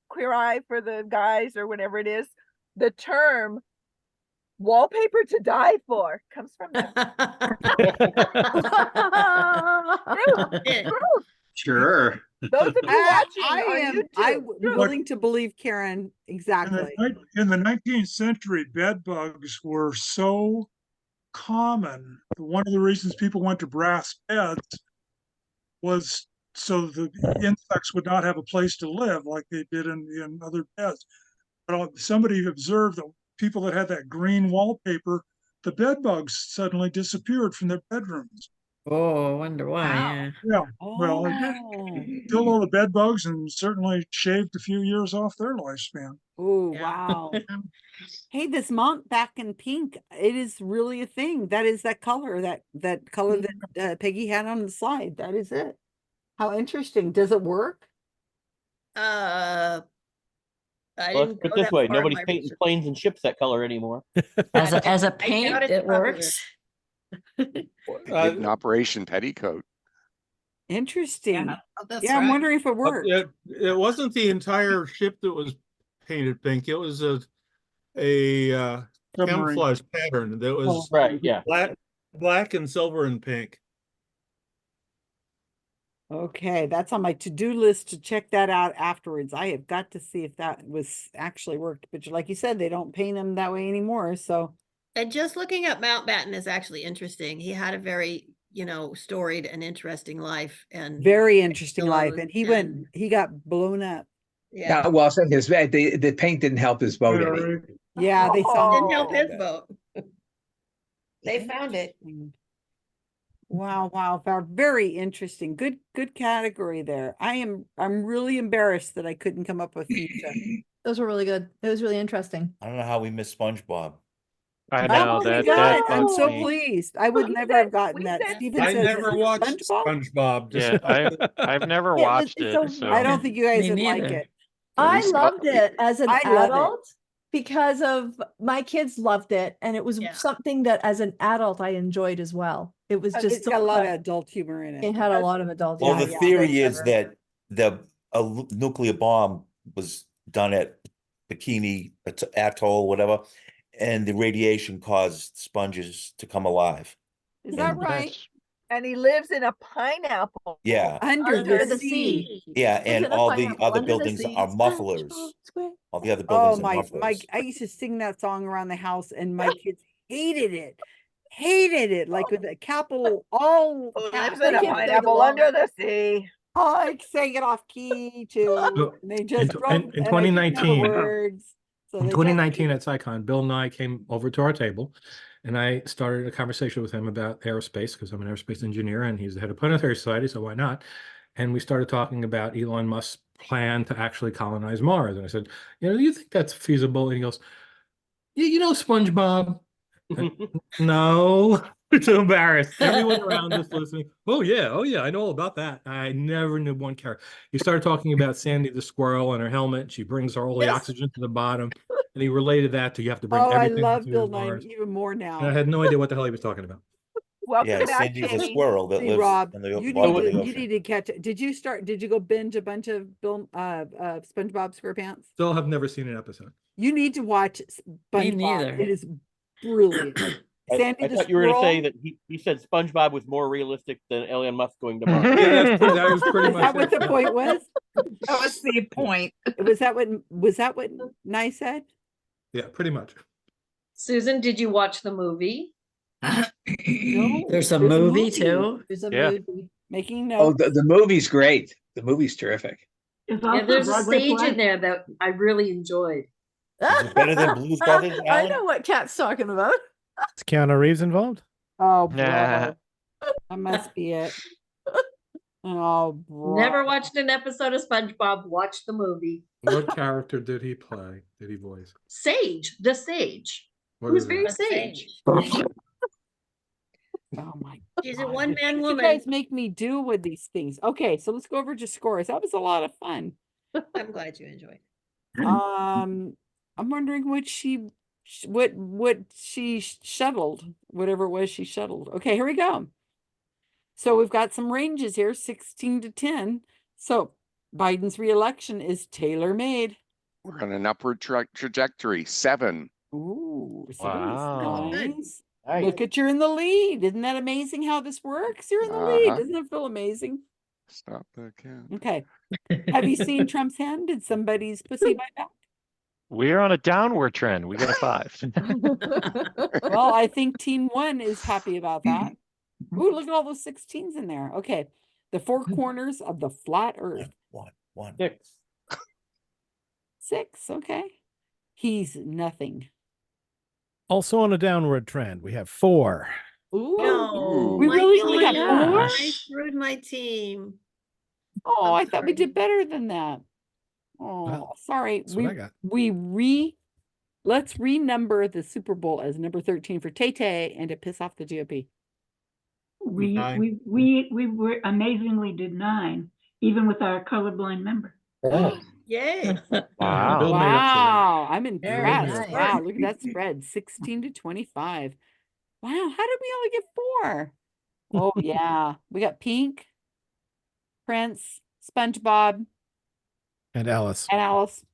queer eye for the guys or whatever it is. The term wallpaper to die for comes from that. Truth. Sure. Those of you watching I on am. YouTube, I'm truth. willing to believe Karen exactly. In the 19th century, bed bugs were so common. One of the reasons people went to brass beds was so the insects would not have a place to live like they did in other beds. But somebody observed that people that had that green wallpaper, the bed bugs suddenly disappeared from their bedrooms. Oh, I wonder why. Yeah. Yeah, well, it Oh. killed all the bed bugs and certainly shaved a few years off their lifespan. Oh, wow. Hey, this Mountbatten pink, it is really a thing. That is that color, that color that Peggy had on the slide. That is it. How interesting. Does it work? I Well, didn't let's put go it this that way: far in nobody's my painting research. planes and ships that color anymore. As a doubt paint, it's it popular. works. Hidden Operation Petticoat. Interesting. Yeah, that's Yeah, I'm right. wondering if it worked. it wasn't the entire ship that was painted pink. It was a Submarine. camouflage pattern that was Right, yeah. black and silver and pink. Okay, that's on my to-do list to check that out afterwards. I have got to see if that was actually worked, but like you said, they don't paint them that way anymore, so. And just looking up Mountbatten is actually interesting. He had a very, storied and interesting life and Very interesting life, pillows and and he got blown up. yeah. Yeah, well, so the paint didn't help his boat any. Yeah, they saw. Didn't help his boat. They found it. Wow, very interesting. Good category there. I'm really embarrassed that I couldn't come up with future. Those were really good. It was really interesting. I don't know how we missed SpongeBob. I know Oh, we that got that it. I'm bugs so me. pleased. I would never have gotten that. Steven I says, never "Is it watched SpongeBob?" SpongeBob. Yeah, I've never It was watched it, so so I don't think you guys Me would like neither. it. I loved it as an I love it. adult because of my kids loved it, and it was Yeah. something that as an adult I enjoyed as well. It was just It's got a lot of adult humor in it. it had a lot of adult Well, humor. the Yeah. theory is that a nuclear bomb was done at Bikini Atoll, whatever, and the radiation caused sponges to come alive. Is that And- right? And he lives in a pineapple. Yeah. Under the sea. Yeah, Lives and in a all the pineapple other under the buildings sea. are mufflers. SpongeBob SquarePants. All the other Oh buildings are my, mufflers. I used to sing that song around the house, and my kids hated it, like with a capital all. Lives in a pineapple under the sea. I sang it off key too. So, And they just in and I didn't know the 2019 words. So In they 2019 at SciCon, Bill Nye came over to our table, and I started a conversation with him about aerospace because I'm an aerospace engineer and he's the head of Planetary Society, so why not? And we started talking about Elon Musk's plan to actually colonize Mars. And I said, do you think that's feasible? And he goes, yeah, SpongeBob? No. So embarrassed. Everyone around us listening. Oh yeah, I know all about that. I never knew one character. He started talking about Sandy the squirrel and her helmet. She brings all the oxygen to the bottom, and he related that to you have to bring I everything love to Bill Nye Mars. even more And I now. had no idea what the hell he was talking about. Welcome Yeah, back, Cindy the Peggy. squirrel that See, lives Rob, in the you bottom of need the to, you ocean. need to catch it. Did you go binge a bunch of SpongeBob SquarePants? Still have never seen an episode. You need to watch Me SpongeBob. neither. It is brilliant. Sandy I the thought you were going to say squirrel. that he said SpongeBob was more realistic than Elon Musk going to Mars. Yeah, that was pretty Is much that what it. the Yeah. point was? That was the point. Was that what Nye said? Yeah, pretty much. Susan, did you watch the movie? No. There's a movie too. There's a Yeah. movie. Making Oh, notes. the movie's great. The movie's terrific. There's Yeah, also there's a Broadway stage play. in there that I really enjoyed. Is it better than Blues Brothers, I Alan? know what Kat's talking about. Is Keanu Reeves involved? Oh, Nah. bro. That must be it. Oh, bro. Never watched an episode of SpongeBob. Watched the movie. What character did he play? Did he voice? Sage, the sage. What Who's is very that? sage. Oh my She's a God. one The man things woman. You guys make me do with these things. Okay, so let's go over to scores. That was a lot of fun. I'm glad you enjoyed. I'm wondering what she shuttled, whatever it was she shuttled. Okay, here we go. So we've got some ranges here, 16 to 10. So Biden's reelection is tailor-made. We're on an upward trajectory. 7. Ooh, Wow. nice. Look at you're in the lead. Isn't that amazing how this works? You're in the lead. Doesn't it feel amazing? Stop the count. Okay. Have you seen Trump's hand? Did somebody's pussy bite back? We're on a downward trend. We got a 5. Well, I think team 1 is happy about that. Ooh, look at all those 16s in there. Okay. The 4 corners of the flat earth. One. 6. 6. Okay. He's nothing. Also on a downward trend, we have 4. Ooh. No, We Mikey, really only got I 4? screwed my team. Oh, I'm I thought we sorry. did better than that. Oh, Well, sorry. that's what I got. Let's renumber the Super Bowl as number 13 for Tay and to piss off the GOP. We Nine. were amazingly did 9, even with our colorblind member. Yay. Wow. Bill made up for that. Wow, I'm Very impressed. nice. Wow, look at that spread, 16 to 25. Wow, how did we only get 4? Oh yeah, we got Pink, Prince, SpongeBob, And Alice. and Alice.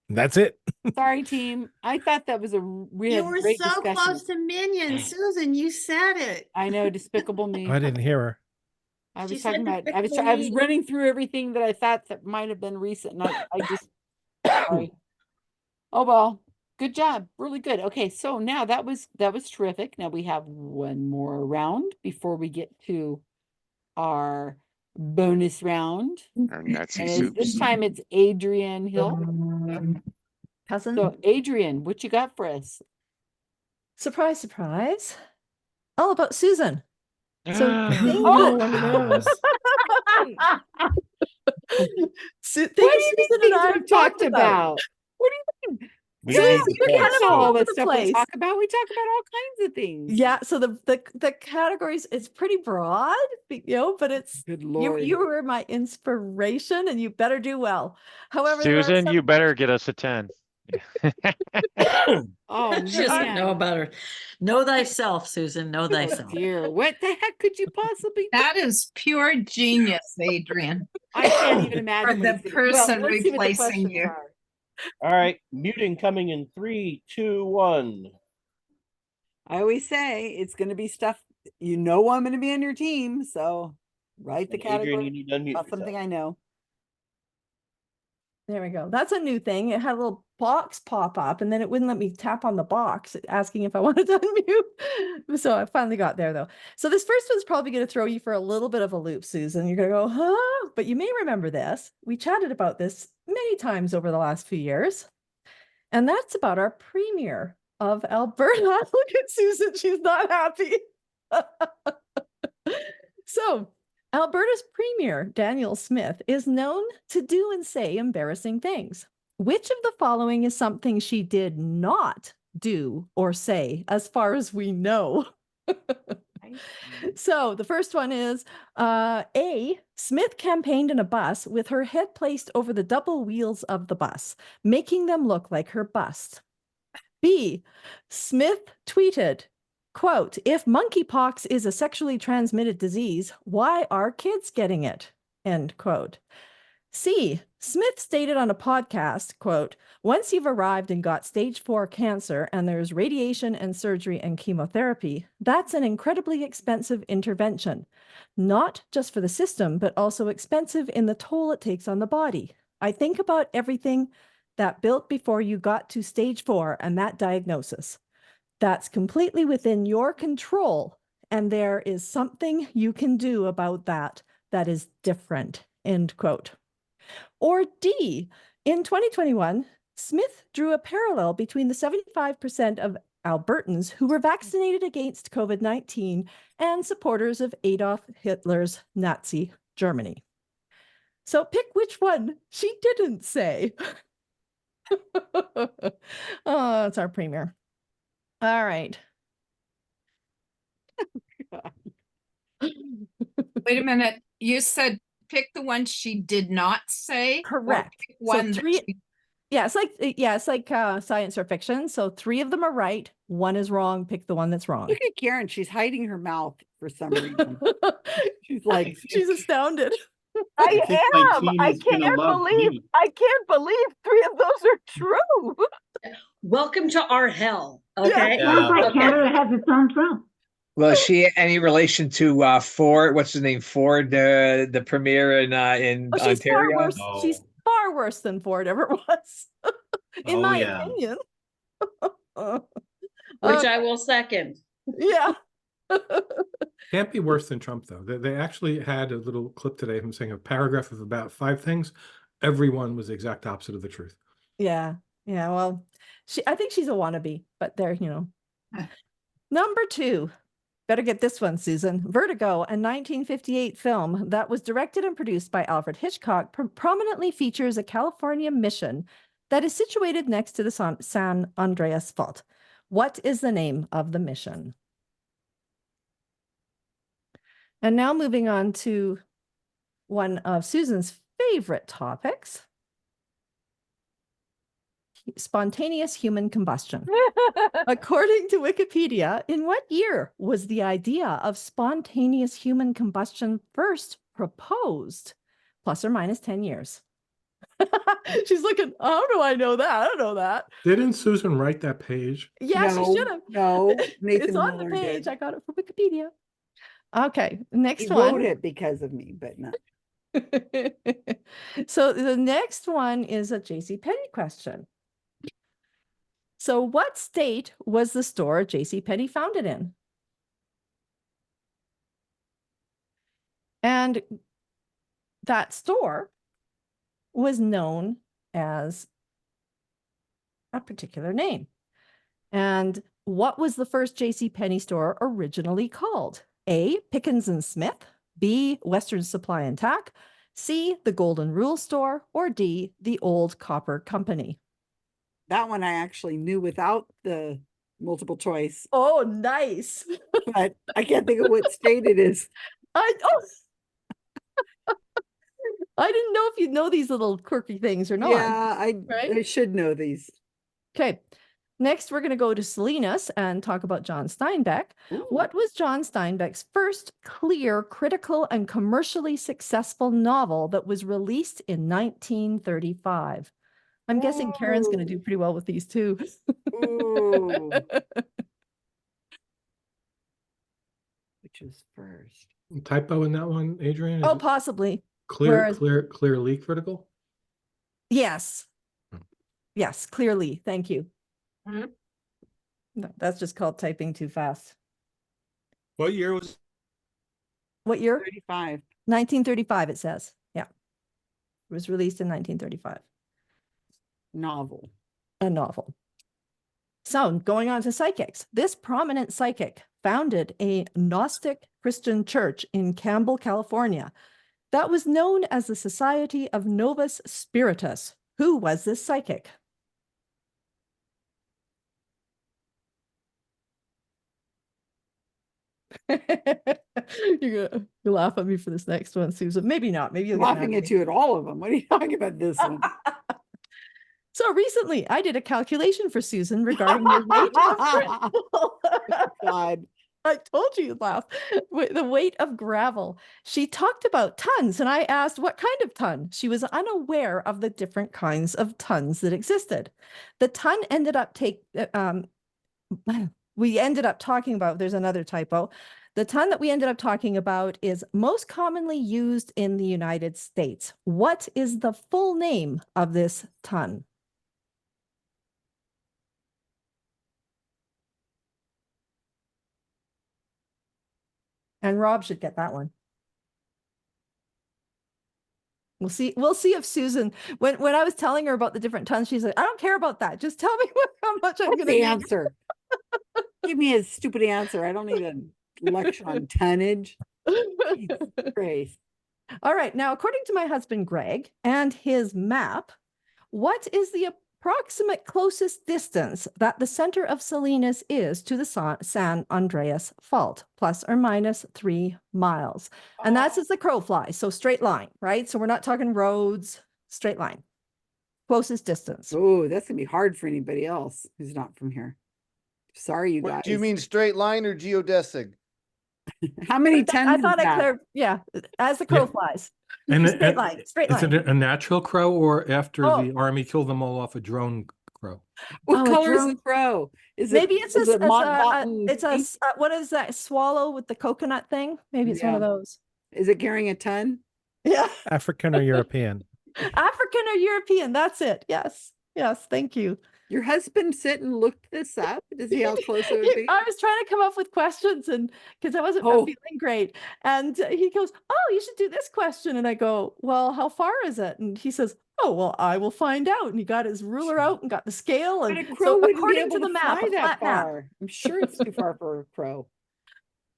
That's it. Sorry, team. I thought that was we You had were great so discussion. close to Minions. Susan, you said it. I know, despicable me. I didn't hear her. I was She talking said about, I was quickly. running through everything that I thought that might have been recent, and I just, sorry. Oh, well, good job. Really good. Okay, so now that was terrific. Now we have one more round before we get to our bonus round. Our Nazi And soups. this time it's Adrienne Hill. Cousin. So Adrienne, what you got for us? Surprise, surprise. All about Susan. So Oh! one of those. Susan What do you mean and things I we've talked about? What do you mean? We Yeah, made the you point, can't know all Susan. the stuff we talk about. We talk about all kinds of things. Yeah, so the categories, it's pretty broad, but it's Good you Lord. you were my inspiration and you better do well. However, there are Susan, some you better get us a 10. Oh, She doesn't man. know about her. Know thyself, Susan. Know Oh, thyself. dear. What the heck could you possibly? That is pure genius, Adrienne. I can't even imagine. For what the he's gonna- person let's see what the replacing questions you. are. All right, muting coming in 3, 2, 1. I always say it's going to be stuff I'm going to be on your team, so write the And Adrienne, category you need to unmute about something yourself. I know. There we go. That's a new thing. It had a little box pop up and then it wouldn't let me tap on the box asking if I wanted to unmute. So I finally got there though. So this first one's probably going to throw you for a little bit of a loop, Susan. You're going to go, huh? But you may remember this. We chatted about this many times over the last few years. And that's about our premier of Alberta. Look at Susan. She's not happy. So Alberta's premier, Danielle Smith, is known to do and say embarrassing things. Which of the following is something she did not do or say, as far as we know? So the first one is A, Smith campaigned in a bus with her head placed over the double wheels of the bus, making them look like her bust. B, Smith tweeted, quote, if monkeypox is a sexually transmitted disease, why are kids getting it? End quote. C, Smith stated on a podcast, quote, once you've arrived and got stage 4 cancer and there's radiation and surgery and chemotherapy, that's an incredibly expensive intervention, not just for the system, but also expensive in the toll it takes on the body. I think about everything that built before you got to stage 4 and that diagnosis. That's completely within your control. And there is something you can do about that that is different, end quote. Or D, in 2021, Smith drew a parallel between the 75% of Albertans who were vaccinated against COVID-19 and supporters of Adolf Hitler's Nazi Germany. So pick which one she didn't say. Oh, it's our premier. All right. Wait a minute. You said pick the one she did not say? Correct. Or pick one So that she... it's like science or fiction. So 3 of them are right. 1 is wrong. Pick the one that's wrong. Look at Karen. She's hiding her mouth for some reason. She's like, she's astounded. I think my am. team I is gonna can't love believe. me. I can't believe 3 of those are true. Welcome to our hell. Okay. Sounds like Okay. Canada has its own Trump. Well, is she any relation to Ford? What's his name? Ford, the premier in Oh, she's far Ontario. worse. She's far worse than Ford ever was, in my yeah. opinion. Which I will second. Yeah. Can't be worse than Trump, though. They actually had a little clip today of him saying a paragraph of about 5 things. Every one was the exact opposite of the truth. Yeah. Yeah. Well, I think she's a wannabe, but there, Number 2. Better get this one, Susan. Vertigo, a 1958 film that was directed and produced by Alfred Hitchcock, prominently features a California mission that is situated next to the San Andreas Fault. What is the name of the mission? And now moving on to one of Susan's favorite topics, spontaneous human combustion. According to Wikipedia, in what year was the idea of spontaneous human combustion first proposed? Plus or minus 10 years. She's looking, how do I know that? I don't know that. Didn't Susan write that page? Yeah, she should have. No, Nathan It's on the Miller page. did. I got it from Wikipedia. Okay, next He one. wrote it because of me, but no. So the next one is a JCPenney question. So what state was the store JCPenney founded in? And that store was known as a particular name. And what was the first JCPenney store originally called? A, Pickens and Smith, B, Western Supply and Tack, C, the Golden Rule Store, or D, the Old Copper Company? That one I actually knew without the multiple choice. Oh, nice. But I can't think of what state it is. I didn't know if you'd know these little quirky things or not. Yeah, I right? should know these. Okay. Next, we're going to go to Salinas and talk about John Steinbeck. What was John Steinbeck's first clear, critical, and commercially successful novel that was released in 1935? I'm guessing Karen's going to do pretty well with these too. Which was first? Typo in that one, Adrienne? Oh, possibly. Clearly critical? Yes. Yes, clearly. Thank you. No, that's just called typing too fast. What year was? What year? 35. 1935, it says. Yeah. It was released in 1935. Novel. A novel. So going on to psychics. This prominent psychic founded a Gnostic Christian church in Campbell, California, that was known as the Society of Novus Spiritus. Who was this psychic? You'll laugh at me for this next one, Susan. Maybe not. Maybe you'll I'm laughing at you at all of them. What are you talking about this one? So recently, I did a calculation for Susan regarding the weight of gravel. God. I told you you'd laugh. The weight of gravel. She talked about tons, and I asked what kind of ton. She was unaware of the different kinds of tons that existed. The ton ended up we ended up talking about, there's another typo. The ton that we ended up talking about is most commonly used in the United States. What is the full name of this ton? And Rob should get that one. We'll see if Susan, when I was telling her about the different tons, she's like, I don't care about that. Just tell me how much I'm going to answer. Give me a stupid answer. I don't need a lecture on tonnage. Grace. All right. Now, according to my husband, Greg, and his map, what is the approximate closest distance that the center of Salinas is to the San Andreas Fault, plus or minus 3 miles? And that's as the crow flies. So straight line, right? So we're not talking roads, straight line. Closest distance. Oh, that's going to be hard for anybody else who's not from here. Sorry, you guys. Do you mean straight line or geodesic? How many tons? I thought I cleared, yeah, as the crow flies. And straight line. Is it a natural crow or after the army killed them all off a drone crow? What color is the crow? Is Maybe it, it's is it it's a what is that swallow with the coconut thing? Maybe it's one of those. Is it carrying a ton? Yeah. African or European? African or European. That's it. Yes. Yes. Thank you. Your husband sit and looked this up to see how close it would be? I was trying to come up with questions and because I wasn't feeling great. And he goes, oh, you should do this question. And I go, well, how far is it? And he says, oh, well, I will find out. And he got his ruler out and got the scale. And But a crow so wouldn't be according able to the map, fly a that flat map. far. I'm sure it's too far for a crow.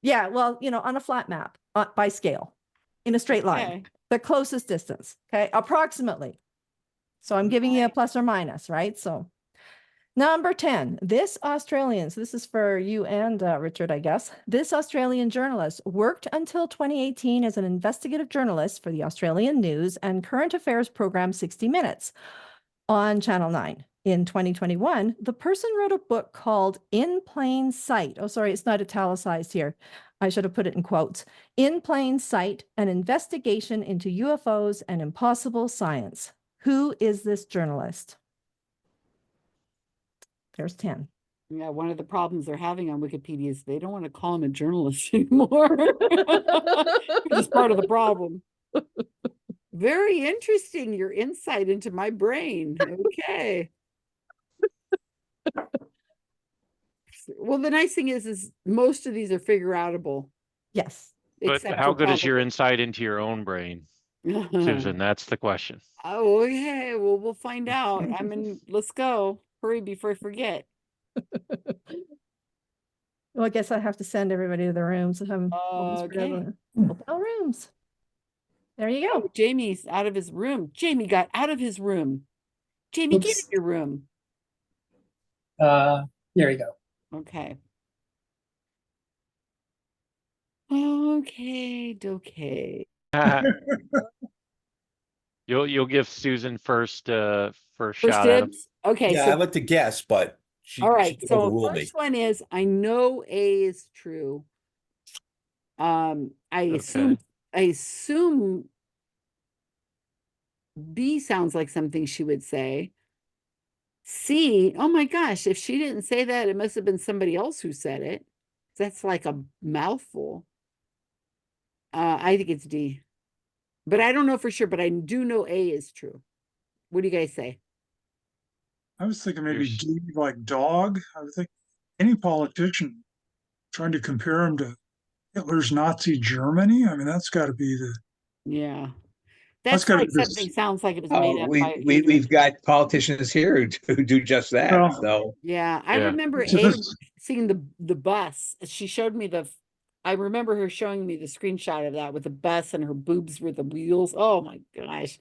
Yeah, well, on a flat map by scale in a straight line, the closest distance. Okay, approximately. So I'm giving you a plus or minus, right? So number 10, this Australian, so this is for you and Richard, I guess. This Australian journalist worked until 2018 as an investigative journalist for the Australian news and current affairs program 60 Minutes on Channel 9. In 2021, the person wrote a book called In Plain Sight. Oh, sorry, it's not italicized here. I should have put it in quotes. In Plain Sight, an investigation into UFOs and impossible science. Who is this journalist? There's 10. Yeah, one of the problems they're having on Wikipedia is they don't want to call him a journalist anymore. Which is part of the problem. Very interesting, your insight into my brain. Okay. Well, the nice thing is most of these are figure outable. Yes. But Except how for good is your probably- insight into your own brain, Susan? That's the question. Oh, okay. Well, we'll find out. Let's go. Hurry before I forget. Well, I guess I have to send everybody to their rooms. I'm almost Okay. forgetting. Open our rooms. There you go. Oh, Jamie's out of his room. Jamie got out of his room. Jamie, get in your room. There you go. Okay. Okay. You'll give Susan first First shot at him. dibs? Okay, Yeah, so I like to guess, but all right. she can So overrule me. first one is I know A is true. I assume B sounds like something she would say. C, oh my gosh, if she didn't say that, it must have been somebody else who said it. That's like a mouthful. I think it's D. But I don't know for sure, but I do know A is true. What do you guys say? I was thinking maybe D like dog. I would think any politician trying to compare him to Hitler's Nazi Germany. I mean, that's got to be the. Yeah. That's That's gotta like be the- something sounds like it was made up by we've Adrienne. got politicians here who do just that. Well, So Yeah, I Yeah. remember So A this- seeing the bus. She showed me I remember her showing me the screenshot of that with the bus and her boobs were the wheels. Oh my gosh.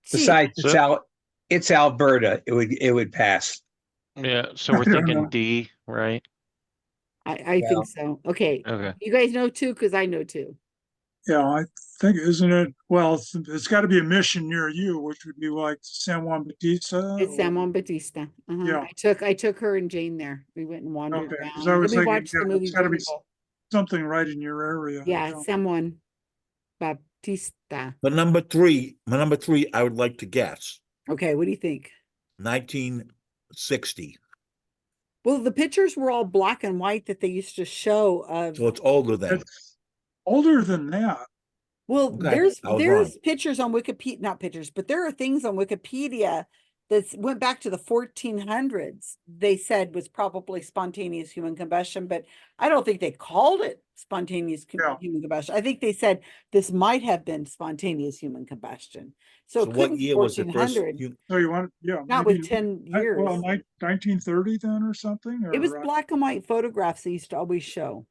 Gee, besides, it's Alberta. It would pass. Yeah, so we're I don't thinking know. D, right? I Well, think so. Okay. Okay. You guys know too, because I know too. Yeah, I think, isn't it? Well, it's got to be a mission near you, which would be like San Juan Bautista. It's San Juan Bautista. Yeah. I took her and Jane there. We went and wandered Okay, because around. I was Then we thinking, watched yeah, the movie it's got to be Beautiful. something right in your area. Yeah, San Juan Bautista. My number three, I would like to guess Okay, what do you think? 1960. Well, the pictures were all black and white that they used to show of. So it's older than. It's older than that. Well, Okay, there's I was wrong. pictures on Wikipedia, not pictures, but there are things on Wikipedia that went back to the 1400s. They said was probably spontaneous human combustion, but I don't think they called it spontaneous human combustion. I think they said this might have been spontaneous human combustion. So it what couldn't be year was the first? 1400. So you want, yeah, Not maybe with 10 years. Well, 1930 then or something. It was or, black and white photographs they used to always show.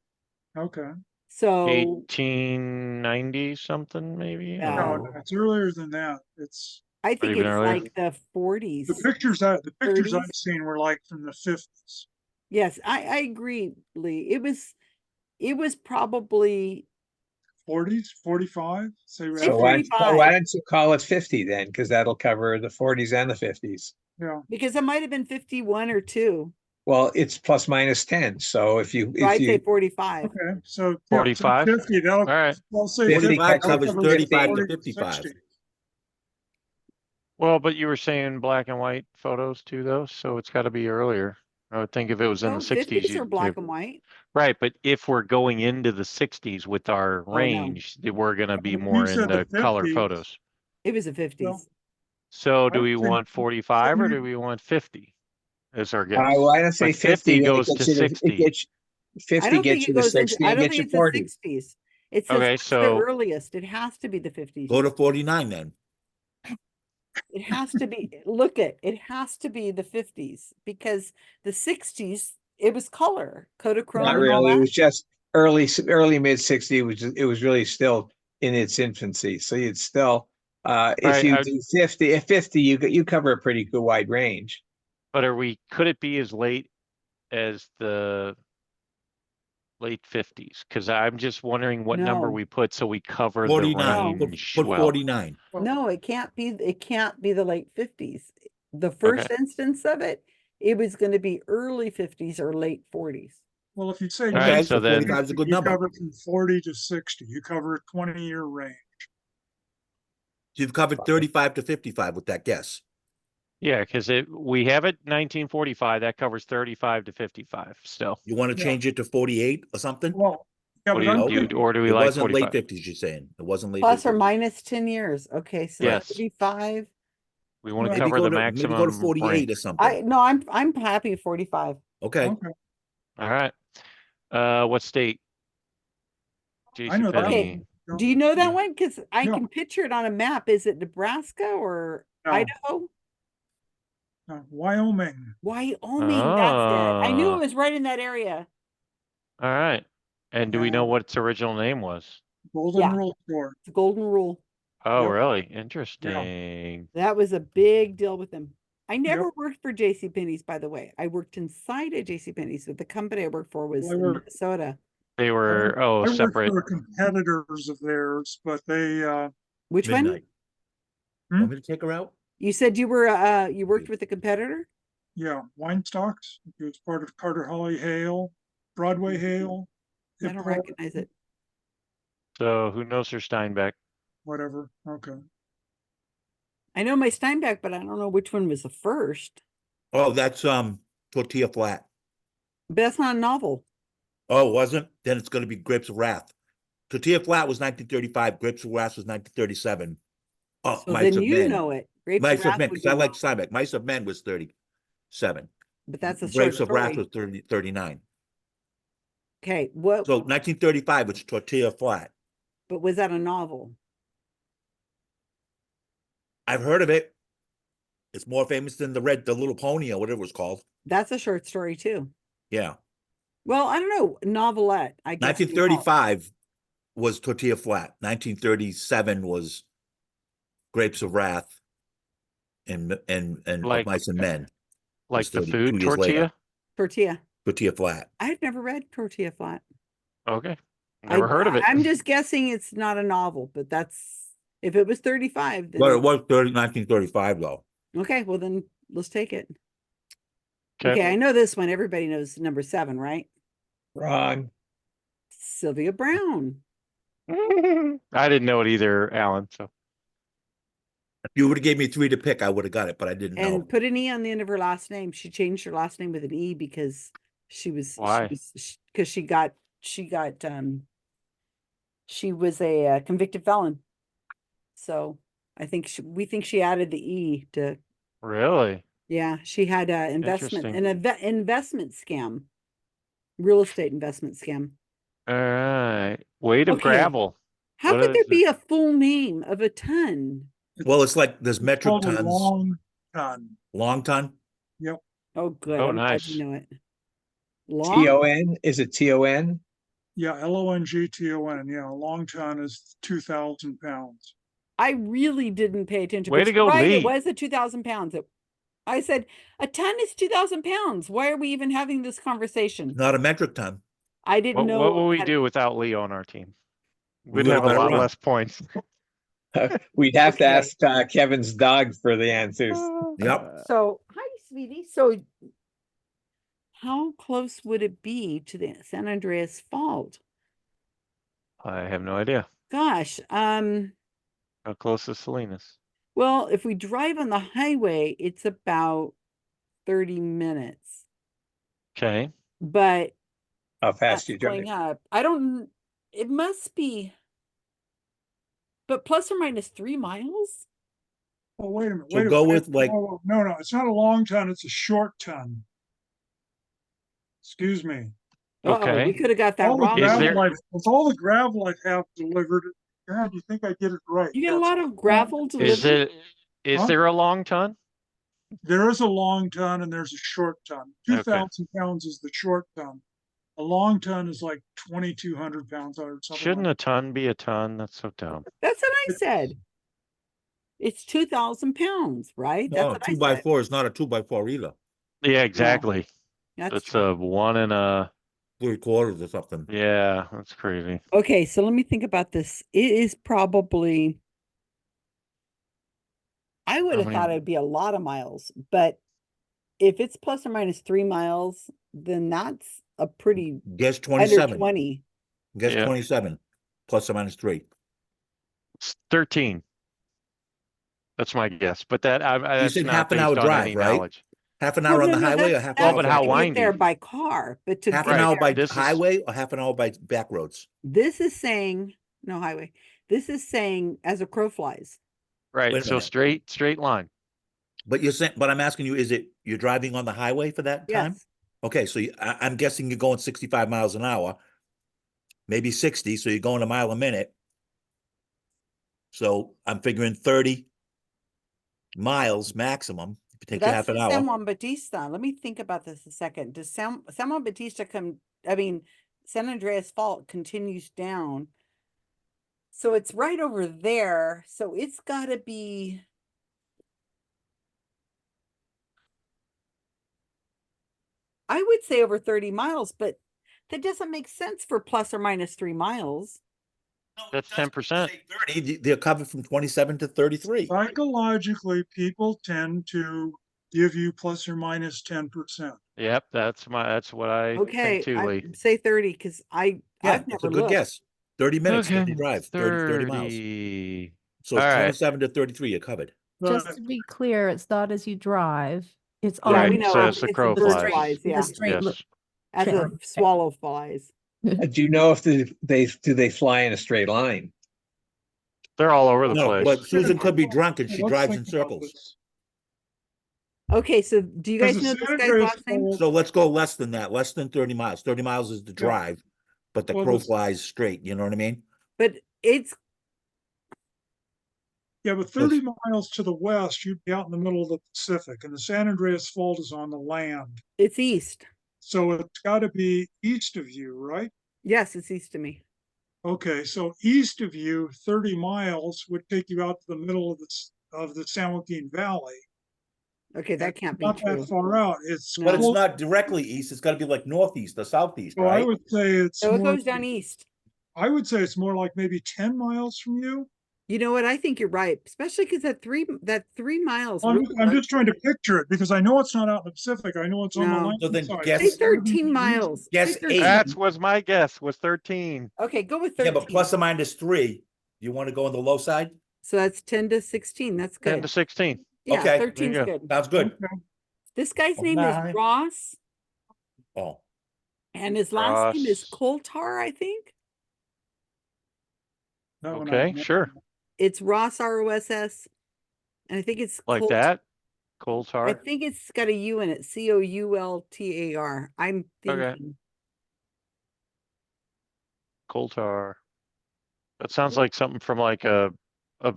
Okay. So 1890 something maybe. No, No. it's earlier than that. It's. I think even it's earlier? like the 40s. The pictures I've 30s? seen were like from the 50s. Yes, I agree, Lee. It was probably 40s, 45. Say Say So why 45. don't you call it 50 then? Because that'll cover the 40s and the 50s. Yeah. because it might have been 51 or 2. Well, it's plus minus 10. So if you So I'd say you 45. Okay. So yeah, 45? 50. That'll. All right. I'll say 50 50 covers that'll cover 35 to 40 55. 60. Well, but you were saying black and white photos too, though, so it's got to be earlier. I would think if it was in No, the 60s, 50s are you'd black give- and white. right. But if we're going into the 60s with our no. range, we're going to be You more said into the color 50s. photos. It was the 50s. Well, So do I we think- want 45 or do we want 50 as our guess? why don't say But 50? Then goes to 60. It gets, I 50 don't gets think you it to goes into 60 I and don't gets think you it's 40. the 60s. It says Okay, what's the so- earliest. It has to be the 50s. Go to 49 then. It has to be it has to be the 50s because the 60s it was color, Kodachrome Not and all really. It that. was just early mid 60s. It was really still in its infancy. So you'd still if Right, you do 50, at 50, you cover a pretty good wide range. But could it be as late as the late 50s? Because I'm just wondering what number No. we put so we cover the 49. range Put well. 49. No, it can't be the late 50s. The first instance of it was going to be early 50s or late 40s. Well, if you say All right, so then 45 is a good you number. cover from 40 to 60. You cover a 20-year range. You've covered 35 to 55 with that guess. Yeah, because we have it 1945. That covers 35 to 55 still. You want to Yeah. change it to 48 or something? Well, yeah, What but do you I'm do? thinking, Or do we It like wasn't late 45? 50s, you're saying. It wasn't late Plus or 50s. minus 10 years. Okay, so Yes. 35. We want to Well, Maybe cover the maybe go to maximum 48 range. or something. I'm happy at 45. Okay. okay, All right. What state? I know that JCPenney. one. Do you know that one? Because I Yeah. can picture it on a map. Is it Nebraska or No. Idaho? Wyoming. Wyoming, that's it. I knew it Ah. was right in that area. All right. And do we know Yeah. what its original name was? Golden Yeah. Rule Store. The Golden Rule. Oh, Yep. really? Interesting. That was a big deal with them. I never Yep. worked for JCPenney's, by the way. I worked inside of JCPenney's, but the company I worked for was Well, I in work- Minnesota. They were I worked separate. for competitors of theirs, but they Which Midnight. Hmm? Want me to take her out? one? You said you were you worked with a competitor? yeah, Weinstocks. It was part of Carter Hawley Hale, Broadway Hale, I don't recognize it. So who knows her Steinbeck? whatever. Okay. I know my Steinbeck, but I don't know which one was the first. Oh, that's Tortilla Flat. But that's not a novel. Oh, it wasn't? Then it's going to be Grapes of Wrath. Tortilla Flat was 1935. Grapes of Wrath was 1937. Oh, So Mice then of you Men. know it. Grapes Mice of of Wrath Men, would because I be like novel. Steinbeck. Mice of Men was 37. But that's a short Grapes of Wrath story. was 39. Okay, what? So 1935 was Tortilla Flat. But was that a novel? I've heard of it. It's more famous than the Little Pony or whatever it was called. That's a short story too. Yeah. Well, I don't know. Novelette, I guess. you call it. 1935 was Tortilla Flat. 1937 was Grapes of Wrath and Like- Mice and Men. Like was the 32 food years later. tortilla? Tortilla. Flat. I've never read Tortilla Flat. Okay. Never heard of it. I'm just guessing it's not a novel, but that's if it was 35, then Well, it was 1935 though. okay, well then let's take it. Okay. Okay, I know this one. Everybody knows number 7, right? Wrong. Sylvia Brown. I didn't know it either, Alan. So If you would have gave me 3 to pick, I would have got it, but I didn't And know. put an E on the end of her last name. She changed her last name with an E because Why? because she was a convicted felon. So I think we think she added the E to, really? yeah, she had a investment, Interesting. investment scam, real estate investment scam. All right. Weight of Okay. gravel. How What could there is be a full name of a ton? Well, it's like there's metric Called a tons. long ton. Long ton? Yep. Oh, good. Oh, I'm glad nice. you know it. Long? TON? Is it TON? Yeah, LONGTON. Yeah, a long ton is 2,000 pounds. I really didn't pay attention. Way but to you're go, right, Lee. it was 2,000 pounds. I said, a ton is 2,000 pounds. Why are we even having this conversation? Not a metric ton. I didn't What know. will we how to- do without Lee on our team? We We'd would have have a got it lot wrong. less points. We'd have to Okay. ask Kevin's dog for the answers. Yep. So, hi, sweetie. So, how close would it be to the San Andreas Fault? I have no idea. Gosh, How close is Salinas? well, if we drive on the highway, it's about 30 minutes. Okay. But How fast that's you going drive? up. It must be, but plus or minus 3 miles? Oh, wait a minute. So Wait a go minute. with, like- No, it's not a long ton. It's a short ton. Excuse me. Uh-oh, we could have got that All the wrong. gravel with all the gravel I have delivered, God, you think I get it right? You get a That's- lot of gravel Is delivered? Huh? there a long ton? There is a long ton and there's a short ton. Okay. 2,000 pounds is the short ton. A long ton is like 2,200 pounds or something. Shouldn't a ton be a ton? That's so dumb. That's what I said. It's 2,000 pounds, right? That's No, what I 2x4 is not a 2x4 either. Yeah, exactly. That's It's a 1 and a 3/4 or something. yeah. That's crazy. Okay, so let me think about this. It is probably, I would How have many- thought it'd be a lot of miles, but if it's plus or minus 3 miles, then that's a pretty Guess under 27. 20. Guess Yeah. 27 plus or minus 3. 13. That's my guess, but that You that's said not half an hour based on drive, any right? knowledge. Half an hour on the highway or half an Well, hour but back how roads? To get there windy? by car, but to Half get an hour there, by This is highway or half an hour by back roads? this is saying, no highway. This is saying as a crow flies. right. Wait a So minute. straight line. But you're saying, but I'm asking you, is it you're driving on the highway for that time? Yes. Okay, so I'm guessing you're going 65 miles an hour, maybe 60, so you're going a mile a minute. So I'm figuring 30 miles maximum. If it takes you That's half an the hour. San Juan Bautista. Let me think about this a second. Does San Juan Bautista San Andreas Fault continues down. So it's right over there. So it's got to be. I would say over 30 miles, but that doesn't make sense for plus or minus 3 miles. That's 10%. 30, they're covered from 27 to 33. Psychologically, people tend to give you plus or minus 10%. Yep, that's what I think Okay, too, I Lee. say 30 because Yeah, I've it's never a good looked. guess. 30 minutes, Okay, 30 drive, 30 miles. 30. So All it's right. 27 to 33, you're covered. Just But to be clear, it's not as you drive. It's Yeah, Right. we know. So as the It's crow a bird flies. flies. Yeah. straight Yes. As a channel. swallow flies. Do you know if they fly in a straight line? They're all over the No, place. but Susan could be drunk and she let's drives think in about circles. this. Okay, so do you Because guys the know San this guy's Andreas last name? Fault, So let's go less than that, less than 30 miles. 30 miles is the Yeah. drive, but the Well, crow this- flies straight, you know what I mean? But it's yeah, but 30 miles to the west, you'd be out in the middle of the Pacific, and the San Andreas Fault is on the land. it's east. So it's got to be east of you, right? Yes, it's east of me. Okay, so east of you, 30 miles would take you out to the middle of the San Joaquin Valley. Okay, that can't be Not true. that far out. It's But it's close. not directly east, it's gotta be like northeast or southeast, So I right? would say it's So it more. goes down east. I would say it's more like maybe 10 miles from you. You know what? I think you're right, especially because that 3 miles. I'm, really I'm does- just trying to picture it because I know it's not out in the Pacific. I know it's on the No. land So then side. guess- Say 13 miles. Guess Say 13. 8. That was my guess, was 13. Okay, go with Yeah, 13. but plus or minus 3. You wanna go on the low side? So that's 10 to 16. That's 10 good. to 16. Yeah, Okay, 13's there you go. good. Sounds good. This guy's Oh, name is nine. Ross, Oh, and his last name is Ross. Coulthard, I think. That one I Okay, don't know. sure. It's Ross, ROSS. And I think it's Like Coult- that. I Coulthard. think it's got a U in it. Coultar. I'm Okay. thinking. Coulthard. That sounds like something from like a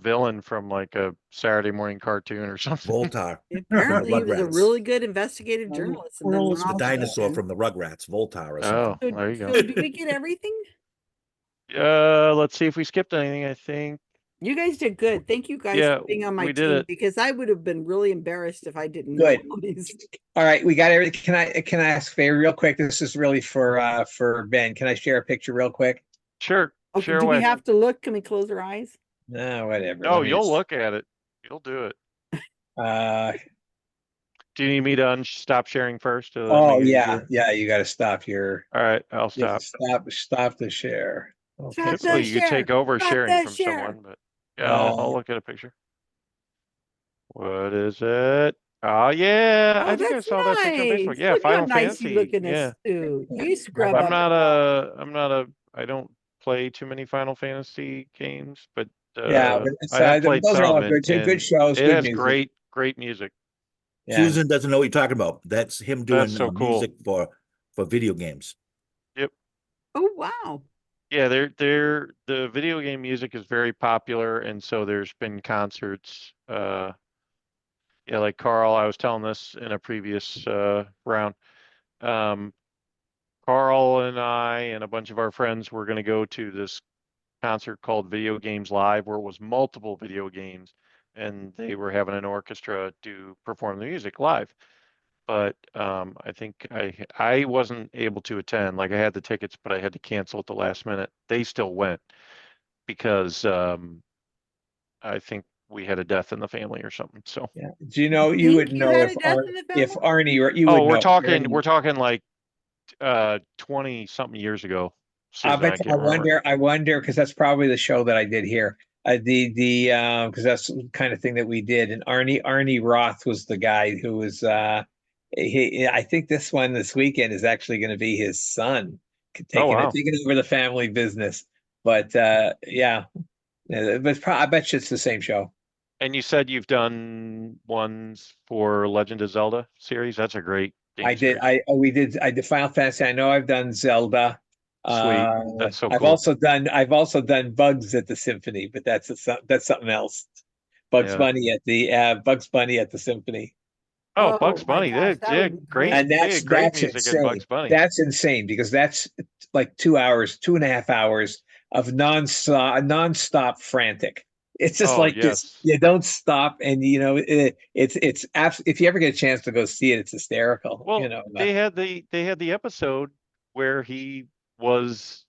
villain from like a Saturday morning cartoon or something. Voltar. Apparently, he was a Rugrats. really good investigative journalist. And then went It's the off to dinosaur Oregon. from the Rugrats, Voltar or Oh, something. there you go. So do we get everything? Let's see if we skipped anything, I think. You guys did good. Thank you guys Yeah, for being on my we did team it. because I would have been really embarrassed if I didn't Good. know these. All right, we got everything. Can I ask a favor real quick? This is really for Ben. Can I share a picture real quick? Sure. Okay, Share do away. we have to look? Can we close our eyes? No, whatever. No, Let me you'll just- look at it. You'll do it. Uh, Do you need me to stop sharing first? To oh make it yeah, easier? yeah. You got to stop your. All right, I'll you have stop. to stop the share. Okay. Stop Typically, the you share. take over Stop sharing the from share. someone, but yeah, I'll look at a picture. What is it? Oh yeah, Oh, I think I that's saw that picture on nice. Facebook. Yeah, Look how Final nice you Fantasy. look in this Yeah, suit. You scrub I'm up. not I don't play too many Final Fantasy games, but Yeah, but it's, I have played those are all some, good. and Good shows. it Good has music. great music. Yeah. Susan doesn't know what you're talking about. That's him doing That's so cool. music for video games. Yep. Oh wow. Yeah, the video game music is very popular, and so there's been concerts. Yeah, like Karl, I was telling this in a previous round. Karl and I and a bunch of our friends were going to go to this concert called Video Games Live, where it was multiple video games, and they were having an orchestra to perform the music live. But I think I wasn't able to attend. Like I had the tickets, but I had to cancel at the last minute. They still went because I think we had a death in the family or something. So Yeah. Do you know you would know if Arnie you would know. we're talking like 20 something years ago. Susan, I I can't remember. wonder because that's probably the show that I did here. because that's the kind of thing that we did. And Arnie Roth was the guy who was I think this one this weekend is actually going to be his son wow. taking over the family business. But yeah, but I bet you it's the same show. And you said you've done ones for Legend of Zelda series. That's a great game I did. series. I did Final Fantasy. I know I've done Zelda. Sweet. That's so I've cool. also done Bugs at the Symphony, but that's something else. Bugs Yeah. Bunny at the Symphony. Oh, Bugs my Bunny. gosh, They that would be great. And They that's had great that's music in insane. Bugs Bunny. That's insane because that's like 2.5 hours of nonstop frantic. It's just Oh, like this. yes. You don't stop, and it's if you ever get a chance to go see it, it's hysterical. Well, they had the episode where he was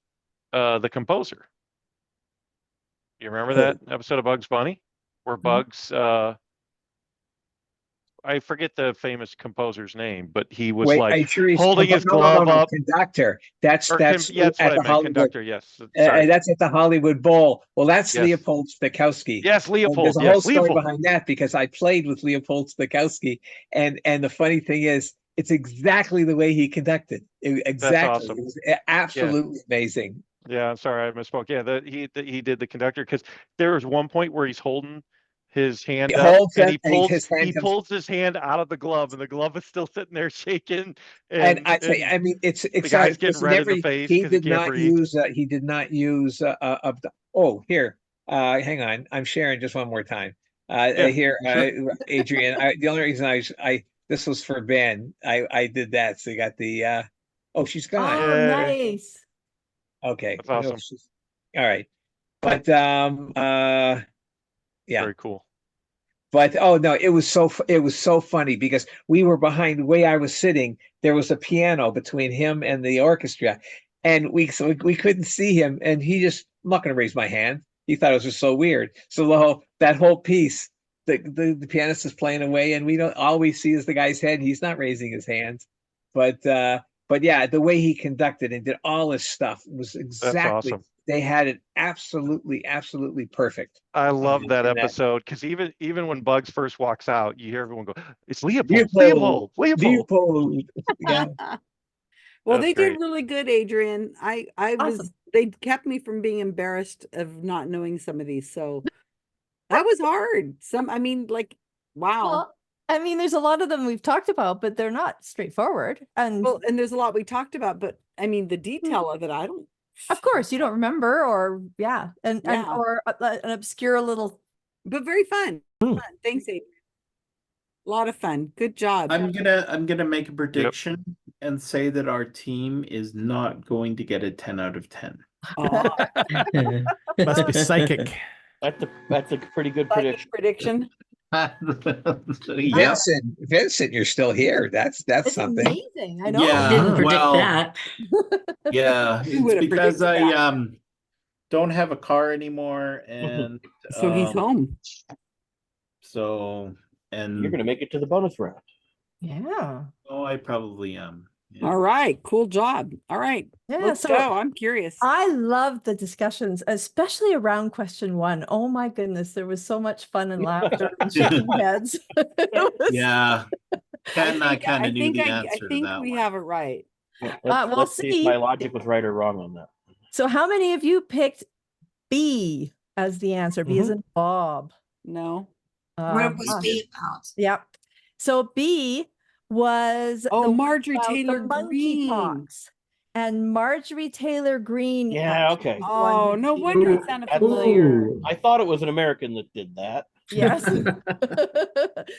the composer. You remember that episode of Bugs Bunny where Bugs I forget the famous composer's name, but he was Wait, like sure he's holding his no, glove up. conductor. That's Yeah, at that's what the I meant. Hollywood. Conductor, yes. Sorry. That's at the Hollywood Bowl. Well, that's Yes. Leopold Stokowski. Yes, And Leopold. there's a Yes, whole story Leopold. behind that because I played with Leopold Stokowski, and the funny thing is, it's exactly the way he conducted. Exactly, awesome. it was absolutely amazing. Yeah, I'm sorry, I misspoke. Yeah, he did the conductor because there was one point where he's holding his hand He up holds and it, and he pulls his hand out of the glove, and the glove is still sitting there shaking. And I say, I mean, it's the exciting. guy's getting red in the face He because he did can't not breathe. use. He did not use. Oh, here. Hang on. I'm sharing just one more time. Yeah, Here, sure. Adrienne. The only reason this was for Ben. I did that. So you got the. Oh, she's gone. Oh, nice. Okay. That's awesome. All right. But yeah. Very cool. But oh no, it was so funny because we were behind the way I was sitting. There was a piano between him and the orchestra, and we couldn't see him. And he just, I'm not going to raise my hand. He thought it was just so weird. So that whole piece, the pianist is playing away, and we don't, all we see is the guy's head. He's not raising his hands, but yeah, the way he conducted and did all his stuff was exactly. awesome. They had it absolutely perfect. I love that in episode because even when Bugs first walks out, you hear everyone go, "It's Leopold. Leopold." Yeah. Well, That's they great. did really good, Adrienne. I was, they kept me from being embarrassed of not knowing some of these. So that was hard. I mean, like, wow. Well, I mean, there's a lot of them we've talked about, but they're not straightforward. And Well, and there's a lot we talked about, but I mean, the detail of it, I don't. of course, you don't remember, or and or an obscure little. But very fun. Fun. Thanks, Adrienne. A lot of fun. Good job. I'm gonna make a prediction and say that our team is not going to get a 10 out of 10. Must be psychic. That's a pretty good prediction. Yeah. Vincent, you're still here. That's something. Amazing. I know. Yeah, Didn't predict well, that. Yeah, Who would it's have because predicted I that? don't have a car anymore, and So he's home. So and You're gonna make it to the bonus round. Yeah. oh, I probably am. Yeah. All right. Cool job. All right. Yeah, Let's so go. I'm curious. I love the discussions, especially around question 1. Oh my goodness, there was so much fun and laughter and shaking heads. Yeah, Ken, I kind of knew the answer I think to that we one. have it right. Let's we'll see if see. my logic was right or wrong on that. So how many of you picked B as the answer? B as in Bob. No. What was B about? Yep. So B was Marjorie about Taylor Greene. monkeypox. And Marjorie Taylor Greene. Yeah, okay. Oh, no wonder it sounded familiar. I thought it was an American that did that. Yes.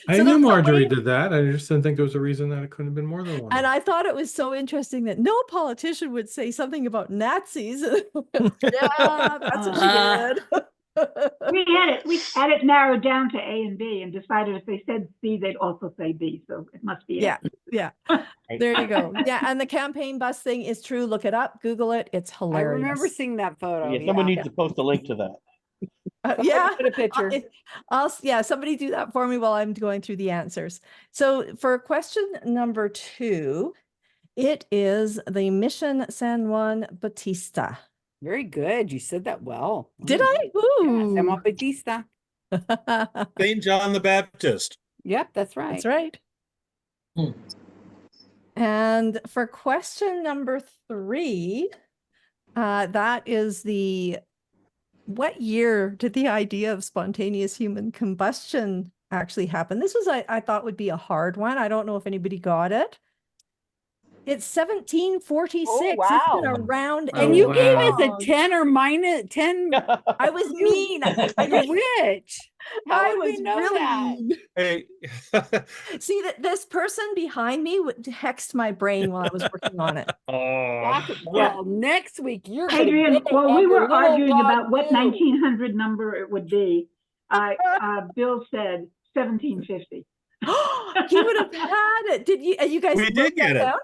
I knew Marjorie did that. I just didn't think there was a reason that it couldn't have been more than one. And I thought it was so interesting that no politician would say something about Nazis. Yeah, that's what she did. We had it narrowed down to A and B and decided if they said C, they'd also say B. So it must be Yeah, it. yeah. There you go. Yeah, and the campaign bus thing is true. Look it up, Google it. It's I hilarious. remember seeing that photo. Yeah, someone needs to post a link to that. Yeah, Put a picture. Somebody do that for me while I'm going through the answers. So for question number 2, it is the Mission San Juan Bautista. Very good. You said that well. Did I? Ooh. Samuel Bautista. Saint John the Baptist. Yep, that's right. That's right. And for question number 3, that is what year did the idea of spontaneous human combustion actually happen? This was, I thought would be a hard one. I don't know if anybody got it. It's 1746. Oh, wow. It's been around. And you gave us a 10 or minus 10. I was mean. You're rich. How I would we was know really that? mean. Hey, See that this person behind me would hexed my brain while I was working on it. Well, next week you're going to Adrienne, get it well, on we your were little arguing log about what too. 1900 number it would be. Bill said 1750. He would have had it. Did you? You guys? We did get it. Down?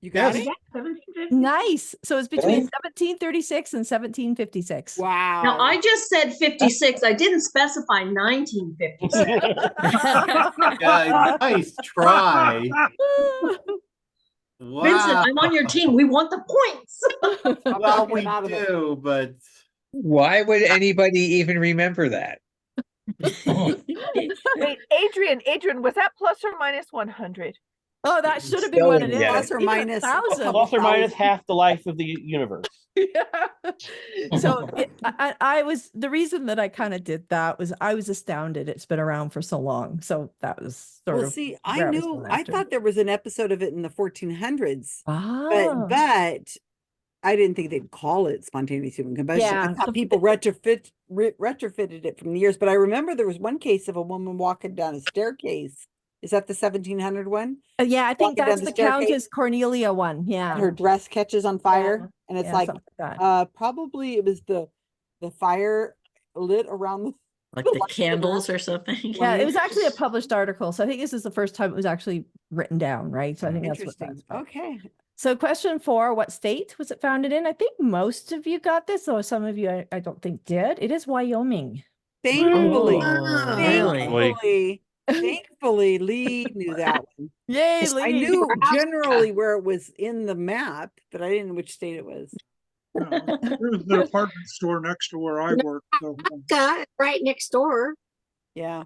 You got Yes. it? Yeah, 1750. Nice. So it's between 1736 and 1756. Wow. Now, I just said 56. I didn't specify 1956. Yeah, nice try. Vincent, I'm on your team. We want the points. Well, we do, but Why would anybody even remember that? Wait, Adrienne, was that plus or minus 100? Oh, that should have been what it is. Yeah. Plus or Even minus 1,000. Plus or minus half the life of the universe. So I was, the reason that I kind of did that was I was astounded it's been around for so long. So that was sort Well, of see, where I was knew, going I after. thought there was an episode of it in the 1400s, Ah. but I didn't think they'd call it spontaneous human combustion. I Yeah, thought so- people retrofitted it from the years, but I remember there was one case of a woman walking down a staircase. Is that the 1700 one? Yeah, I think Walking down that's the the staircase. Countess Cornelia one. Yeah. And her dress catches on fire, and it's yeah, like, something like that. probably it was the fire lit around the Like the candles or something. Yeah, it was actually a published article. So I think this is the first time it was actually written down, right? So I think that's what Interesting. that's about. Okay. So question 4, what state was it founded in? I think most of you got this, though some of you I don't think did. It is Wyoming. Thankfully, Oh, really? thankfully, Lee knew that one. Yay, I Lee. knew generally where it was in the map, but I didn't know which state it was. There's the apartment store next to where I work. So, Got it right next door. Yeah.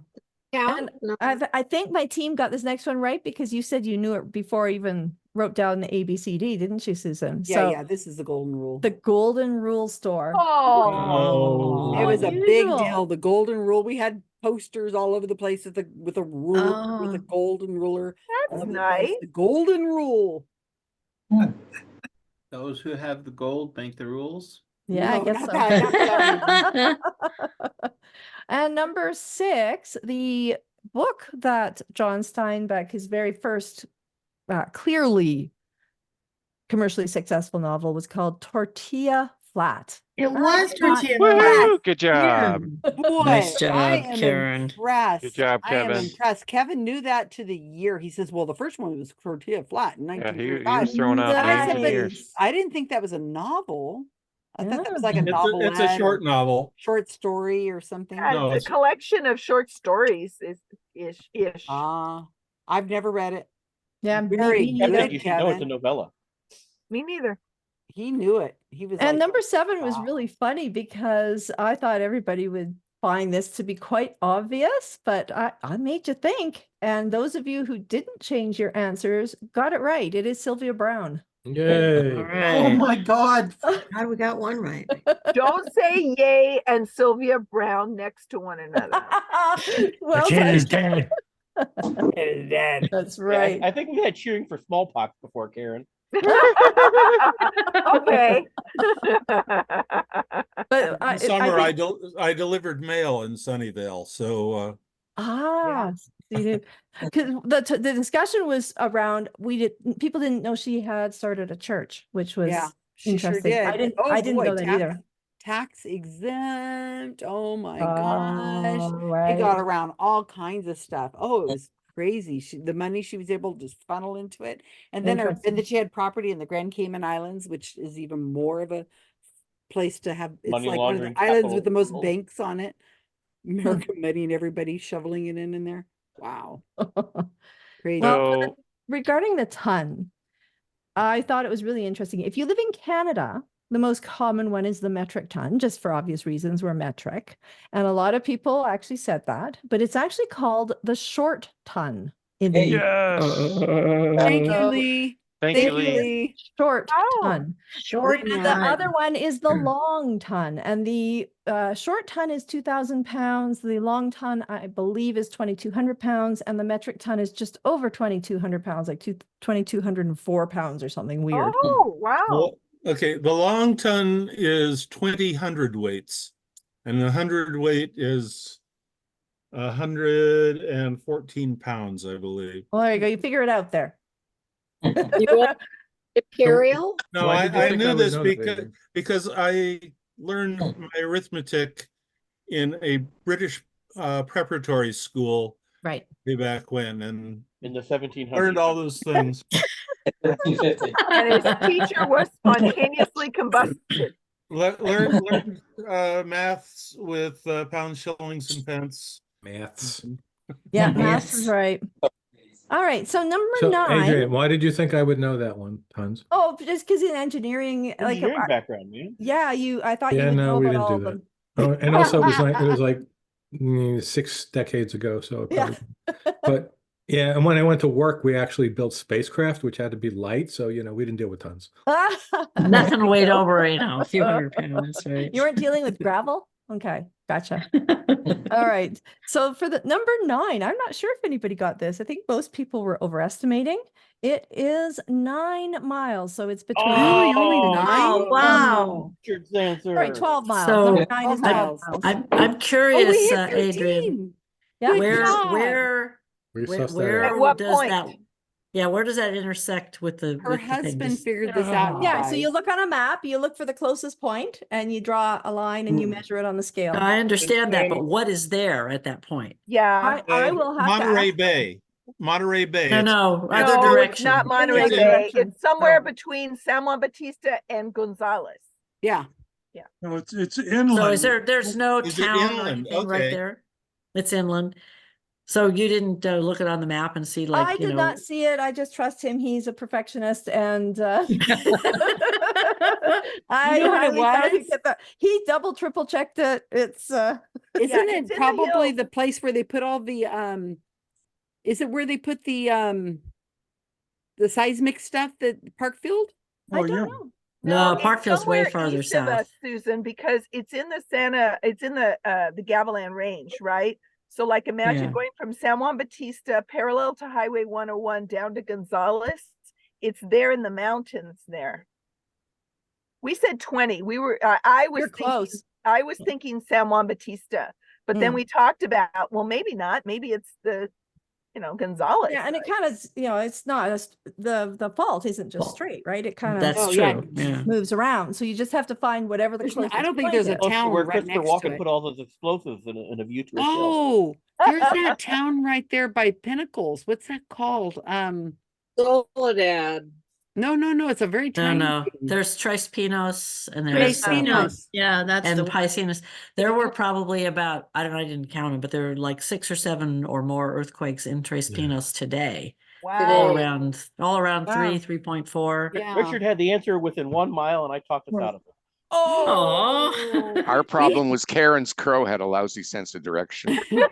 Yeah. And I think my team got this next one right because you said you knew it before I even wrote down the ABCD, didn't you, Susan? Yeah, So yeah. This is the Golden Rule. the Golden Rule store. Oh, It was a big unusual. deal. The Golden Rule. We had posters all over the place with a ruler, with a golden ruler. all That's over the place. nice. The Golden Rule. those who have the gold make the rules. Yeah, I No, guess not so. that- not for that reason. And number 6, the book that John Steinbeck, his very first clearly commercially successful novel, was called Tortilla Flat. It was Tortilla Woo, good job. Boy, Nice job, I am Karen. impressed. Good job, I am Kevin. impressed. Kevin knew that to the year. He says, well, the first one was Tortilla Flat in Yeah, he 1935. was throwing out And I names said, and but years. I didn't think that was a novel. I thought that was like a It's novelette a short or novel. short story or something. Yeah, No, it's it's- a collection of short stories ish. I've never read it. Yeah, Very me I neither. think good, you should know it's a Kevin. novella. Me neither. He knew it. He was And like, number 7 was wow. really funny because I thought everybody would find this to be quite obvious, but I made you think. And those of you who didn't change your answers got it right. It is Sylvia Brown. Yay. All Oh right. my God. How we got one right? Don't say yay and Sylvia Brown next to one another. Well, is dead. It is dead. that's Yeah, right. I think we had cheering for smallpox before, Karen. Okay. But In summer, think- I delivered mail in Sunnyvale, so because the discussion was around people didn't know she had started a church, which was Yeah, she sure interesting. did. I didn't boy, know that either. tax exempt. Oh my gosh. Oh, It got right. around all kinds of stuff. Oh, it was crazy. The money she was able to just funnel into it. And then Interesting. she had property in the Grand Cayman Islands, which is even more of a place to have. It's Money like one of the laundering islands capital with the of the most world. banks on it. American money and everybody shoveling it in there. Wow. Crazy. Well, So regarding the ton, I thought it was really interesting. If you live in Canada, the most common one is the metric ton, just for obvious reasons, we're metric. And a lot of people actually said that, but it's actually called the short ton in the Yes. Thank you, So- Lee. Thank you, Lee. Short Oh, ton. Short And the ton. other one is the long ton, and the short ton is 2,000 pounds. The long ton, I believe, is 2,200 pounds, and the metric ton is just over 2,200 pounds, like 2,204 pounds or something weird. Oh, wow. Well, okay, the long ton is 20 hundredweights, and the hundredweight is 114 pounds, I believe. Well, there you go. You figure it out there. You want Imperial? No, Why did you I think I knew would this know that, because Adrian? I learned my arithmetic in a British preparatory school Right. way back when, and In the 1700s. learned all those things. 1350. And his teacher was spontaneously combusted. Learned maths with pounds, shillings, and pence. Maths. Yeah, math is right. All right. So number So, 9. Adrian, why did you think I would know that one, Tons? Oh, just because in engineering, Engineering background, man. yeah, I thought you Yeah, would no, know we about didn't all do of that. them. Oh, and also it was like 6 decades ago, so it Yeah. probably, but yeah, and when I went to work, we actually built spacecraft, which had to be light, so we didn't deal with tons. Nothing There you weighed go. over, a few hundred pounds, right? You weren't dealing with gravel? Okay, gotcha. All right. So for the number 9, I'm not sure if anybody got this. I think most people were overestimating. It is 9 miles. So it's between Really? Only 9? Oh, wow. Richard's answer. Sorry, 12 miles. So Number 9 is 12 miles. I'm curious, Oh, we hit Adrian, 13. Yeah. Good where job. We where sussed that out. At what does point? that where does that intersect with the Her with the thing? husband Does- figured this out. you Yeah, so you guys. look on a map, you look for the closest point, and you draw a line and you measure it on the scale. I understand that, but what is there at that point? Yeah. I will have Monterey to ask. Bay. Monterey Bay. No, other No, it's direction. not Monterey other Bay. direction. It's somewhere Oh. between San Juan Bautista and Gonzales. Yeah. No, it's inland. So there's no Is it town or inland? anything right Okay. there? It's inland. So you didn't look it on the map and see I did not see it. I just trust him. He's a perfectionist, and I You know what it highly doubt he'd was? get that. He double, triple checked it. It's Isn't it's it in the probably hills. the place where they put all the is it where they put the seismic stuff that Parkfield? I Oh, don't yeah. know. No, it's Parkfield's way somewhere farther east of us, south. Susan, because it's in the Gavilan Range, right? So like imagine Yeah. going from San Juan Bautista parallel to Highway 101 down to Gonzales. It's there in the mountains there. We said 20. We were I was You're thinking close. I was thinking San Juan Bautista, but then Mm. we talked about, well, maybe not. Maybe it's the Gonzales. Yeah, and it kind of, it's not the fault isn't just straight, right? It kind of That's Oh, true. yeah. Yeah. moves around. So you just have to find whatever the There's no- closest I don't think point there's a is. Close to town where right Christopher next to Walken it. put all those explosives in a view to a hill. Oh, there's that town right there by Pinnacles. What's that called? Soledad. No, it's a very No, tiny. no. town. There's Tres Pinos and Tres there's Pinos. Yeah, that's and the one. Piscinas. There were probably about, I don't know, I didn't count them, but there were like 6 or 7 or more earthquakes in Tres Pinos today. Wow. All around Wow. 3.4. Yeah. Richard had the answer within 1 mile, and I talked us out of it. Oh, Our problem was Karen's crow had a lousy sense of direction. We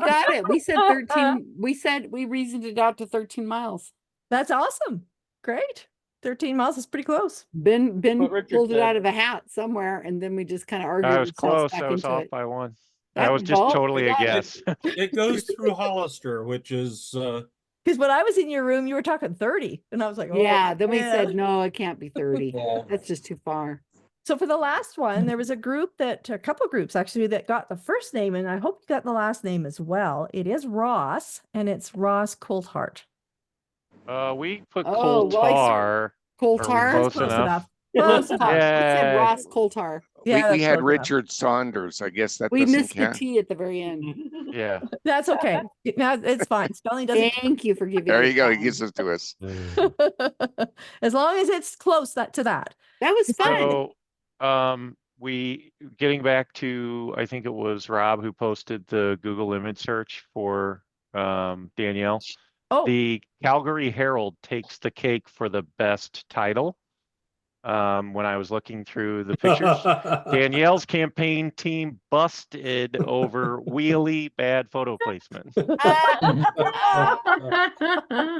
got it. We said 13. We reasoned it out to 13 miles. That's awesome. Great. 13 miles is pretty close. Ben What Richard pulled it said. out of a hat somewhere, and then we just kind of argued I was ourselves close. back I was into off it. by 1. That That was just vault, totally we a got it. guess. It goes through Hollister, which is Because when I was in your room, you were talking 30. And I was like, oh, Yeah, then we man. said no, it can't be 30. Yeah. That's just too far. So for the last one, there was a couple groups actually that got the first name, and I hope you got the last name as well. It is Ross, and it's Ross Coulthart. We put Oh, well, Coulthar. Coulthar? Are we That's close enough? Close Coulthar. enough. We said Yay. Ross Coulthar. Yeah, we that's had close enough. Richard Saunders. I guess that We doesn't missed the count. T at the very end. Yeah. That's okay. Now it's fine. Spelling doesn't. Thank you for giving There us you go. He that. gives it to us. As long as it's close to that. That was fun. So, we getting back to, I think it was Rob who posted the Google image search for Danielle. Oh. The Calgary Herald takes the cake for the best title. when I was looking through the pictures. Danielle's campaign team busted over wheelie bad photo placement.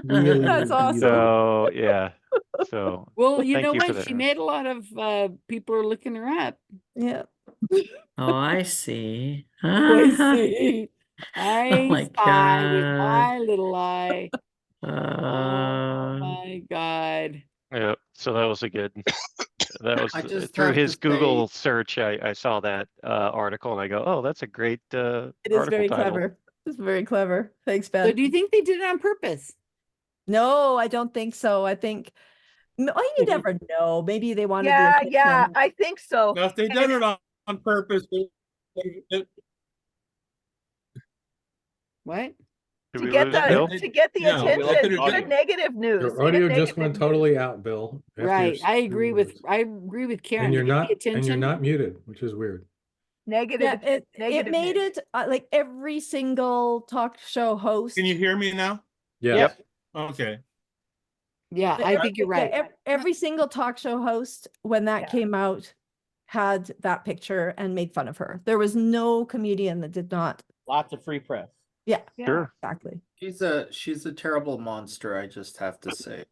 That's awesome. So yeah. So Well, you thank know you for what? that. She made a lot of people are looking her up. Yeah. Oh, I see. I see. Oh I my spy with God. my little eye. Oh Uh, my God. Yeah, so that was a good. That was I just through have to his say- Google search. I saw that article and I go, oh, that's a great It is article very title. clever. It's very clever. Thanks, Ben. So do you think they did it on purpose? No, I don't think so. I think no, you never know. Maybe they wanted Yeah, the yeah, attention. I think so. Now, if they done it on purpose, What? Did To we get lose the Bill? to get the No, we lost attention, audio. the negative news. Your They get audio just negative went news. totally out, Bill. after Right. I few agree with words. Karen. And To you're get not the attention. and you're not muted, which is weird. Negative. Yeah, it negative made news. it like every single talk show host. Can you hear me now? Yeah. Yep. Okay. Yeah, I think you're right. Every single talk show host, when that came out, had that picture and made fun of her. There was no comedian that did not. Lots of free press. Yeah, Sure. exactly. She's a terrible monster, I just have to say.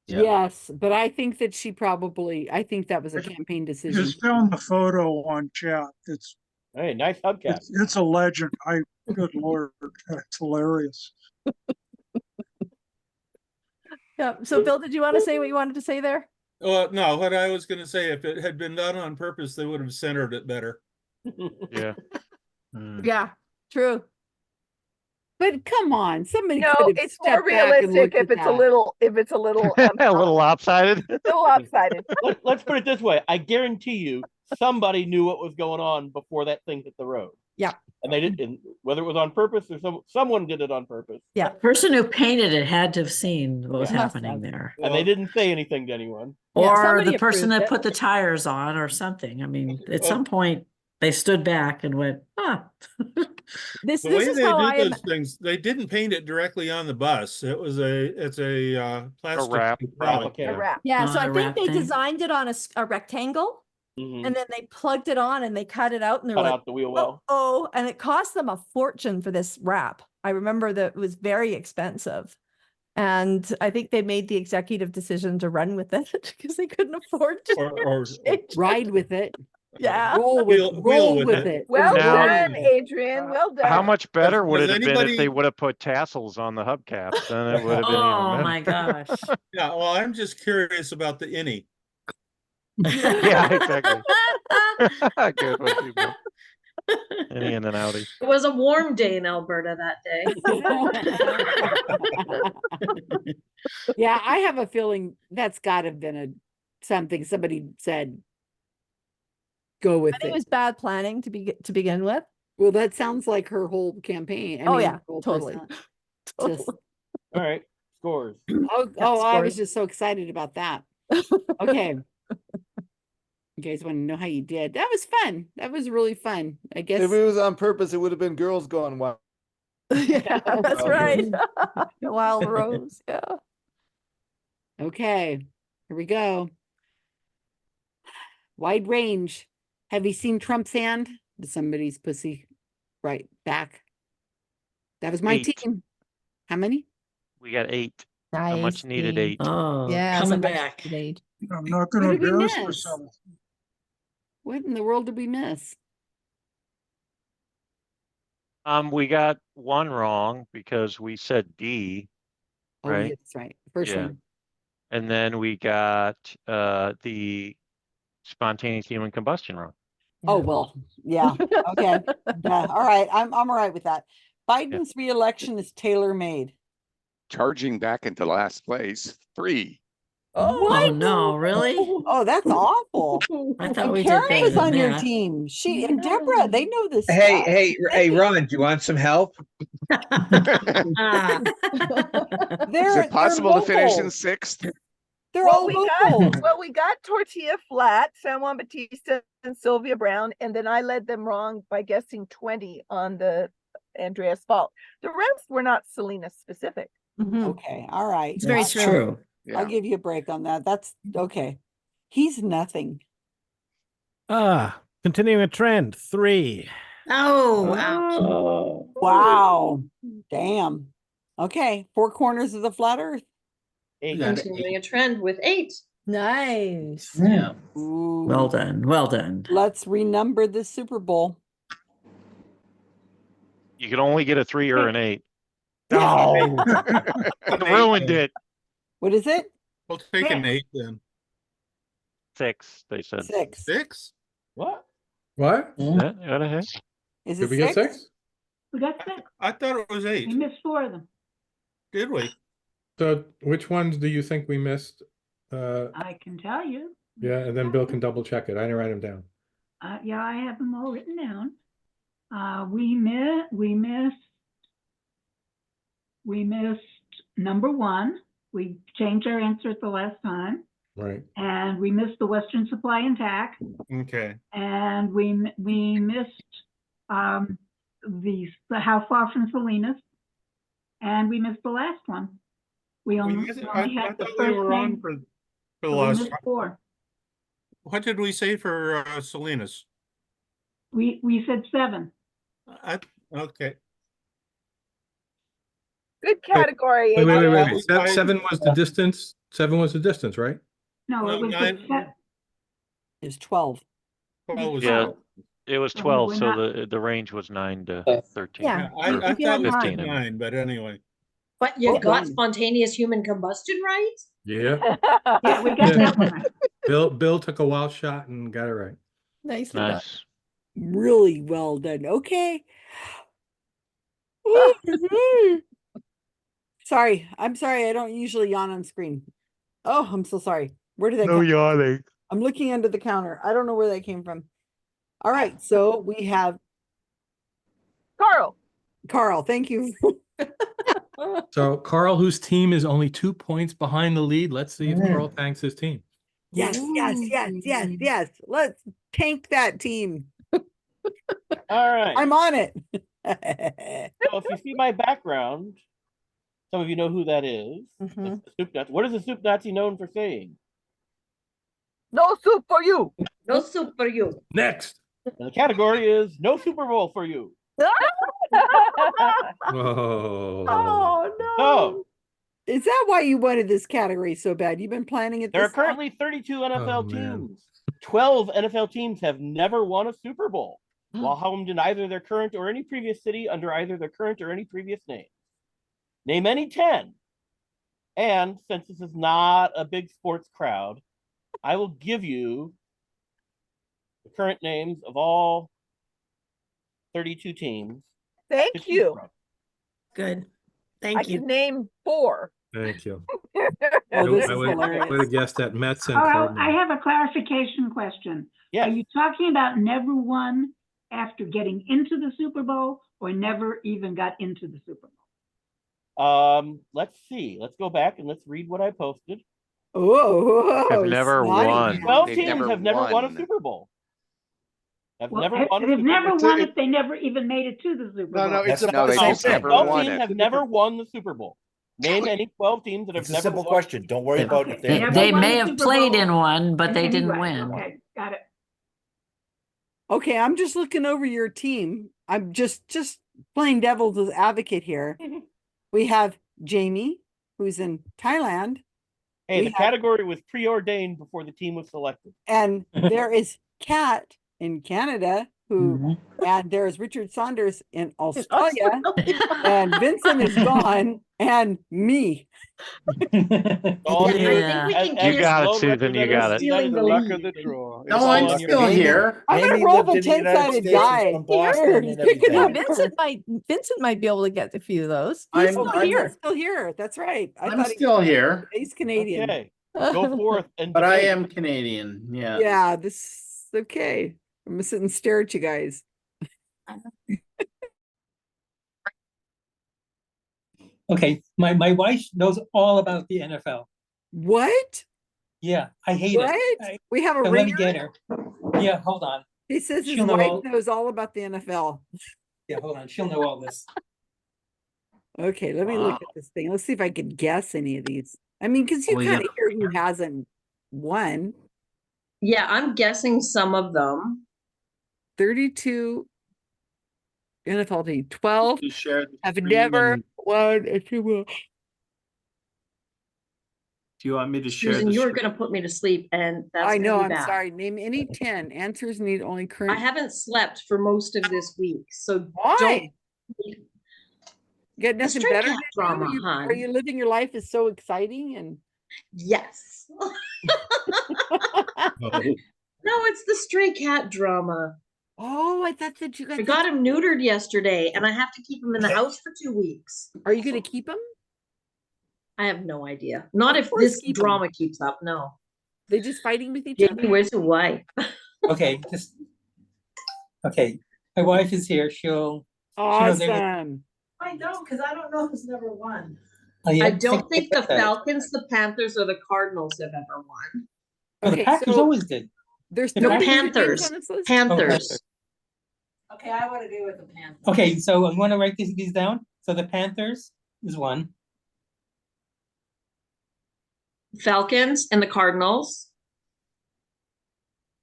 Yeah. Yes, but I think that I think that was a campaign decision. Just found the photo on chat. It's Hey, nice hubcap. it's a legend. Good Lord, it's hilarious. Yeah. So, Bill, did you want to say what you wanted to say there? No, what I was going to say, if it had been done on purpose, they would have centered it better. Yeah. Yeah, true. But come on, somebody No, could have it's more stepped back and realistic looked if at it's a that. little A little lopsided. little lopsided. Let's put it this way. I guarantee you somebody knew what was going on before that thing hit the road. Yeah. And they didn't, whether it was on purpose or someone did it on purpose. Yeah. the person who painted it had to have seen what was Yeah. happening there. And they didn't say anything to anyone. Yeah, Or somebody the person approved that it. put the tires on or something. I mean, at some point they stood back and went, This The way is they how do I am. those things, they didn't paint it directly on the bus. It's a plastic wrap. product. A wrap. Yeah, Oh, so I the think wrap they thing. designed it on a rectangle, Mhm. and then they plugged it on and they cut it out, and they're Cut like, out the wheel well. oh, and it cost them a fortune for this wrap. I remember that it was very expensive. And I think they made the executive decision to run with it because they couldn't afford to Or change it. Ride with it. Yeah. Roll Wheel with with it. it. Well Now- done, Adrienne. Well done. How much better would Has it have been if anybody- they would have put tassels on the hubcaps? Then it would have been oh even my better. gosh. Yeah, well, I'm just curious about the innie. Yeah, exactly. Good one, too, Bill. Any in and outie. It was a warm day in Alberta that day. Yeah, I have a feeling that's got to have been something somebody said. Go with I think it. it was bad planning to begin with. Well, that sounds like her whole campaign. Oh, yeah, her whole totally. persona. Totally. Just, All right. Scores. I was scores. just so excited about that. Okay. You guys want to know how you did? That was fun. That was really fun. I guess. If it was on purpose, it would have been girls going wild. Yeah, that's Wild right. Rose. Wild Rose. Yeah. Okay, here we go. Wide range. Have you seen Trump's hand? To somebody's pussy right back. That was my 8. team. How many? We got 8. A much needed 8. Oh, Yeah, coming somebody back. needed. I'm not going to What did we embarrass miss? myself. What in the world did we miss? We got one wrong because we said D, Oh, right? yeah, that's right. First Yeah. one. And then we got the spontaneous human combustion wrong. Oh, well, yeah. Okay. Yeah. All right. I'm all right with that. Biden's reelection is tailor-made. Charging back into last place, 3. Oh, no, really? Oh, that's awful. I thought And we did Karen better is than on your that. team. She and Deborah, they know this. Hey, stuff. hey, Ron, do you want some help? Ah. Is it possible to finish in local. 6th? They're Well, all local. we got Tortilla Flat, San Juan Batista, and Sylvia Brown, and then I led them wrong by guessing 20 on the Andrea's fault. The rest were not Selena specific. Okay. All right. It's very That's true. Yeah. I'll give you a break on that. That's okay. He's nothing. Continuing a trend, 3. Oh, ouch. Oh, wow. Damn. Okay. 4 corners of the flat earth. Continuing a trend with 8. Nice. Yeah. Ooh. Well done. Well done. Let's renumber the Super Bowl. You can only get a 3 or an 8. No. It ruined it. What is it? We'll take an 8 then. 6, they said. 6. 6? What? What? Yeah, you got a hit. Is Did it we get 6? We got 6. I thought it was 8. We missed 4 of them. Did we? So which ones do you think we missed? I can tell you. Yeah, and then Bill can double check it. I didn't write them down. Yeah, I have them all written down. We missed number 1. We changed our answer at the last time. Right. And we missed the Western Supply and Tack. Okay. And we missed the How Far from Salinas. And we missed the last one. We only I had the thought we first were on name. for the So we last missed one. 4. What did we say for Salinas? We said 7. Okay. Good category. Wait. I- 7 was the distance. 7 was the distance, right? No, it was It's 12. Yeah, it was So 12, we're so not- the range was 9 to 13. Yeah. I or thought it was 15. I mean. 9, but anyway. But you Oh, got God. spontaneous human combustion right? Yeah. Yeah, we got that one right. Bill took a wild shot and got it right. Nicely done. Nice. Really well done. Okay. Sorry. I'm sorry. I don't usually yawn on screen. Oh, I'm so sorry. Where did that No come from? yawning. I'm looking under the counter. I don't know where that came from. All right. So we have Karl. Thank you. So Karl, whose team is only 2 points behind the lead. Let's see if Karl tanks his team. Yes. Let's tank that team. All right. I'm on it. So if you see my background, some of you know who that is. That's the Soup Nazi. What is the Soup Nazi known for saying? No soup for you. No soup for you. Next. And the category is no Super Bowl for you. Whoa. Oh no. So Is that why you wanted this category so bad? You've been planning it there are this long? currently 32 NFL man. teams. 12 NFL teams have never won a Super Bowl, while homed in either their current or any previous city under either their current or any previous name. Name any 10. And since this is not a big sports crowd, I will give you the current names of all 32 teams. Thank you. Good. I Thank you. can name 4. Thank you. Oh, I this is would hilarious. have guessed that Mets and Oh, I Cardinals. have a clarification question. Yes. Are you talking about never won after getting into the Super Bowl or never even got into the Super Bowl? Let's see. Let's go back and let's read what I posted. Oh, Have never snotty. won. 12 They've teams never have never won a won. Super Bowl. Have Well, never won a they've Super never Bowl. won if they never even made it to the Super Bowl. No, it's No, about they the same just thing. never 12 won teams it. have never won the Super Bowl. Name any 12 teams that have It's a never simple won. question. Don't worry about if Okay. they. Never They won may the have Super played Bowl in one, but in they any didn't way. win. Okay, got it. Okay, I'm just looking over your team. I'm just playing devil's advocate here. We have Jamie, who's in Thailand, Hey, We the have- category was preordained before the team was selected. and there is Kat in Canada, who, and there's Richard Saunders in Australia, and Vincent is gone, and me. All I you- think we as- can as You got it, lone Susan, you got it. representative, that is Stealing the the luck lead. of the draw. It's No, all I'm on your still back. here. I'm gonna Amy roll lived the in the United 10-sided States and die. from Boston Here, and pick it everything. Yeah, up. Vincent might be able to get a few of those. I'm- He's still I'm- here. Still here. That's right. I I'm thought he- still here, he's Canadian. Okay, go forth and but I debate. am Canadian. Yeah. Yeah, this okay. I'm gonna sit and stare at you guys. Okay, my wife knows all about the NFL. What? Yeah, I hate What? it. We have a So let me ringer. get her. Yeah, hold on. He says his She'll know wife all- knows all about the NFL. Yeah, hold on. She'll know all this. Okay, let me look at this thing. Let's see if I can guess any of these. I mean, because you Well, kind yeah. of hear who hasn't won. Yeah, I'm guessing some of them. 32 NFL team, 12 You share the have screen never and won a Super Bowl. do you want me to share Susan, the you were screen? going to put me to sleep, and that's I going to know, be I'm bad. sorry. Name any 10. Answers need only I current. haven't slept for most of this week, so Why? don't. You got The nothing stray better cat to drama, do? Are hon. you living your life is so exciting and Yes. No, it's the stray cat drama. oh, I thought that you I got got him neutered yesterday, and I have to keep him in the house for 2 weeks. Are you going to keep them? I have no idea. Not Of if course this keep 'em. drama keeps up. No. They just fighting with each Jamie, other? where's your wife? Okay, okay. My wife is here. She knows everything. Awesome. I don't, because I don't know who's never won. Oh, yeah, I don't think the at it. Falcons, the Panthers, or the Cardinals have ever won. Well, the Okay, Packers so always did. there's The No, 32 names Panthers. on this list? Oh, Panthers. Okay, I would agree with the Panthers. Okay, so you want to write these down? So the Panthers is one. Falcons and the Cardinals.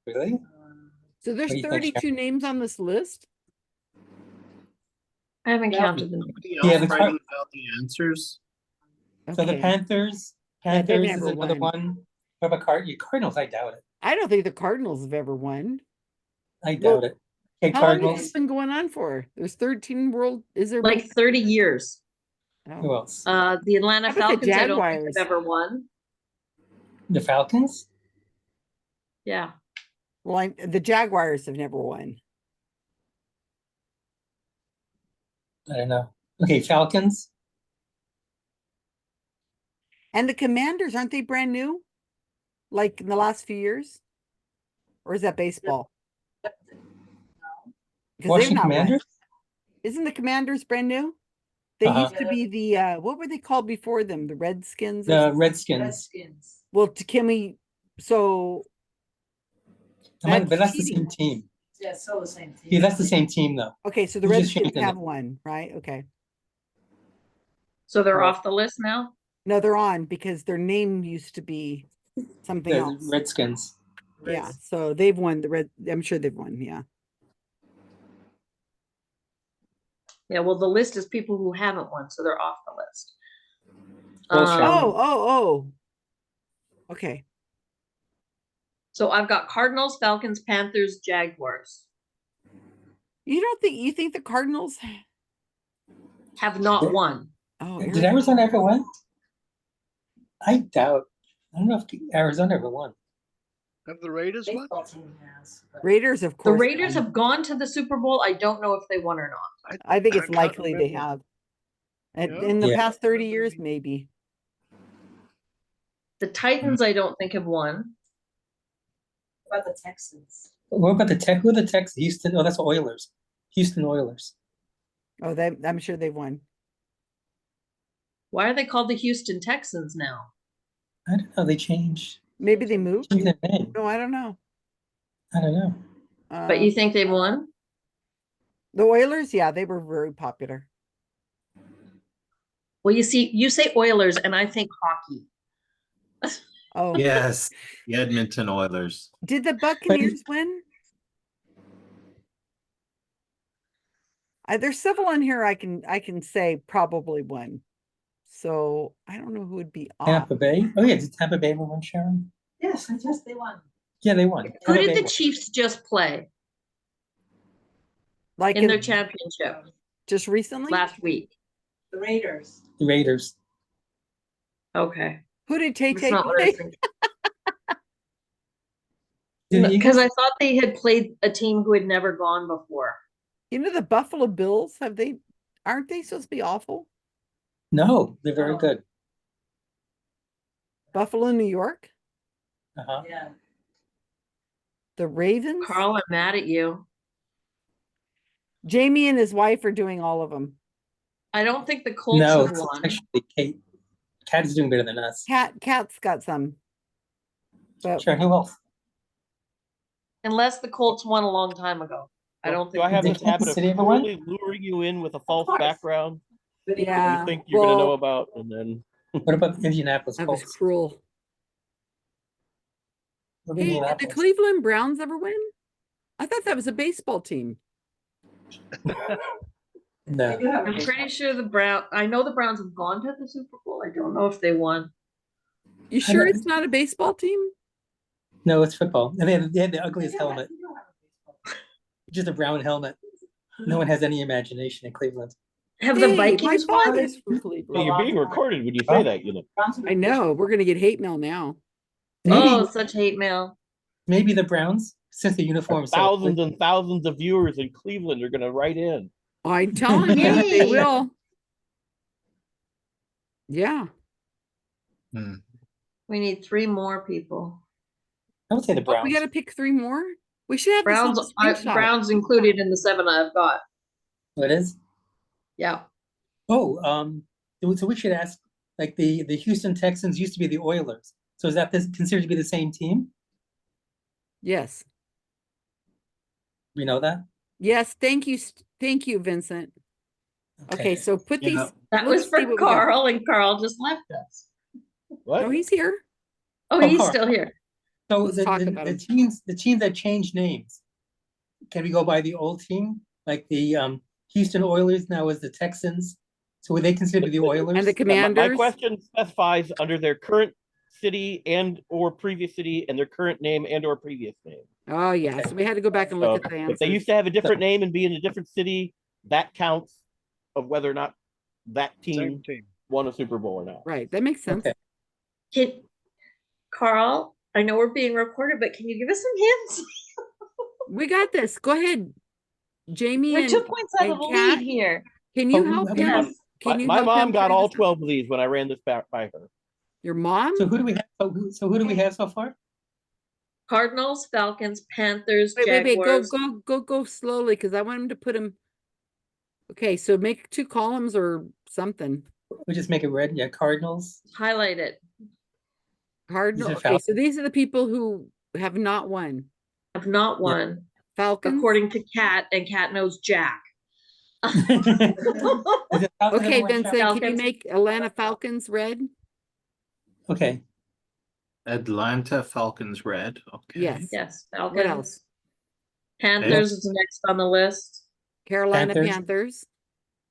Really? So there's What do you think, 32 names on this list? I haven't counted them. Somebody Yeah, else the writing down the answers. So the Okay. Panthers Yeah, they've is never another won. one. What about Cardinals? I doubt it. I don't think the Cardinals have ever won. I doubt it. Okay, How long has this Cardinals. been going on for? There's 13 world. Is there Like 30 years. Who Oh. else? The Atlanta How about the Falcons, I don't think Jaguars? have ever won. The Falcons? Yeah. Well, the Jaguars have never won. I don't know. Okay, Falcons. And the Commanders, aren't they brand new? Like in the last few years? Or is that baseball? Because Washington Commanders? Isn't the Commanders brand new? They Uh-huh. used to be the what were they called before them? The Redskins? The Redskins. Well, can we so But that's the same team. Yeah, still the same team. Yeah, that's the same team though. okay, so the You just Redskins changed have it. one, right? Okay. So they're Oh. off the list now? No, they're on because their name used to be something The else. Redskins. Yeah, so they've won the red. I'm sure they've won. Yeah. Yeah, well, the list is people who haven't won, so they're off the list. Bullshit. Oh. Okay. So I've got Cardinals, Falcons, Panthers, Jaguars. You think the Cardinals have not won? Oh, Did Arizona ever win? I doubt. I don't know if Arizona ever won. Have the Raiders won? Raiders, of The course. Raiders have gone to the Super Bowl. I don't know if they won or not. I think it's can't likely they remember. have. And Yeah. in the Yeah. past 30 years, maybe. The Titans, I don't think have won. What about the Texans? What about the Tech? Who are the Texans? Houston? Oh, that's Oilers. Houston Oilers. Oh, I'm sure they've won. Why are they called the Houston Texans now? I don't know. They changed. Maybe they moved. Changed their name. No, I don't know. I don't know. But you think they've won? The Oilers, yeah, they were very popular. Well, you see, you say Oilers, and I think hockey. Oh, Yes, the Edmonton Oilers. did the Buccaneers win? There's several on here I can say probably won. So I don't know who would be off. Tampa Bay. Oh yeah, did Tampa Bay ever win, Sharon? Yes, I guess they won. Yeah, they won. Who Tampa did Bay the won. Chiefs just play Like in their championship just recently? last week? The Raiders. The Raiders. Okay. Who did Tay That's not what I play? was thinking. Did the Because Eagles? I thought they had played a team who had never gone before. You know the Buffalo Bills, aren't they supposed to be awful? No, they're very good. Buffalo, New York? Uh-huh. Yeah. The Ravens? Karl, I'm mad at you. Jamie and his wife are doing all of them. I don't think the Colts No, have it's won. actually Kate. Cat is doing better than us. Cat's got some. But Sure, who else? Unless the Colts won a long time ago. I don't Do think I have Did this habit of Kansas City ever win? totally luring you in with a false background yeah, you think you're going to know well, about, and then What about the Indianapolis That was Colts? cruel. What about Hey, did the Indianapolis? Cleveland Browns ever win? I thought that was a baseball team. No. I'm pretty sure I know the Browns have gone to the Super Bowl. I don't know if they won. You sure it's not a baseball team? No, it's football. And they had the ugliest helmet. Just a brown helmet. No one has any imagination in Cleveland. Have the Vikings my won? father's from Cleveland. Well, you're being recorded when you say that, you know. I know. We're gonna get hate mail now. Maybe, Oh, such hate mail. maybe the Browns, since the uniform. Thousands and thousands of viewers in Cleveland are going to write in. I'm telling you, they Yay. will. Yeah. We need 3 more people. I would say the Oh, Browns. we gotta pick 3 more. We should have Browns, this on the screenshot. Browns included in the 7 I've got. What is? Yeah. Oh, so we should ask, like the Houston Texans used to be the Oilers. So is that considered to be the same team? Yes. We know that? Yes. Thank you, Vincent. Okay, so put these. That let's was for see what we got. Karl, and Karl just left us. What? Oh, he's here. Oh, he's Karl. still here. So Let's talk about the him. teams that changed names, can we go by the old team? Like the Houston Oilers now is the Texans. So would they consider the Oilers? And the Yeah, my Commanders. question specifies under their current city and or previous city and their current name and or previous name. Oh yeah, so we had to go back and So look at the if they answers. used to have a different name and be in a different city, that counts of whether or not that team won a Super Bowl or not. Right, that makes sense. Karl, I know we're being recorded, but can you give us some hints? We got this. Go ahead, Jamie. We're and 2 points out of the Kat, lead here. Can you help him? Yes. Can you My help mom him got try all this out? 12 of these when I ran this back by her. Your mom? So who do we have? So who do we have so far? Cardinals, Falcons, Panthers, Wait, Jaguars. go slowly because I want him to put him. Okay, so make 2 columns or something. We just make it red. Yeah, Cardinals. Highlight it. Cardinal. These are Okay, so these are the people who have not won. Have not won. Falcons. According to Kat, and Kat knows Jack. Okay, Vincent, can you Falcons. make Atlanta Falcons red? Okay. Atlanta Falcons red. Okay. Yes. Yes, Falcons. What else? Panthers is next on the list. Carolina Panthers.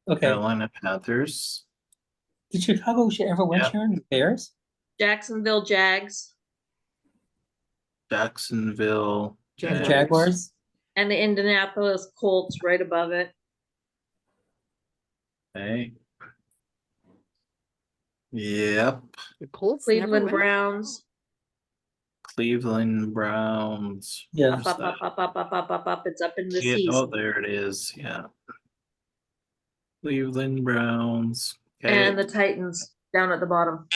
Okay. Carolina Panthers. Did Chicago ever win, Sharon? The Bears? Jacksonville Jags. Jacksonville Jaguars. And the Indianapolis Colts right above it. Okay. Yep. The Colts. Cleveland Browns. Cleveland Browns. Yeah. Up. It's up in the Yeah, season. oh, there it is. Yeah. Cleveland Browns. Okay. And the Titans down at the bottom.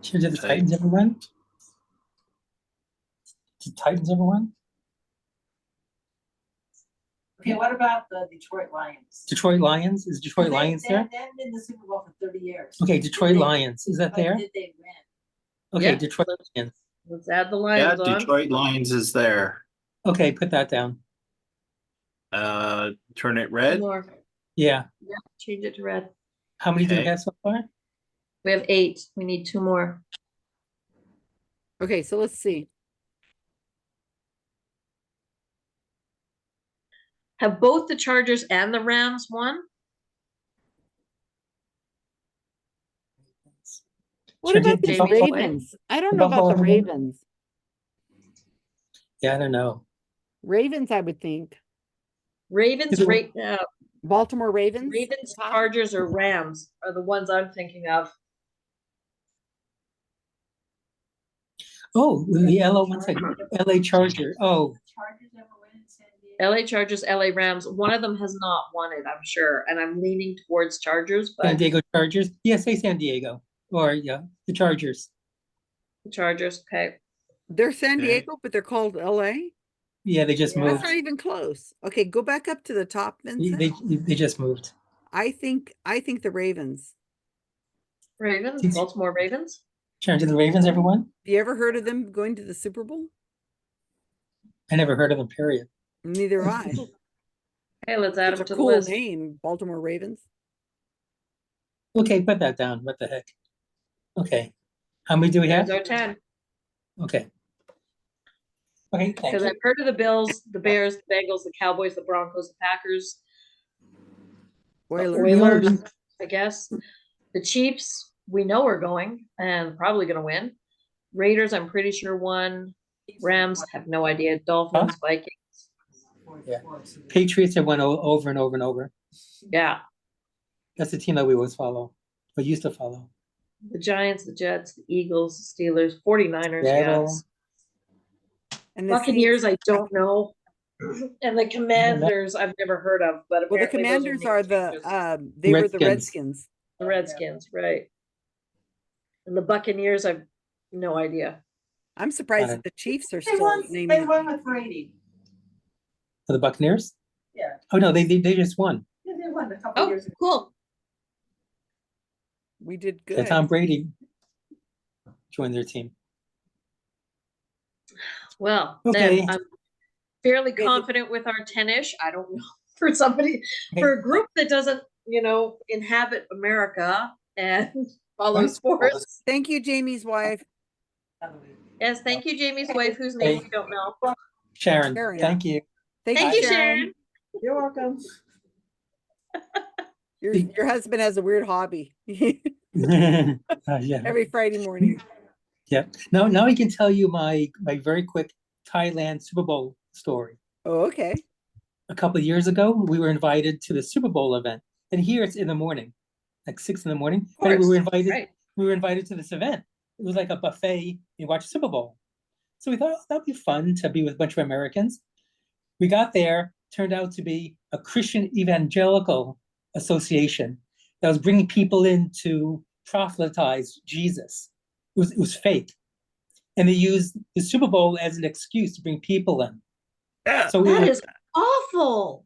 Did the Titans ever win? Did Titans ever win? Okay, what about the Detroit Lions? Detroit Lions? Is Detroit Lions there? They haven't been in the Super Bowl for 30 years. Okay, Detroit Lions. Is that there? Did they win? Okay, Yeah. Detroit Lions. Let's add the Yeah, Lions on. Detroit Lions is there. Okay, put that down. Turn it Two red. more. Yeah. Yeah, change it to red. How many do we Okay. have so far? We have 8. We need 2 more. Okay, so let's see. Have both the Chargers and the Rams won? What Sure about did. the Jamie Boy? Ravens? I don't know about the Buffalo. Ravens. Yeah, I don't know. Ravens, I would think. Ravens, Baltimore Ravens. Ravens, Chargers, or Rams are the ones I'm thinking of. Oh, the one second. LA Charger. Oh, LA Chargers, LA Rams. One of them has not won it, I'm sure. And I'm leaning towards Chargers, but San Diego Chargers. Yeah, say San Diego. Or yeah, the Chargers. the Chargers, okay. They're San Okay. Diego, but they're called LA. Yeah, they just That's moved. not even close. Okay, go back up to the top, Vincent. They just moved. I think the Ravens. Ravens, Baltimore Ravens. Sharon, did the Ravens ever win? Have you ever heard of them going to the Super Bowl? I never heard of them, period. Neither have I. Okay, let's add It's them a to the cool list. name, Baltimore Ravens. Okay, put that down. What the heck? Okay. How many do we have? There's our 10. Okay. Okay, thank Because you. I've heard of the Bills, the Bears, the Bengals, the Cowboys, the Broncos, the Packers, the Oilers, I guess. The Chiefs, we know are going and probably going to win. Raiders, I'm pretty sure won. Rams, have no idea. Dolphins, Vikings. Yeah. Patriots have won over and over and over. Yeah. That's the team that we always follow, or used to follow. The Giants, the Jets, the Eagles, the Steelers, 49ers, Seattle. yes. And the Buccaneers, Saints- I don't know. And the Commanders, I've never heard of, but Well, the apparently those Commanders are the changes. they were the Redskins. Redskins. The Redskins, right. And the Buccaneers, I've no idea. I'm surprised that the Chiefs are They still won, naming they it. won with Brady. For the Buccaneers? Yeah. Oh no, they just won. Yeah, they won a couple Oh, years ago. cool. We did So good. Tom Brady joined their team. Well, Okay. then I'm fairly confident with our 10-ish. I don't know for somebody, for a group that doesn't, inhabit America and follow sports. Thank you, Jamie's wife. Yes, thank you, Jamie's wife, whose name we don't know. Sharon, Sharon. thank you. Thank Thank you, you, Sharon. You're welcome. Your husband has a weird hobby. Yeah. Every Friday morning. Yeah. Now I can tell you my very quick Thailand Super Bowl story. Oh, okay. A couple of years ago, we were invited to the Super Bowl event, and here it's in the morning, like 6 in the morning. But we were invited. Right. We were invited to this event. It was like a buffet. You watch Super Bowl, so we thought that'd be fun to be with a bunch of Americans. We got there. Turned out to be a Christian evangelical association that was bringing people in to proselytize Jesus. It was fake, and they used the Super Bowl as an excuse to bring people in. So That is awful.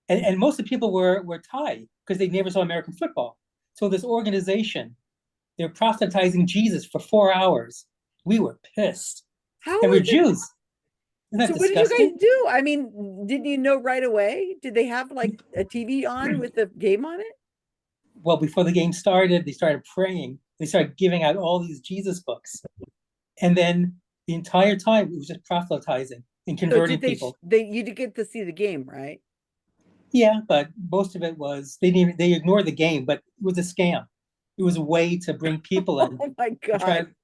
and most of the people were Thai because they never saw American football. So this organization, they're proselytizing Jesus for 4 hours. We were pissed, and we're Jews. Isn't that So what did disgusting? you guys do? I mean, didn't you know right away? Did they have like a TV on with the game on it? Well, before the game started, they started praying. They started giving out all these Jesus books, and then the entire time it was just proselytizing and converting people. You did get to see the game, right? Yeah, but most of it was they ignored the game, but it was a scam. It was a way to bring people in. Oh my God.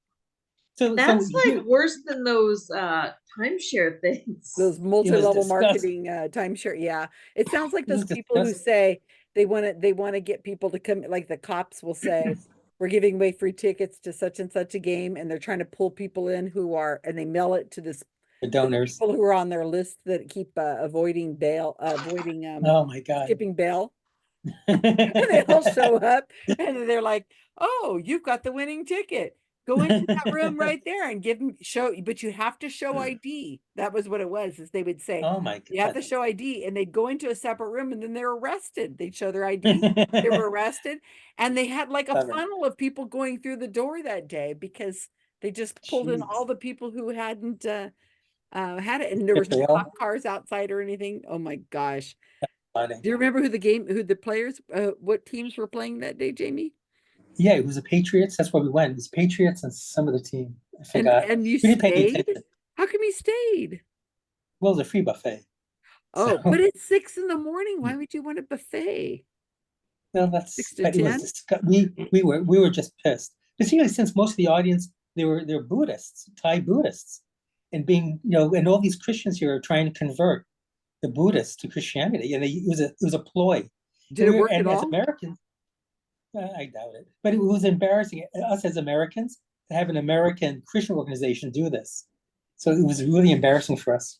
That's like worse than those timeshare things. Those multi-level disgusting. marketing timeshare. Yeah. It sounds like It was those people who disgusting. say they want to get people to come, like the cops will say, we're giving away free tickets to such and such a game, and they're trying to pull people in and they mail it to the donors. People who are on their list that keep avoiding Oh my God. skipping bail. And they all show up and they're like, oh, you've got the winning ticket. Go into that room right there and but you have to show ID. That was what it was, is they would say, Oh my God. you have to show ID, and they'd go into a separate room and then they're arrested. They'd show their ID. They were arrested, and they had like a Clever. funnel of people going through the door that day because they just pulled in all the people who hadn't had it, and there was no cop cars outside or anything. Oh my gosh. Funny. Do you remember who the players, what teams were playing that day, Jamie? Yeah, it was the Patriots. That's where we went. It was Patriots and some of the team. I forgot. And you We didn't pay any stayed? attention. How come you stayed? Well, it was a free buffet. Oh, So- but it's 6 in the morning. Why would you want a buffet? Well, that's 6 to but it 10? was we were just pissed. Particularly since most of the audience they're Buddhists, Thai Buddhists, and and all these Christians here are trying to convert the Buddhists to Christianity, and it was a ploy. Did it work at and as all? Americans, I doubt it, but it was embarrassing us as Americans to have an American Christian organization do this. So it was really embarrassing for us.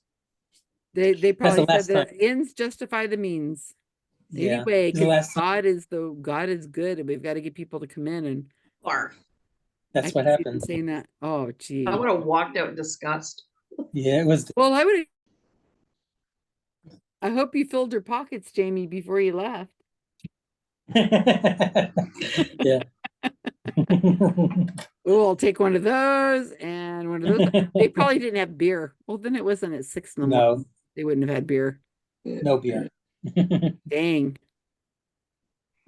They probably said last the time. ends justify the means. Yeah, Anyway, it's the 'cause last God is good, and we've got to get people to come in, and That's I what can see them happened. saying that. Oh, gee. I would have walked out in disgust. Yeah, it was. Well, I hope you filled your pockets, Jamie, before you left. Yeah. Oh, I'll take one of those and one of those. They probably didn't have beer. Well, then it wasn't at 6 in the No. morning. They wouldn't have had beer. No beer. Dang.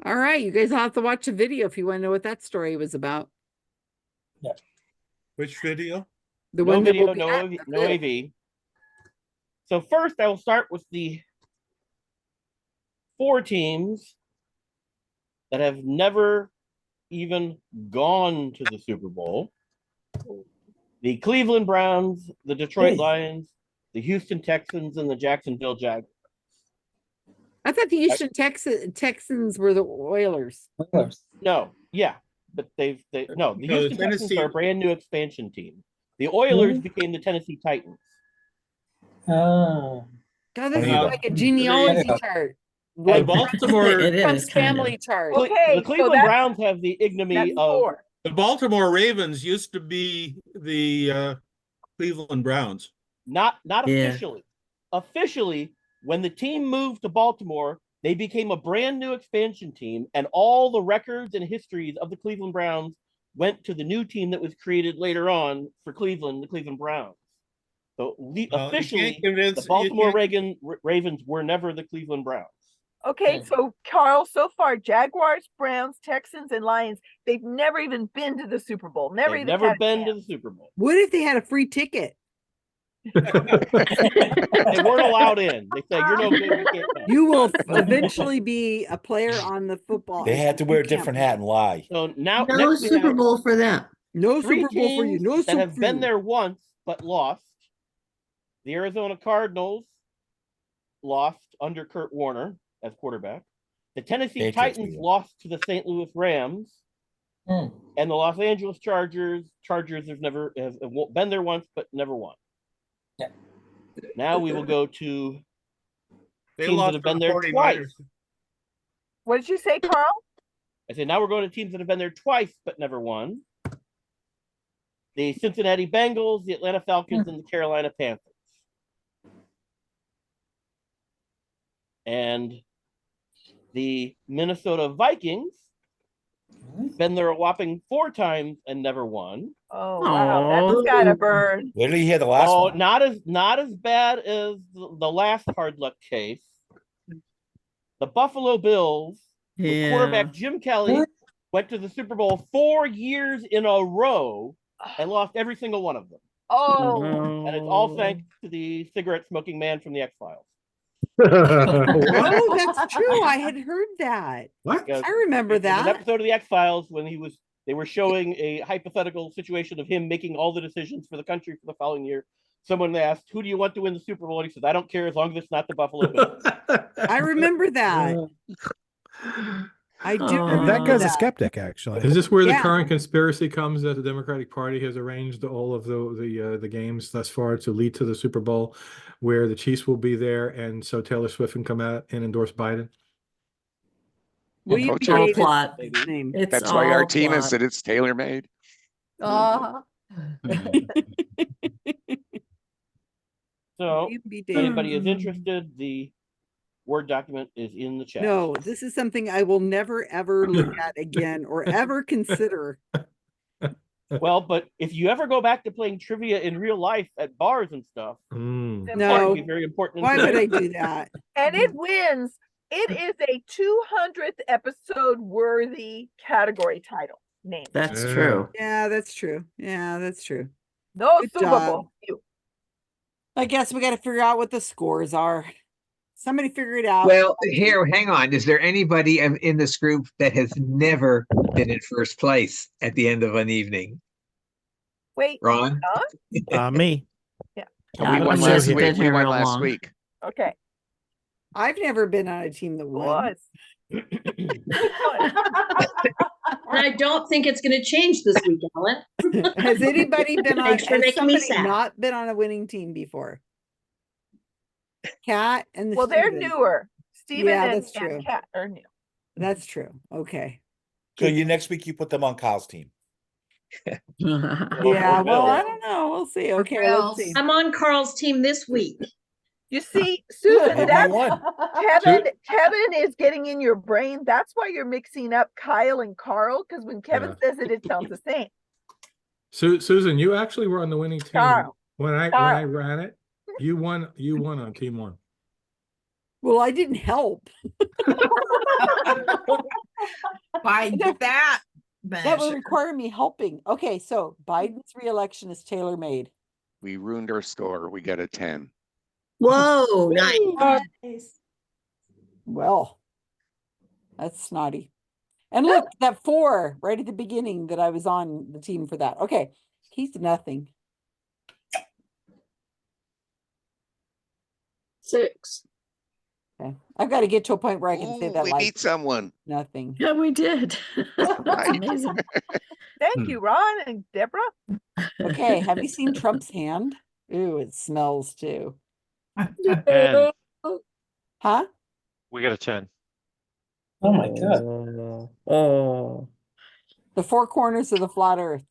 All right, you guys will have to watch the video if you want to know what that story was about. Which video? The No one that video, will be no AV, no AV. So first, I will start with the 4 teams that have never even gone to the Super Bowl. The Cleveland Browns, the Detroit Lions, the Houston Texans, and the Jacksonville Jaguars. I thought the Houston Texans were the Oilers. No, yeah, but the No, Houston Texans Tennessee- are a brand new expansion team. The Oilers became the Tennessee Titans. Oh. God, this is Uh, like a genealogy chart. The Baltimore, Trump's family chart. Okay, the Cleveland Browns have the ignominy of the Baltimore Ravens used to be the Cleveland Browns. not Yeah. officially. Officially, when the team moved to Baltimore, they became a brand new expansion team, and all the records and histories of the Cleveland Browns went to the new team that was created later on for Cleveland, the Cleveland Browns. So officially, the Baltimore Ravens were never the Cleveland Browns. Okay, so Karl, so far, Jaguars, Browns, Texans, and Lions, they've never even been to the Super Bowl. Never They've even never had a been to chance. the Super Bowl. What if they had a free ticket? They weren't allowed in. They said, "You're no good. You can't come." You will eventually be a player on the football. They had to wear a different hat and lie. So now, No next we Super have Bowl for them. No 3 Super Bowl for you. teams No that Super have for been you. there once but lost. The Arizona Cardinals lost under Kurt Warner as quarterback. The Tennessee Patriots Titans beat 'em. lost to the St. Louis Rams, and the Los Angeles Chargers have never have been there once but never won. Yeah. Now we will go to They teams that lost have to been the there 49ers. twice. What did you say, Karl? I said now we're going to teams that have been there twice but never won. The Cincinnati Bengals, the Atlanta Falcons, and the Carolina Panthers. And the Minnesota Vikings been there a whopping 4 times and never won. Oh wow, that's gotta burn. Where did he hear the last Oh, one? not as bad as the last hard luck case. The Buffalo Bills with quarterback Jim Kelly went to the Super Bowl 4 years in a row and lost every single one of them. Oh, And it's all thanks to the cigarette smoking man from the X-Files. Oh, that's true. I had heard that. What? Because I remember in an that. episode of the X-Files when they were showing a hypothetical situation of him making all the decisions for the country for the following year. Someone asked, "Who do you want to win the Super Bowl?" And he said, "I don't care as long as it's not the Buffalo Bills." I remember that. I do remember That guy's a that. skeptic, actually. Is this where the Yeah. current conspiracy comes that the Democratic Party has arranged all of the games thus far to lead to the Super Bowl, where the Chiefs will be there, and so Taylor Swift can come out and endorse Biden? William Told B. you. All Davis plot. is his name. It's That's why our all team is plot. that it's tailor made. Uh, So, William B. if Davis. anybody is interested, the Word document is in the chat. No, this is something I will never ever look at again or ever consider. Well, but if you ever go back to playing trivia in real life at bars and stuff, No. that would be very important. Why would I information. do that? and it wins. It is a 200th episode worthy category title name. That's true. Yeah, that's true. Yeah, that's true. No Good Super job. Bowl. I guess we got to figure out what the scores are. Somebody figure it out. Well, here, hang on. Is there anybody in this group that has never been in first place at the end of an evening? Wait, Ron? Me. Yeah. We Yeah, won I've last been week. We here won real last long. week. Okay. I've never been on a team that won. And I don't think it's going to change this week, Alan. Has anybody been on? Thanks for Has making me somebody sad. not been on a winning team before? Kat and the Well, they're Steven. newer. Steven Yeah, and that's true. Kat are new. That's true. Okay. So next week you put them on Kyle's team. Yeah. Well, I don't know. We'll see. Okay. Let's see. I'm on Carl's team this week. You see, Susan, Maybe that's one. Kevin is getting in your brain. That's why you're mixing up Kyle and Karl, because when Kevin says it, it sounds the same. Susan, you actually were on the winning team Carl. when I ran it. You won on team one. Well, I didn't help. By that. That would require me helping. Okay, so Biden's reelection is tailor-made. We ruined our score. We got a 10. Whoa, nice. Nice. Well, that's snotty. And look, that 4 right at the beginning that I was on the team for that. Okay, he's nothing. 6. Okay, I've got to get to a point where I can say Ooh, that we like beat someone. nothing. Yeah, we did. That's Right. amazing. Thank you, Ron and Deborah. Okay, have you seen Trump's hand? Ooh, it smells too. 10. Huh? We got a 10. Oh my God. Oh. The 4 corners of the flat earth.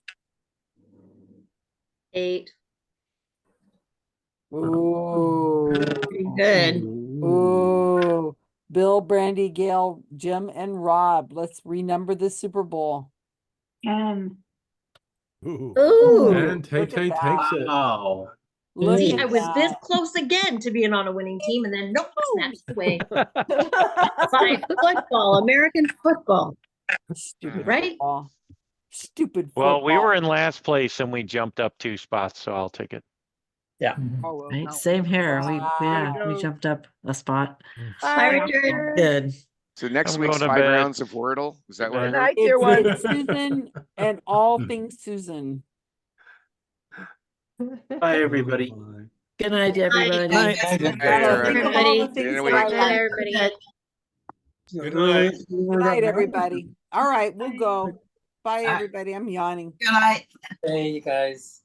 8. Ooh. Pretty good. Ooh. Bill, Brandy, Gail, Jim, and Rob. Let's renumber the Super Bowl. Ooh. And Tay look at Tay that. takes it. Oh, Look See, at I was this that. close again to being on a winning team, and then nope, snatched away by football, American football. Stupid Right? football. Stupid Well, football. we were in last place and we jumped up 2 spots, so I'll take it. Yeah. Oh, well, Right, no. same here. We Wow. jumped up a spot. Bye, Richard. Good. So next I'm week's going to 5 bed. rounds of Wordle. Is that what I Good heard? night, dear one. It's Susan and all things Susan. bye, everybody. Good night, everybody. Night. Think everybody. of all the Everybody. things Good that I week. like. Everybody. Good night. Good night, everybody. All right, we'll go. Bye, everybody. I'm yawning. Hey, you guys.